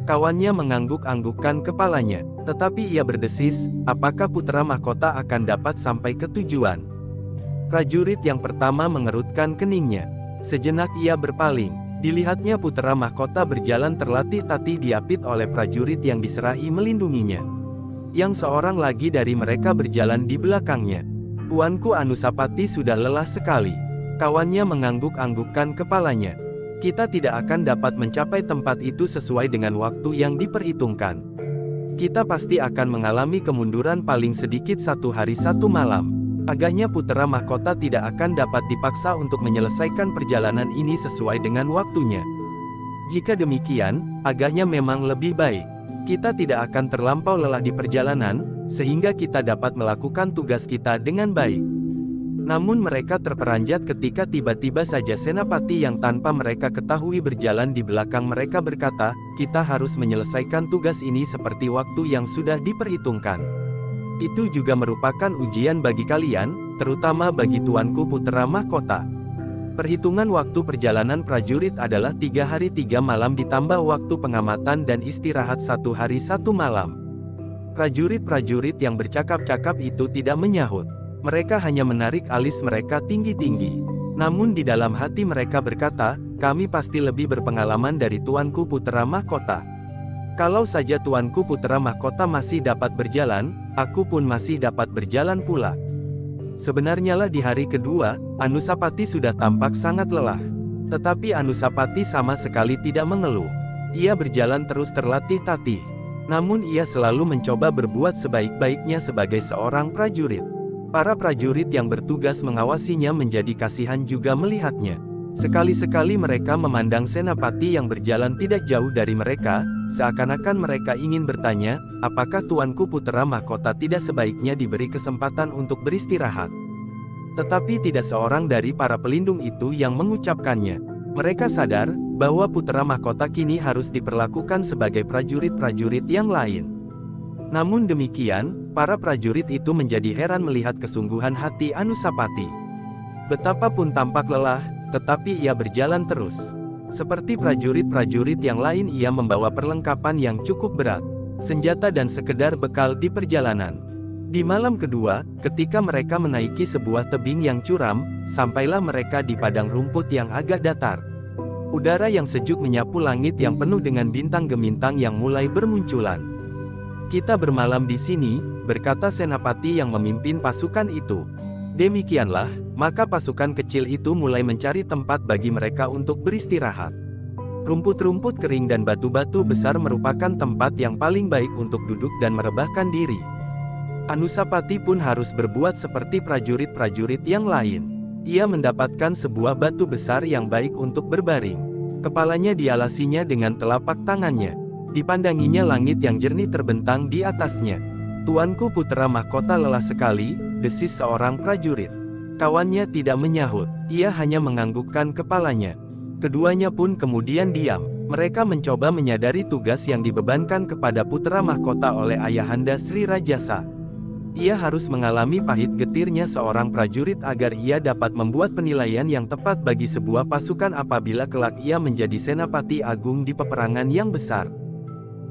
Kawannya mengangguk-anggukkan kepalanya, tetapi ia berdesis, apakah putra mahkota akan dapat sampai ke tujuan? Prajurit yang pertama mengerutkan keningnya. Sejenak ia berpaling. Dilihatnya putra mahkota berjalan terlatih-tatih diapit oleh prajurit yang diserai melindunginya. Yang seorang lagi dari mereka berjalan di belakangnya. Tuanku Anusapati sudah lelah sekali. Kawannya mengangguk-anggukkan kepalanya. Kita tidak akan dapat mencapai tempat itu sesuai dengan waktu yang diperhitungkan. Kita pasti akan mengalami kemunduran paling sedikit 1 hari 1 malam. Agaknya putra mahkota tidak akan dapat dipaksa untuk menyelesaikan perjalanan ini sesuai dengan waktunya. Jika demikian, agaknya memang lebih baik. Kita tidak akan terlampau lelah di perjalanan, sehingga kita dapat melakukan tugas kita dengan baik. Namun mereka terperanjat ketika tiba-tiba saja Senapati yang tanpa mereka ketahui berjalan di belakang mereka berkata, kita harus menyelesaikan tugas ini seperti waktu yang sudah diperhitungkan. Itu juga merupakan ujian bagi kalian, terutama bagi tuanku putra mahkota. Perhitungan waktu perjalanan prajurit adalah 3 hari 3 malam ditambah waktu pengamatan dan istirahat 1 hari 1 malam. Prajurit-prajurit yang bercakap-cakap itu tidak menyahut. Mereka hanya menarik alis mereka tinggi-tinggi. Namun di dalam hati mereka berkata, kami pasti lebih berpengalaman dari tuanku Putera Mahkota. Kalau saja tuanku Putera Mahkota masih dapat berjalan, aku pun masih dapat berjalan pula. Sebenarnya lah di hari kedua, Anusapati sudah tampak sangat lelah. Tetapi Anusapati sama sekali tidak mengeluh. Ia berjalan terus terlatih-tatih. Namun ia selalu mencoba berbuat sebaik-baiknya sebagai seorang prajurit. Para prajurit yang bertugas mengawasinya menjadi kasihan juga melihatnya. Sekali-sekali mereka memandang Senapati yang berjalan tidak jauh dari mereka, seakan-akan mereka ingin bertanya, apakah tuanku Putera Mahkota tidak sebaiknya diberi kesempatan untuk beristirahat. Tetapi tidak seorang dari para pelindung itu yang mengucapkannya. Mereka sadar, bahwa Putera Mahkota kini harus diperlakukan sebagai prajurit-prajurit yang lain. Namun demikian, para prajurit itu menjadi heran melihat kesungguhan hati Anusapati. Betapapun tampak lelah, tetapi ia berjalan terus. Seperti prajurit-prajurit yang lain, ia membawa perlengkapan yang cukup berat, senjata dan sekedar bekal di perjalanan. Di malam kedua, ketika mereka menaiki sebuah tebing yang curam, sampailah mereka di padang rumput yang agak datar. Udara yang sejuk menyapu langit yang penuh dengan bintang gemintang yang mulai bermunculan. "Kita bermalam di sini," berkata Senapati yang memimpin pasukan itu. Demikianlah, maka pasukan kecil itu mulai mencari tempat bagi mereka untuk beristirahat. Rumput-rumput kering dan batu-batu besar merupakan tempat yang paling baik untuk duduk dan merebahkan diri. Anusapati pun harus berbuat seperti prajurit-prajurit yang lain. Ia mendapatkan sebuah batu besar yang baik untuk berbaring. Kepalanya dialasinya dengan telapak tangannya. Dipandanginya langit yang jernih terbentang di atasnya. "Tuanku Putera Mahkota lelah sekali," desis seorang prajurit. Kawannya tidak menyahut, ia hanya menganggukkan kepalanya. Keduanya pun kemudian diam. Mereka mencoba menyadari tugas yang dibebankan kepada Putera Mahkota oleh Ayahanda Sri Rajasa. Ia harus mengalami pahit getirnya seorang prajurit agar ia dapat membuat penilaian yang tepat bagi sebuah pasukan apabila kelak ia menjadi Senapati Agung di peperangan yang besar.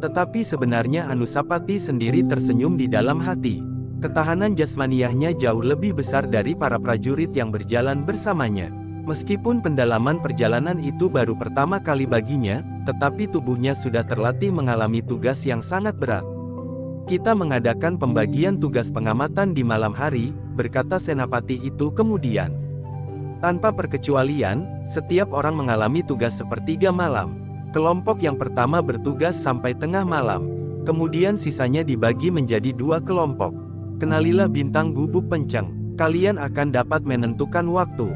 Tetapi sebenarnya Anusapati sendiri tersenyum di dalam hati. Ketahanan jasmaniahnya jauh lebih besar dari para prajurit yang berjalan bersamanya. Meskipun pendalaman perjalanan itu baru pertama kali baginya, tetapi tubuhnya sudah terlatih mengalami tugas yang sangat berat. "Kita mengadakan pembagian tugas pengamatan di malam hari," berkata Senapati itu kemudian. "Tanpa perkecualian, setiap orang mengalami tugas sepertiga malam. Kelompok yang pertama bertugas sampai tengah malam. Kemudian sisanya dibagi menjadi dua kelompok. Kenalilah bintang gubuk penceng. Kalian akan dapat menentukan waktu."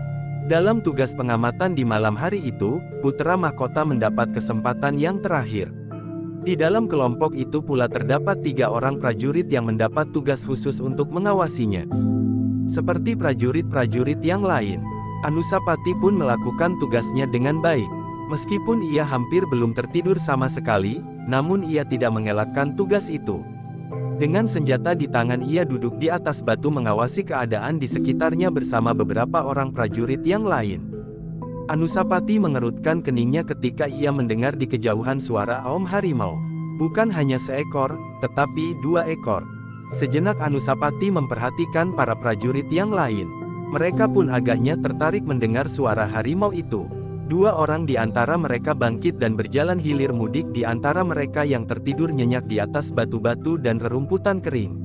Dalam tugas pengamatan di malam hari itu, Putera Mahkota mendapat kesempatan yang terakhir. Di dalam kelompok itu pula terdapat 3 orang prajurit yang mendapat tugas khusus untuk mengawasinya. Seperti prajurit-prajurit yang lain, Anusapati pun melakukan tugasnya dengan baik. Meskipun ia hampir belum tertidur sama sekali, namun ia tidak mengelakkan tugas itu. Dengan senjata di tangan ia duduk di atas batu mengawasi keadaan di sekitarnya bersama beberapa orang prajurit yang lain. Anusapati mengerutkan keningnya ketika ia mendengar di kejauhan suara aum harimau. Bukan hanya seekor, tetapi 2 ekor. Sejenak Anusapati memperhatikan para prajurit yang lain. Mereka pun agaknya tertarik mendengar suara harimau itu. 2 orang di antara mereka bangkit dan berjalan hilir mudik di antara mereka yang tertidur nyenyak di atas batu-batu dan rerumputan kering.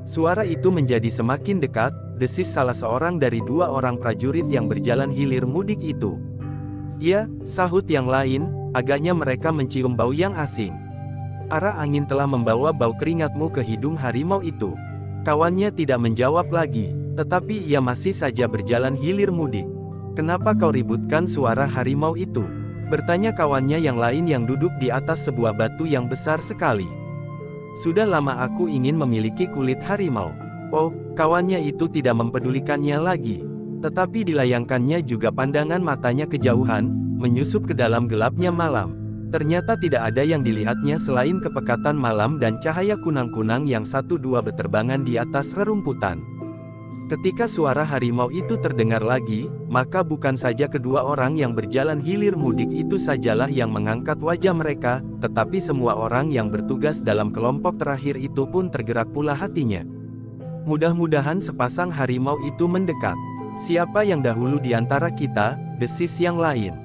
Suara itu menjadi semakin dekat, desis salah seorang dari 2 orang prajurit yang berjalan hilir mudik itu. "Ya," sahut yang lain, "agaknya mereka mencium bau yang asing. Arah angin telah membawa bau keringatmu ke hidung harimau itu." Kawannya tidak menjawab lagi, tetapi ia masih saja berjalan hilir mudik. "Kenapa kau ributkan suara harimau itu?" bertanya kawannya yang lain yang duduk di atas sebuah batu yang besar sekali. "Sudah lama aku ingin memiliki kulit harimau." Oh, kawannya itu tidak mempedulikannya lagi. Tetapi dilayangkannya juga pandangan matanya kejauhan, menyusup ke dalam gelapnya malam. Ternyata tidak ada yang dilihatnya selain kepekatan malam dan cahaya kunang-kunang yang 1-2 beterbangan di atas rerumputan. Ketika suara harimau itu terdengar lagi, maka bukan saja kedua orang yang berjalan hilir mudik itu sajalah yang mengangkat wajah mereka, tetapi semua orang yang bertugas dalam kelompok terakhir itu pun tergerak pula hatinya. Mudah-mudahan sepasang harimau itu mendekat. "Siapa yang dahulu di antara kita?" desis yang lain.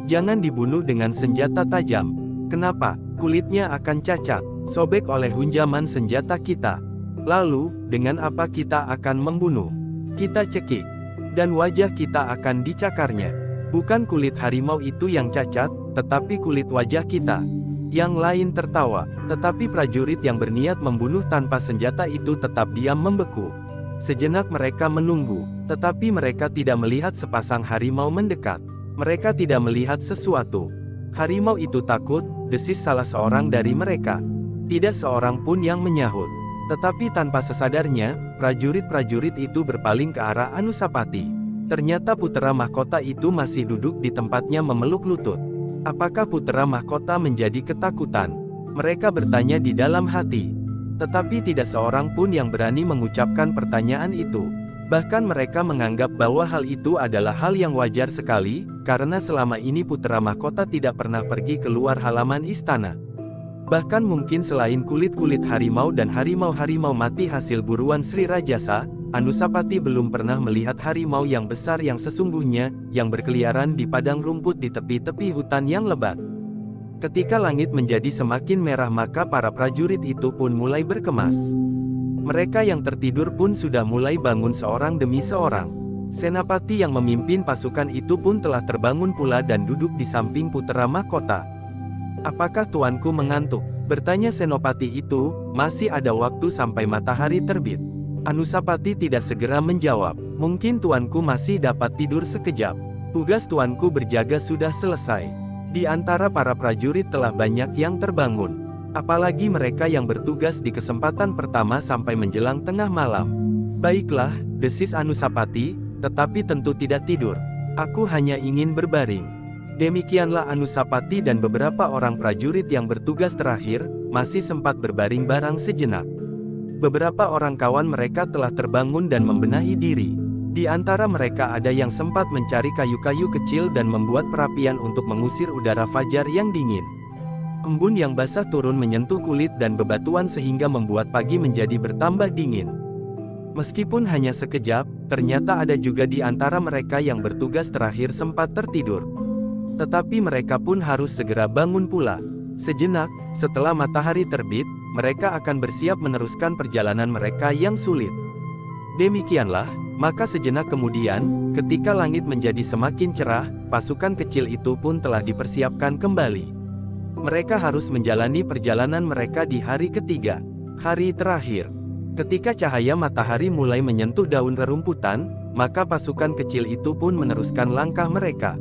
Jangan dibunuh dengan senjata tajam. Kenapa? Kulitnya akan cacat, sobek oleh hunjaman senjata kita. Lalu, dengan apa kita akan membunuh? Kita cekik. Dan wajah kita akan dicakarnya. Bukan kulit harimau itu yang cacat, tetapi kulit wajah kita. Yang lain tertawa, tetapi prajurit yang berniat membunuh tanpa senjata itu tetap diam membeku. Sejenak mereka menunggu, tetapi mereka tidak melihat sepasang harimau mendekat. Mereka tidak melihat sesuatu. Harimau itu takut, desis salah seorang dari mereka. Tidak seorang pun yang menyahut. Tetapi tanpa sesadarnya, prajurit-prajurit itu berpaling ke arah Anusapati. Ternyata putera mahkota itu masih duduk di tempatnya memeluk lutut. Apakah putera mahkota menjadi ketakutan? Mereka bertanya di dalam hati. Tetapi tidak seorang pun yang berani mengucapkan pertanyaan itu. Bahkan mereka menganggap bahwa hal itu adalah hal yang wajar sekali, karena selama ini putera mahkota tidak pernah pergi keluar halaman istana. Bahkan mungkin selain kulit-kulit harimau dan harimau-harimau mati hasil buruan Sri Rajasa, Anusapati belum pernah melihat harimau yang besar yang sesungguhnya, yang berkeliaran di padang rumput di tepi-tepi hutan yang lebat. Ketika langit menjadi semakin merah maka para prajurit itu pun mulai berkemas. Mereka yang tertidur pun sudah mulai bangun seorang demi seorang. Senapati yang memimpin pasukan itu pun telah terbangun pula dan duduk di samping putera mahkota. "Apakah tuanku mengantuk?" bertanya senopati itu. "Masih ada waktu sampai matahari terbit." Anusapati tidak segera menjawab. "Mungkin tuanku masih dapat tidur sekejap. Tugas tuanku berjaga sudah selesai." Di antara para prajurit telah banyak yang terbangun. Apalagi mereka yang bertugas di kesempatan pertama sampai menjelang tengah malam. "Baiklah," desis Anusapati, "tetapi tentu tidak tidur. Aku hanya ingin berbaring." Demikianlah Anusapati dan beberapa orang prajurit yang bertugas terakhir, masih sempat berbaring barang sejenak. Beberapa orang kawan mereka telah terbangun dan membenahi diri. Di antara mereka ada yang sempat mencari kayu-kayu kecil dan membuat perapian untuk mengusir udara fajar yang dingin. Embun yang basah turun menyentuh kulit dan bebatuan sehingga membuat pagi menjadi bertambah dingin. Meskipun hanya sekejap, ternyata ada juga di antara mereka yang bertugas terakhir sempat tertidur. Tetapi mereka pun harus segera bangun pula. Sejenak, setelah matahari terbit, mereka akan bersiap meneruskan perjalanan mereka yang sulit. Demikianlah, maka sejenak kemudian, ketika langit menjadi semakin cerah, pasukan kecil itu pun telah dipersiapkan kembali. Mereka harus menjalani perjalanan mereka di hari ketiga, hari terakhir. Ketika cahaya matahari mulai menyentuh daun rerumputan, maka pasukan kecil itu pun meneruskan langkah mereka.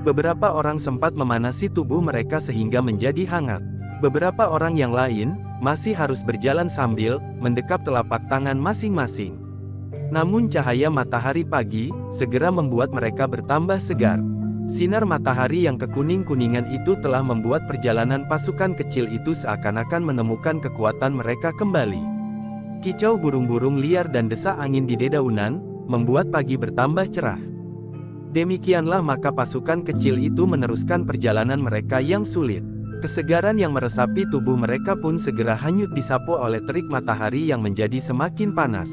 Beberapa orang sempat memanasi tubuh mereka sehingga menjadi hangat. Beberapa orang yang lain masih harus berjalan sambil mendekap telapak tangan masing-masing. Namun cahaya matahari pagi segera membuat mereka bertambah segar. Sinar matahari yang kekuning-kuningan itu telah membuat perjalanan pasukan kecil itu seakan-akan menemukan kekuatan mereka kembali. Kicau burung-burung liar dan desak angin di dedaunan membuat pagi bertambah cerah. Demikianlah maka pasukan kecil itu meneruskan perjalanan mereka yang sulit. Kesegaran yang meresapi tubuh mereka pun segera hanyut disapu oleh terik matahari yang menjadi semakin panas.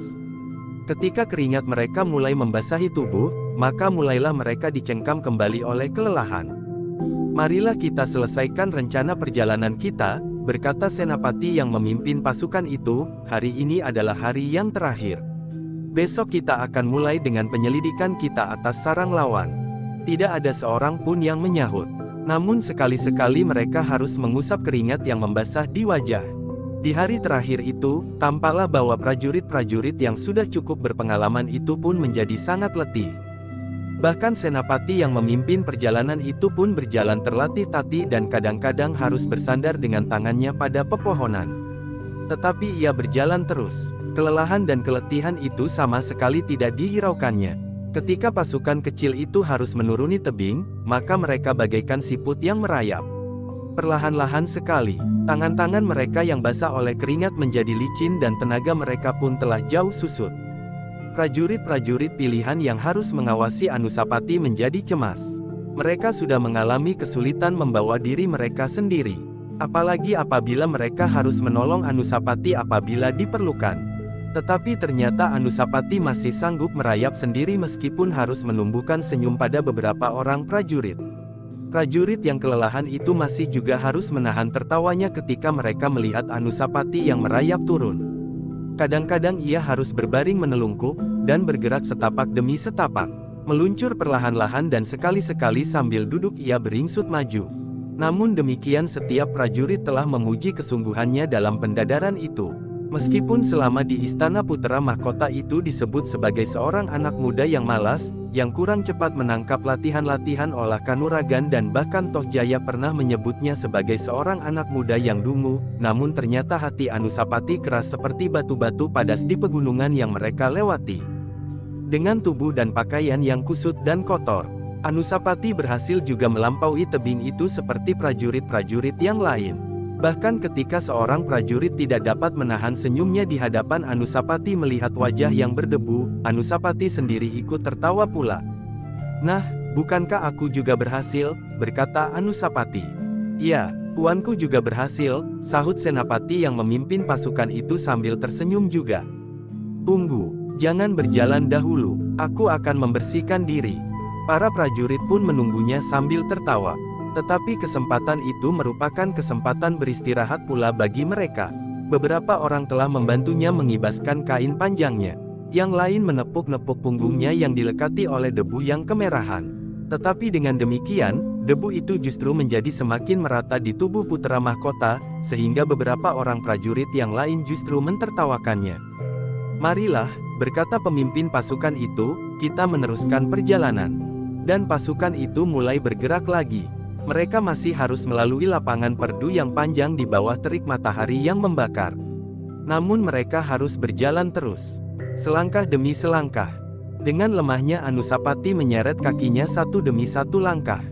Ketika keringat mereka mulai membasahi tubuh, maka mulailah mereka dicengkam kembali oleh kelelahan. "Marilah kita selesaikan rencana perjalanan kita," berkata senapati yang memimpin pasukan itu. "Hari ini adalah hari yang terakhir. Besok kita akan mulai dengan penyelidikan kita atas sarang lawan." Tidak ada seorang pun yang menyahut. Namun sekali-sekali mereka harus mengusap keringat yang membasah di wajah. Di hari terakhir itu, tampaklah bahwa prajurit-prajurit yang sudah cukup berpengalaman itu pun menjadi sangat letih. Bahkan senapati yang memimpin perjalanan itu pun berjalan terlatih-tatih dan kadang-kadang harus bersandar dengan tangannya pada pepohonan. Tetapi ia berjalan terus. Kelelahan dan keletihan itu sama sekali tidak dihiraukannya. Ketika pasukan kecil itu harus menuruni tebing, maka mereka bagaikan siput yang merayap. Perlahan-lahan sekali, tangan-tangan mereka yang basah oleh keringat menjadi licin dan tenaga mereka pun telah jauh susut. Prajurit-prajurit pilihan yang harus mengawasi Anusapati menjadi cemas. Mereka sudah mengalami kesulitan membawa diri mereka sendiri. Apalagi apabila mereka harus menolong Anusapati apabila diperlukan. Tetapi ternyata Anusapati masih sanggup merayap sendiri meskipun harus menumbuhkan senyum pada beberapa orang prajurit. Prajurit yang kelelahan itu masih juga harus menahan tertawanya ketika mereka melihat Anusapati yang merayap turun. Kadang-kadang ia harus berbaring menelungkup, dan bergerak setapak demi setapak. Meluncur perlahan-lahan dan sekali-sekali sambil duduk ia beringsut maju. Namun demikian setiap prajurit telah memuji kesungguhannya dalam pendadaran itu. Meskipun selama di Istana Putra Mahkota itu disebut sebagai seorang anak muda yang malas, yang kurang cepat menangkap latihan-latihan olah kanuragan dan bahkan Tohjaya pernah menyebutnya sebagai seorang anak muda yang dungu, namun ternyata hati Anusapati keras seperti batu-batu padas di pegunungan yang mereka lewati. Dengan tubuh dan pakaian yang kusut dan kotor, Anusapati berhasil juga melampaui tebing itu seperti prajurit-prajurit yang lain. Bahkan ketika seorang prajurit tidak dapat menahan senyumnya di hadapan Anusapati melihat wajah yang berdebu, Anusapati sendiri ikut tertawa pula. "Nah, bukankah aku juga berhasil?" berkata Anusapati. "Ya, tuanku juga berhasil," sahut Senapati yang memimpin pasukan itu sambil tersenyum juga. "Tunggu, jangan berjalan dahulu, aku akan membersihkan diri." Para prajurit pun menunggunya sambil tertawa. Tetapi kesempatan itu merupakan kesempatan beristirahat pula bagi mereka. Beberapa orang telah membantunya mengibaskan kain panjangnya. Yang lain menepuk-nepuk punggungnya yang dilekati oleh debu yang kemerahan. Tetapi dengan demikian, debu itu justru menjadi semakin merata di tubuh Putra Mahkota, sehingga beberapa orang prajurit yang lain justru mentertawakannya. "Marilah," berkata pemimpin pasukan itu, "kita meneruskan perjalanan." Dan pasukan itu mulai bergerak lagi. Mereka masih harus melalui lapangan perdu yang panjang di bawah terik matahari yang membakar. Namun mereka harus berjalan terus. Selangkah demi selangkah. Dengan lemahnya Anusapati menyeret kakinya satu demi satu langkah.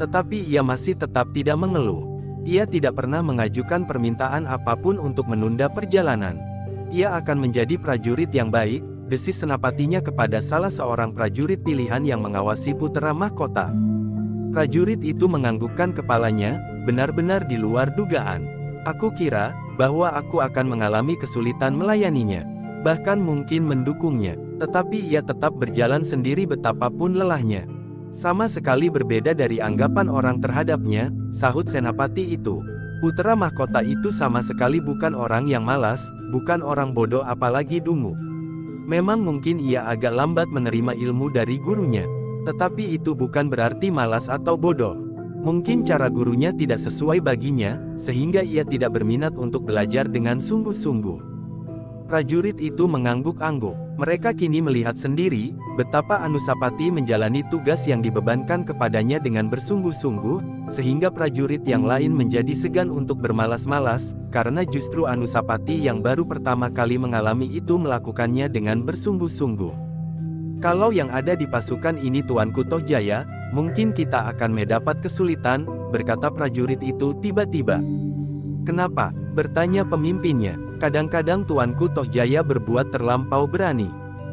Tetapi ia masih tetap tidak mengeluh. Ia tidak pernah mengajukan permintaan apapun untuk menunda perjalanan. Ia akan menjadi prajurit yang baik, desis Senapatinya kepada salah seorang prajurit pilihan yang mengawasi Putra Mahkota. Prajurit itu menganggukkan kepalanya, benar-benar di luar dugaan. "Aku kira bahwa aku akan mengalami kesulitan melayaninya, bahkan mungkin mendukungnya, tetapi ia tetap berjalan sendiri betapapun lelahnya. Sama sekali berbeda dari anggapan orang terhadapnya," sahut Senapati itu. "Putra Mahkota itu sama sekali bukan orang yang malas, bukan orang bodoh apalagi dungu. Memang mungkin ia agak lambat menerima ilmu dari gurunya. Tetapi itu bukan berarti malas atau bodoh. Mungkin cara gurunya tidak sesuai baginya, sehingga ia tidak berminat untuk belajar dengan sungguh-sungguh." Prajurit itu mengangguk-angguk. Mereka kini melihat sendiri, betapa Anusapati menjalani tugas yang dibebankan kepadanya dengan bersungguh-sungguh, sehingga prajurit yang lain menjadi segan untuk bermalas-malas, karena justru Anusapati yang baru pertama kali mengalami itu melakukannya dengan bersungguh-sungguh. "Kalau yang ada di pasukan ini Tuanku Tohjaya, mungkin kita akan mendapat kesulitan," berkata prajurit itu tiba-tiba. "Kenapa?" bertanya pemimpinnya. "Kadang-kadang Tuanku Tohjaya berbuat terlampau berani."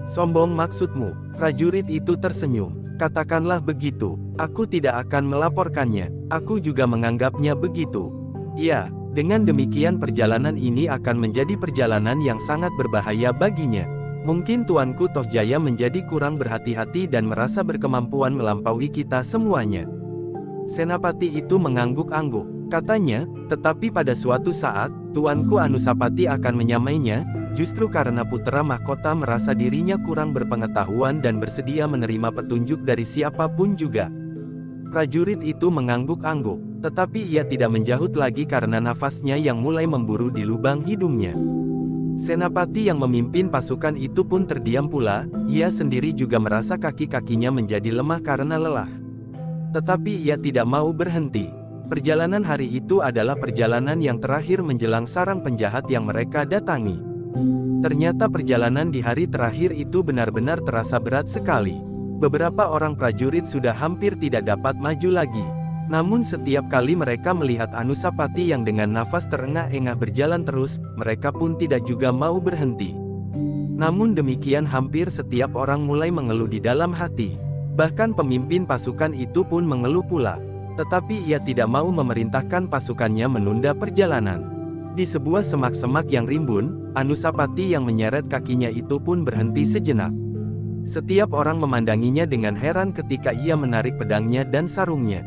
"Sombong maksudmu?" Prajurit itu tersenyum. "Katakanlah begitu, aku tidak akan melaporkannya, aku juga menganggapnya begitu. Ya, dengan demikian perjalanan ini akan menjadi perjalanan yang sangat berbahaya baginya. Mungkin Tuanku Tohjaya menjadi kurang berhati-hati dan merasa berkemampuan melampaui kita semuanya." Senapati itu mengangguk-angguk. Katanya, "Tetapi pada suatu saat, Tuanku Anusapati akan menyamainya, justru karena Putra Mahkota merasa dirinya kurang berpengetahuan dan bersedia menerima petunjuk dari siapapun juga." Prajurit itu mengangguk-angguk, tetapi ia tidak menjahut lagi karena nafasnya yang mulai memburu di lubang hidungnya. Senapati yang memimpin pasukan itu pun terdiam pula, ia sendiri juga merasa kaki-kakinya menjadi lemah karena lelah. Tetapi ia tidak mau berhenti. Perjalanan hari itu adalah perjalanan yang terakhir menjelang sarang penjahat yang mereka datangi. Ternyata perjalanan di hari terakhir itu benar-benar terasa berat sekali. Beberapa orang prajurit sudah hampir tidak dapat maju lagi. Namun setiap kali mereka melihat Anusapati yang dengan nafas terengah-engah berjalan terus, mereka pun tidak juga mau berhenti. Namun demikian hampir setiap orang mulai mengeluh di dalam hati. Bahkan pemimpin pasukan itu pun mengeluh pula. Tetapi ia tidak mau memerintahkan pasukannya menunda perjalanan. Di sebuah semak-semak yang rimbun, Anusapati yang menyeret kakinya itu pun berhenti sejenak. Setiap orang memandanginya dengan heran ketika ia menarik pedangnya dan sarungnya.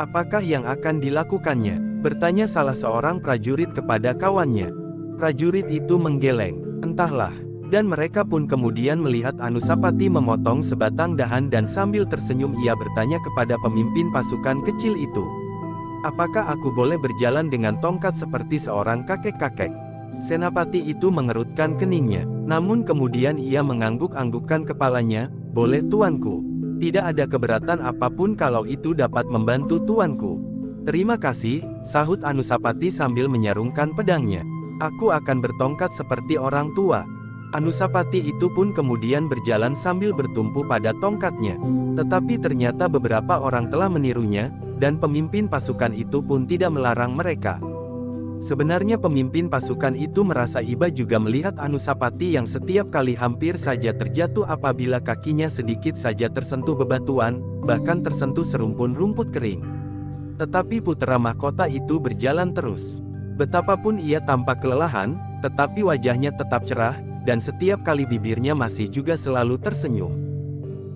Apakah yang akan dilakukannya? Bertanya salah seorang prajurit kepada kawannya. Prajurit itu menggeleng, entahlah. Dan mereka pun kemudian melihat Anusapati memotong sebatang dahan dan sambil tersenyum ia bertanya kepada pemimpin pasukan kecil itu. Apakah aku boleh berjalan dengan tongkat seperti seorang kakek-kakek? Senapati itu mengerutkan keningnya, namun kemudian ia mengangguk-anggukkan kepalanya, boleh tuanku. Tidak ada keberatan apapun kalau itu dapat membantu tuanku. Terima kasih, sahut Anusapati sambil menyarungkan pedangnya. Aku akan bertongkat seperti orang tua. Anusapati itu pun kemudian berjalan sambil bertumpu pada tongkatnya. Tetapi ternyata beberapa orang telah menirunya, dan pemimpin pasukan itu pun tidak melarang mereka. Sebenarnya pemimpin pasukan itu merasa iba juga melihat Anusapati yang setiap kali hampir saja terjatuh apabila kakinya sedikit saja tersentuh bebatuan, bahkan tersentuh serumpun rumput kering. Tetapi putra mahkota itu berjalan terus. Betapapun ia tampak kelelahan, tetapi wajahnya tetap cerah, dan setiap kali bibirnya masih juga selalu tersenyum.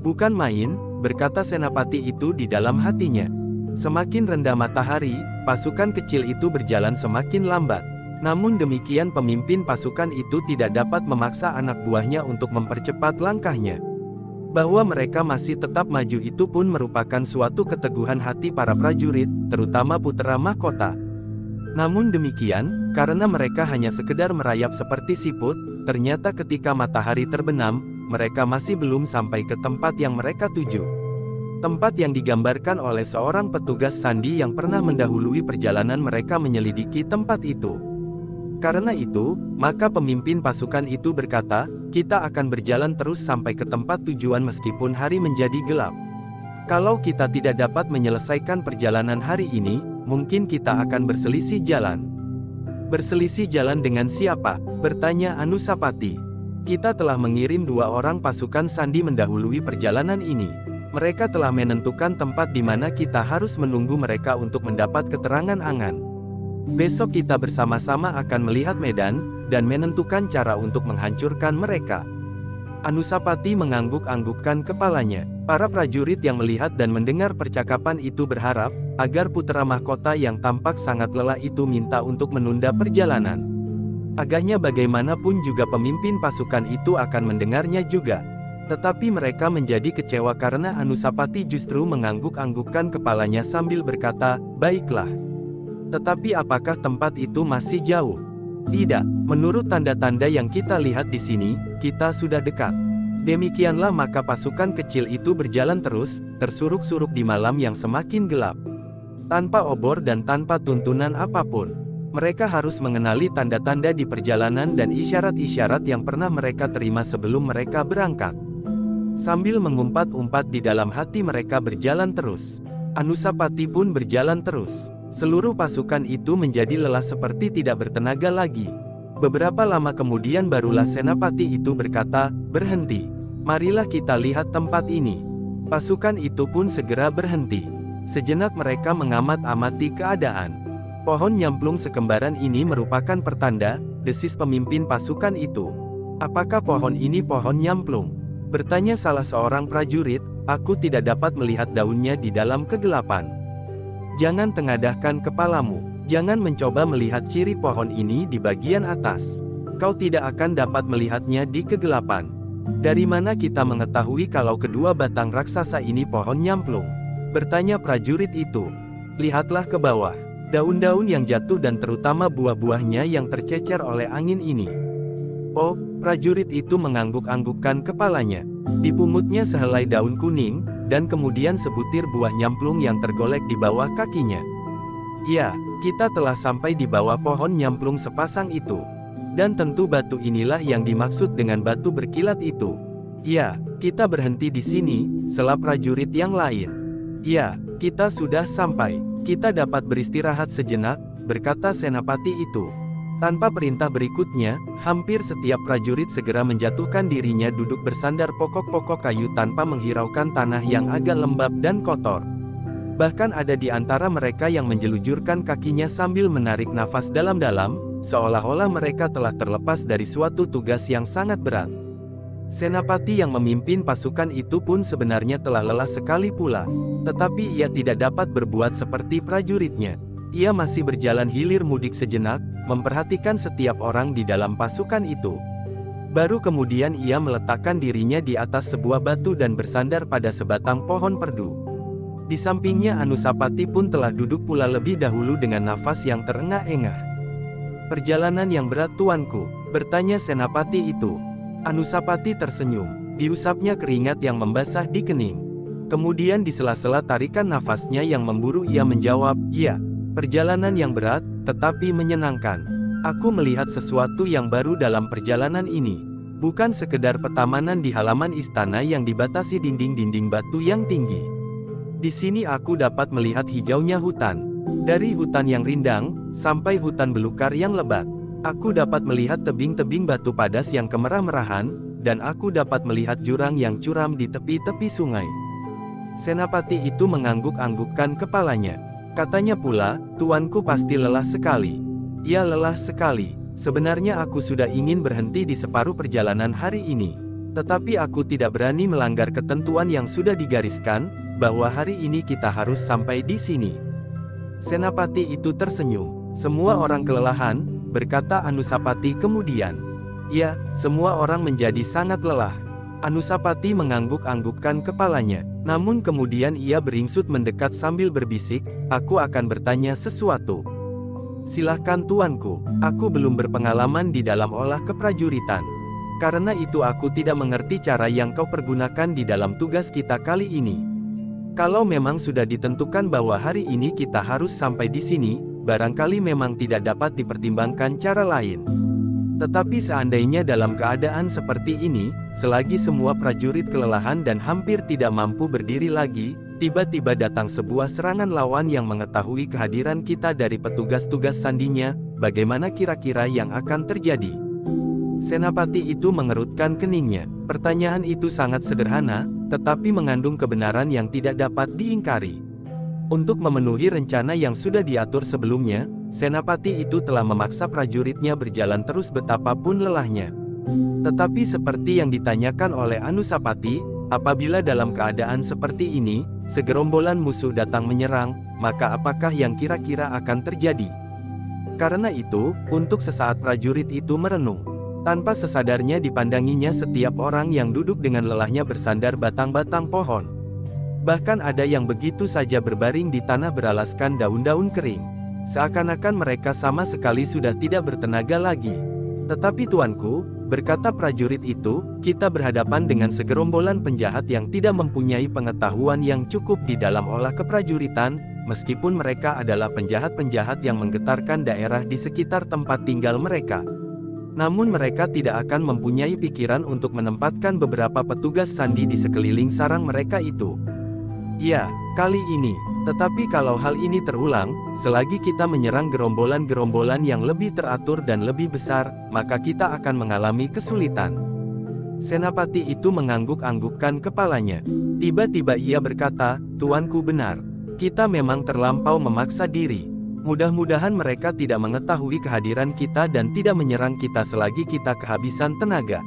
Bukan main, berkata senapati itu di dalam hatinya. Semakin rendah matahari, pasukan kecil itu berjalan semakin lambat. Namun demikian pemimpin pasukan itu tidak dapat memaksa anak buahnya untuk mempercepat langkahnya. Bahwa mereka masih tetap maju itu pun merupakan suatu keteguhan hati para prajurit, terutama putra mahkota. Namun demikian, karena mereka hanya sekedar merayap seperti siput, ternyata ketika matahari terbenam, mereka masih belum sampai ke tempat yang mereka tuju. Tempat yang digambarkan oleh seorang petugas sandi yang pernah mendahului perjalanan mereka menyelidiki tempat itu. Karena itu, maka pemimpin pasukan itu berkata, kita akan berjalan terus sampai ke tempat tujuan meskipun hari menjadi gelap. Kalau kita tidak dapat menyelesaikan perjalanan hari ini, mungkin kita akan berselisih jalan. Berselisih jalan dengan siapa? Bertanya Anusapati. Kita telah mengirim 2 orang pasukan sandi mendahului perjalanan ini. Mereka telah menentukan tempat di mana kita harus menunggu mereka untuk mendapat keterangan angan. Besok kita bersama-sama akan melihat medan, dan menentukan cara untuk menghancurkan mereka. Anusapati mengangguk-anggukkan kepalanya. Para prajurit yang melihat dan mendengar percakapan itu berharap, agar putra mahkota yang tampak sangat lelah itu minta untuk menunda perjalanan. Agaknya bagaimanapun juga pemimpin pasukan itu akan mendengarnya juga. Tetapi mereka menjadi kecewa karena Anusapati justru mengangguk-anggukkan kepalanya sambil berkata, baiklah. Tetapi apakah tempat itu masih jauh? Tidak, menurut tanda-tanda yang kita lihat di sini, kita sudah dekat. Demikianlah maka pasukan kecil itu berjalan terus, tersuruk-suruk di malam yang semakin gelap. Tanpa obor dan tanpa tuntunan apapun. Mereka harus mengenali tanda-tanda di perjalanan dan isyarat-isyarat yang pernah mereka terima sebelum mereka berangkat. Sambil mengumpat-umpat di dalam hati mereka berjalan terus. Anusapati pun berjalan terus. Seluruh pasukan itu menjadi lelah seperti tidak bertenaga lagi. Beberapa lama kemudian barulah senapati itu berkata, berhenti. Marilah kita lihat tempat ini. Pasukan itu pun segera berhenti. Sejenak mereka mengamat-amati keadaan. Pohon nyamplung sekembaran ini merupakan pertanda, desis pemimpin pasukan itu. Apakah pohon ini pohon nyamplung? Bertanya salah seorang prajurit, aku tidak dapat melihat daunnya di dalam kegelapan. Jangan tengadahkan kepalamu, jangan mencoba melihat ciri pohon ini di bagian atas. Kau tidak akan dapat melihatnya di kegelapan. Dari mana kita mengetahui kalau kedua batang raksasa ini pohon nyamplung? Bertanya prajurit itu. Lihatlah ke bawah, daun-daun yang jatuh dan terutama buah-buahnya yang tercecer oleh angin ini. Oh, prajurit itu mengangguk-anggukkan kepalanya. Dipungutnya sehelai daun kuning, dan kemudian sebutir buah nyamplung yang tergolek di bawah kakinya. Ya, kita telah sampai di bawah pohon nyamplung sepasang itu. Dan tentu batu inilah yang dimaksud dengan batu berkilat itu. Ya, kita berhenti di sini, sela prajurit yang lain. Ya, kita sudah sampai. Kita dapat beristirahat sejenak, berkata senapati itu. Tanpa perintah berikutnya, hampir setiap prajurit segera menjatuhkan dirinya duduk bersandar pokok-pokok kayu tanpa menghiraukan tanah yang agak lembab dan kotor. Bahkan ada di antara mereka yang menjelujurkan kakinya sambil menarik nafas dalam-dalam, seolah-olah mereka telah terlepas dari suatu tugas yang sangat berat. Senapati yang memimpin pasukan itu pun sebenarnya telah lelah sekali pula. Tetapi ia tidak dapat berbuat seperti prajuritnya. Ia masih berjalan hilir mudik sejenak, memperhatikan setiap orang di dalam pasukan itu. Baru kemudian ia meletakkan dirinya di atas sebuah batu dan bersandar pada sebatang pohon perdu. Di sampingnya Anusapati pun telah duduk pula lebih dahulu dengan nafas yang terengah-engah. "Perjalanan yang berat tuanku?" bertanya senapati itu. Anusapati tersenyum. Diusapnya keringat yang membasah di kening. Kemudian di sela-sela tarikan nafasnya yang memburu ia menjawab, "Ya, perjalanan yang berat, tetapi menyenangkan. Aku melihat sesuatu yang baru dalam perjalanan ini. Bukan sekedar petamanan di halaman istana yang dibatasi dinding-dinding batu yang tinggi. Di sini aku dapat melihat hijaunya hutan. Dari hutan yang rindang, sampai hutan belukar yang lebat. Aku dapat melihat tebing-tebing batu padas yang kemerah-merahan, dan aku dapat melihat jurang yang curam di tepi-tepi sungai." Senapati itu mengangguk-anggukkan kepalanya. Katanya pula, "Tuanku pasti lelah sekali." "Ya, lelah sekali. Sebenarnya aku sudah ingin berhenti di separuh perjalanan hari ini. Tetapi aku tidak berani melanggar ketentuan yang sudah digariskan, bahwa hari ini kita harus sampai di sini." Senapati itu tersenyum. "Semua orang kelelahan," berkata Anusapati kemudian. "Ya, semua orang menjadi sangat lelah." Anusapati mengangguk-anggukkan kepalanya. Namun kemudian ia beringsut mendekat sambil berbisik, "Aku akan bertanya sesuatu." "Silahkan tuanku, aku belum berpengalaman di dalam olah keprajuritan. Karena itu aku tidak mengerti cara yang kau pergunakan di dalam tugas kita kali ini. Kalau memang sudah ditentukan bahwa hari ini kita harus sampai di sini, barangkali memang tidak dapat dipertimbangkan cara lain. Tetapi seandainya dalam keadaan seperti ini, selagi semua prajurit kelelahan dan hampir tidak mampu berdiri lagi, tiba-tiba datang sebuah serangan lawan yang mengetahui kehadiran kita dari petugas-tugas sandinya, bagaimana kira-kira yang akan terjadi?" Senapati itu mengerutkan keningnya. Pertanyaan itu sangat sederhana, tetapi mengandung kebenaran yang tidak dapat diingkari. Untuk memenuhi rencana yang sudah diatur sebelumnya, senapati itu telah memaksa prajuritnya berjalan terus betapapun lelahnya. Tetapi seperti yang ditanyakan oleh Anusapati, apabila dalam keadaan seperti ini, segerombolan musuh datang menyerang, maka apakah yang kira-kira akan terjadi? Karena itu, untuk sesaat prajurit itu merenung. Tanpa sesadarnya dipandanginya setiap orang yang duduk dengan lelahnya bersandar batang-batang pohon. Bahkan ada yang begitu saja berbaring di tanah beralaskan daun-daun kering. Seakan-akan mereka sama sekali sudah tidak bertenaga lagi. "Tetapi tuanku," berkata prajurit itu, "kita berhadapan dengan segerombolan penjahat yang tidak mempunyai pengetahuan yang cukup di dalam olah keprajuritan, meskipun mereka adalah penjahat-penjahat yang menggetarkan daerah di sekitar tempat tinggal mereka. Namun mereka tidak akan mempunyai pikiran untuk menempatkan beberapa petugas sandi di sekeliling sarang mereka itu. Ya, kali ini. Tetapi kalau hal ini terulang, selagi kita menyerang gerombolan-gerombolan yang lebih teratur dan lebih besar, maka kita akan mengalami kesulitan." Senapati itu mengangguk-anggukkan kepalanya. Tiba-tiba ia berkata, "Tuanku benar. Kita memang terlampau memaksa diri. Mudah-mudahan mereka tidak mengetahui kehadiran kita dan tidak menyerang kita selagi kita kehabisan tenaga.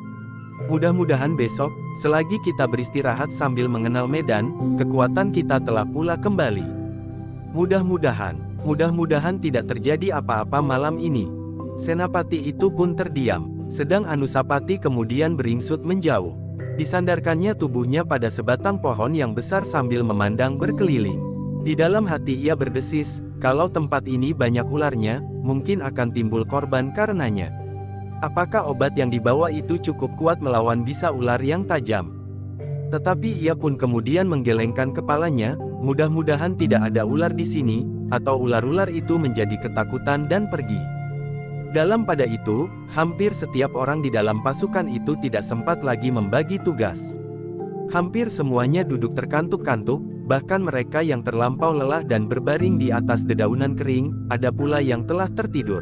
Mudah-mudahan besok, selagi kita beristirahat sambil mengenal medan, kekuatan kita telah pula kembali. Mudah-mudahan tidak terjadi apa-apa malam ini." Senapati itu pun terdiam, sedang Anusapati kemudian beringsut menjauh. Disandarkannya tubuhnya pada sebatang pohon yang besar sambil memandang berkeliling. Di dalam hati ia berdesis, kalau tempat ini banyak ularnya, mungkin akan timbul korban karenanya. Apakah obat yang dibawa itu cukup kuat melawan bisa ular yang tajam? Tetapi ia pun kemudian menggelengkan kepalanya, mudah-mudahan tidak ada ular di sini, atau ular-ular itu menjadi ketakutan dan pergi. Dalam pada itu, hampir setiap orang di dalam pasukan itu tidak sempat lagi membagi tugas. Hampir semuanya duduk terkantuk-kantuk, bahkan mereka yang terlampau lelah dan berbaring di atas dedaunan kering, ada pula yang telah tertidur.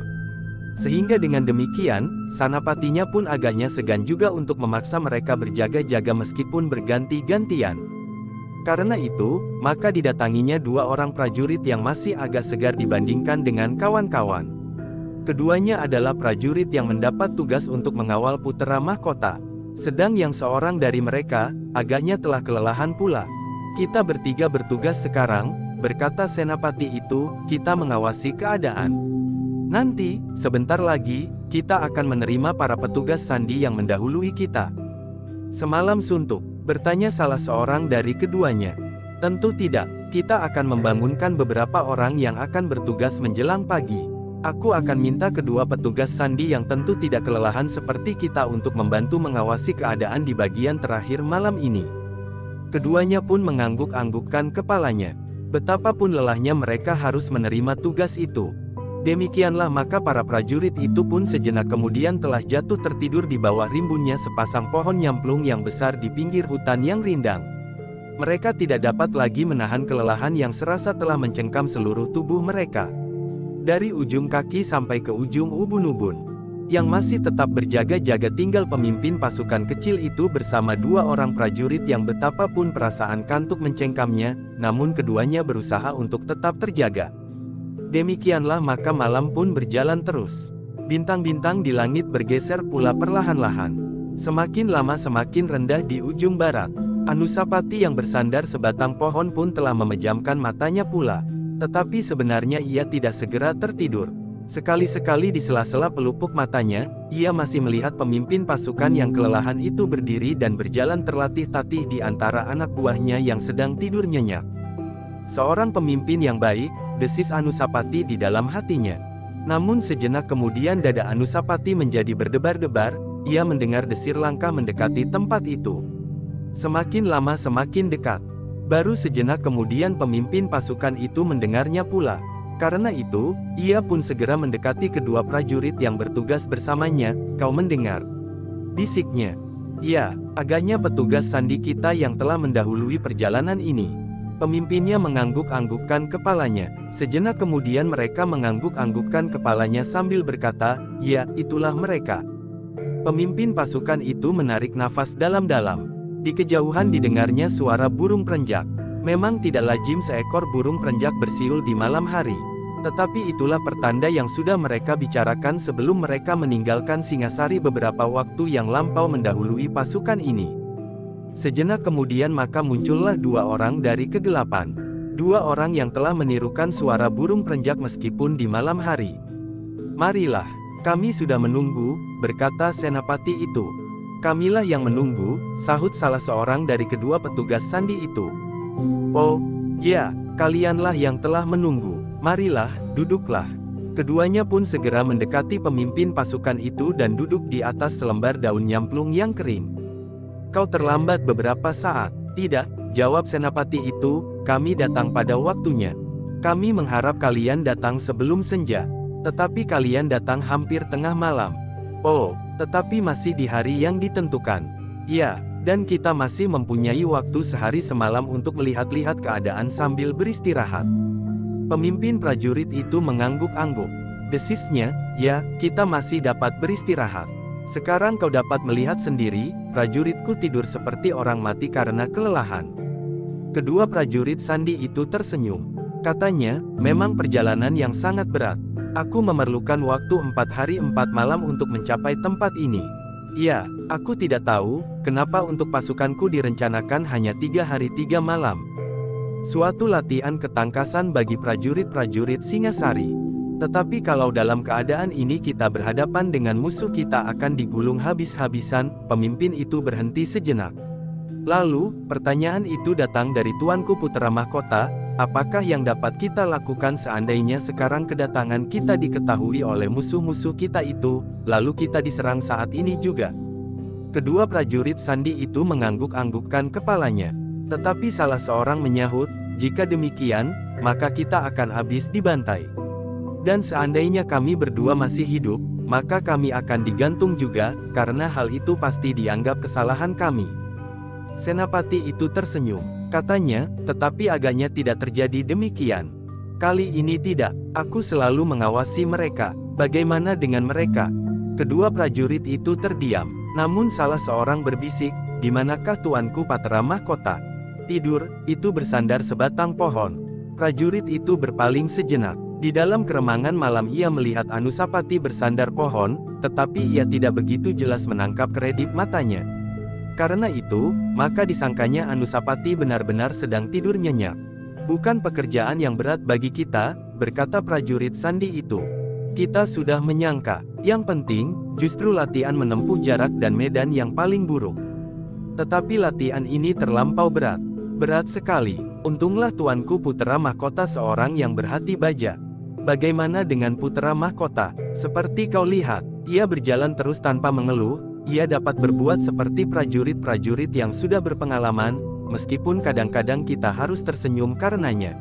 Sehingga dengan demikian, Sanapatinya pun agaknya segan juga untuk memaksa mereka berjaga-jaga meskipun berganti-gantian. Karena itu, maka didatanginya dua orang prajurit yang masih agak segar dibandingkan dengan kawan-kawan. Keduanya adalah prajurit yang mendapat tugas untuk mengawal putera mahkota. Sedang yang seorang dari mereka, agaknya telah kelelahan pula. Kita bertiga bertugas sekarang, berkata senapati itu, kita mengawasi keadaan. Nanti, sebentar lagi, kita akan menerima para petugas sandi yang mendahului kita. Semalam suntuk, bertanya salah seorang dari keduanya. Tentu tidak, kita akan membangunkan beberapa orang yang akan bertugas menjelang pagi. Aku akan minta kedua petugas sandi yang tentu tidak kelelahan seperti kita untuk membantu mengawasi keadaan di bagian terakhir malam ini. Keduanya pun mengangguk-anggukkan kepalanya. Betapapun lelahnya mereka harus menerima tugas itu. Demikianlah maka para prajurit itu pun sejenak kemudian telah jatuh tertidur di bawah rimbunnya sepasang pohon nyamplung yang besar di pinggir hutan yang rindang. Mereka tidak dapat lagi menahan kelelahan yang serasa telah mencengkam seluruh tubuh mereka. Dari ujung kaki sampai ke ujung ubun-ubun. Yang masih tetap berjaga-jaga tinggal pemimpin pasukan kecil itu bersama dua orang prajurit yang betapapun perasaan kantuk mencengkamnya, namun keduanya berusaha untuk tetap terjaga. Demikianlah maka malam pun berjalan terus. Bintang-bintang di langit bergeser pula perlahan-lahan. Semakin lama semakin rendah di ujung barat. Anusapati yang bersandar sebatang pohon pun telah memejamkan matanya pula. Tetapi sebenarnya ia tidak segera tertidur. Sekali-sekali di sela-sela pelupuk matanya, ia masih melihat pemimpin pasukan yang kelelahan itu berdiri dan berjalan terlatih-tatih di antara anak buahnya yang sedang tidur nyenyak. Seorang pemimpin yang baik, desis Anusapati di dalam hatinya. Namun sejenak kemudian dada Anusapati menjadi berdebar-debar, ia mendengar desir langkah mendekati tempat itu. Semakin lama semakin dekat. Baru sejenak kemudian pemimpin pasukan itu mendengarnya pula. Karena itu, ia pun segera mendekati kedua prajurit yang bertugas bersamanya. Kau mendengar? Bisiknya. Ya, agaknya petugas sandi kita yang telah mendahului perjalanan ini. Pemimpinnya mengangguk-anggukkan kepalanya. Sejenak kemudian mereka mengangguk-anggukkan kepalanya sambil berkata, ya, itulah mereka. Pemimpin pasukan itu menarik nafas dalam-dalam. Di kejauhan didengarnya suara burung perenjak. Memang tidak lazim seekor burung perenjak bersiul di malam hari. Tetapi itulah pertanda yang sudah mereka bicarakan sebelum mereka meninggalkan Singasari beberapa waktu yang lampau mendahului pasukan ini. Sejenak kemudian maka muncullah dua orang dari kegelapan. Dua orang yang telah menirukan suara burung perenjak meskipun di malam hari. Marilah, kami sudah menunggu, berkata senapati itu. Kamilah yang menunggu, sahut salah seorang dari kedua petugas sandi itu. Oh, ya, kalianlah yang telah menunggu. Marilah, duduklah. Keduanya pun segera mendekati pemimpin pasukan itu dan duduk di atas selembar daun nyamplung yang kering. Kau terlambat beberapa saat. Tidak, jawab senapati itu, kami datang pada waktunya. Kami mengharap kalian datang sebelum senja. Tetapi kalian datang hampir tengah malam. Oh, tetapi masih di hari yang ditentukan. Ya, dan kita masih mempunyai waktu sehari semalam untuk melihat-lihat keadaan sambil beristirahat. Pemimpin prajurit itu mengangguk-angguk. Desisnya, ya, kita masih dapat beristirahat. Sekarang kau dapat melihat sendiri, prajuritku tidur seperti orang mati karena kelelahan. Kedua prajurit sandi itu tersenyum. Katanya, memang perjalanan yang sangat berat. Aku memerlukan waktu 4 hari 4 malam untuk mencapai tempat ini. Ya, aku tidak tahu, kenapa untuk pasukanku direncanakan hanya 3 hari 3 malam. Suatu latihan ketangkasan bagi prajurit-prajurit Singasari. Tetapi kalau dalam keadaan ini kita berhadapan dengan musuh kita akan digulung habis-habisan, pemimpin itu berhenti sejenak. Lalu, pertanyaan itu datang dari tuanku Putera Mahkota, apakah yang dapat kita lakukan seandainya sekarang kedatangan kita diketahui oleh musuh-musuh kita itu, lalu kita diserang saat ini juga? Kedua prajurit sandi itu mengangguk-anggukkan kepalanya. Tetapi salah seorang menyahut, jika demikian, maka kita akan habis dibantai. Dan seandainya kami berdua masih hidup, maka kami akan digantung juga, karena hal itu pasti dianggap kesalahan kami. Senapati itu tersenyum. Katanya, tetapi agaknya tidak terjadi demikian. Kali ini tidak, aku selalu mengawasi mereka. Bagaimana dengan mereka? Kedua prajurit itu terdiam. Namun salah seorang berbisik, di manakah tuanku Patera Mahkota? Tidur, itu bersandar sebatang pohon. Prajurit itu berpaling sejenak. Di dalam keremangan malam ia melihat Anusapati bersandar pohon, tetapi ia tidak begitu jelas menangkap kedip matanya. Karena itu, maka disangkanya Anusapati benar-benar sedang tidur nyenyak. Bukan pekerjaan yang berat bagi kita, berkata prajurit Sandi itu. Kita sudah menyangka, yang penting, justru latihan menempuh jarak dan medan yang paling buruk. Tetapi latihan ini terlampau berat. Berat sekali. Untunglah tuanku putera mahkota seorang yang berhati baja. Bagaimana dengan putera mahkota? Seperti kau lihat, ia berjalan terus tanpa mengeluh, ia dapat berbuat seperti prajurit-prajurit yang sudah berpengalaman, meskipun kadang-kadang kita harus tersenyum karenanya.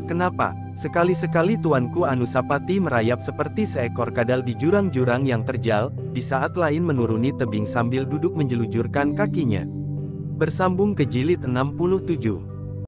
Kenapa? Sekali-sekali tuanku Anusapati merayap seperti seekor kadal di jurang-jurang yang terjal, di saat lain menuruni tebing sambil duduk menjelujurkan kakinya. Bersambung ke jilid 67.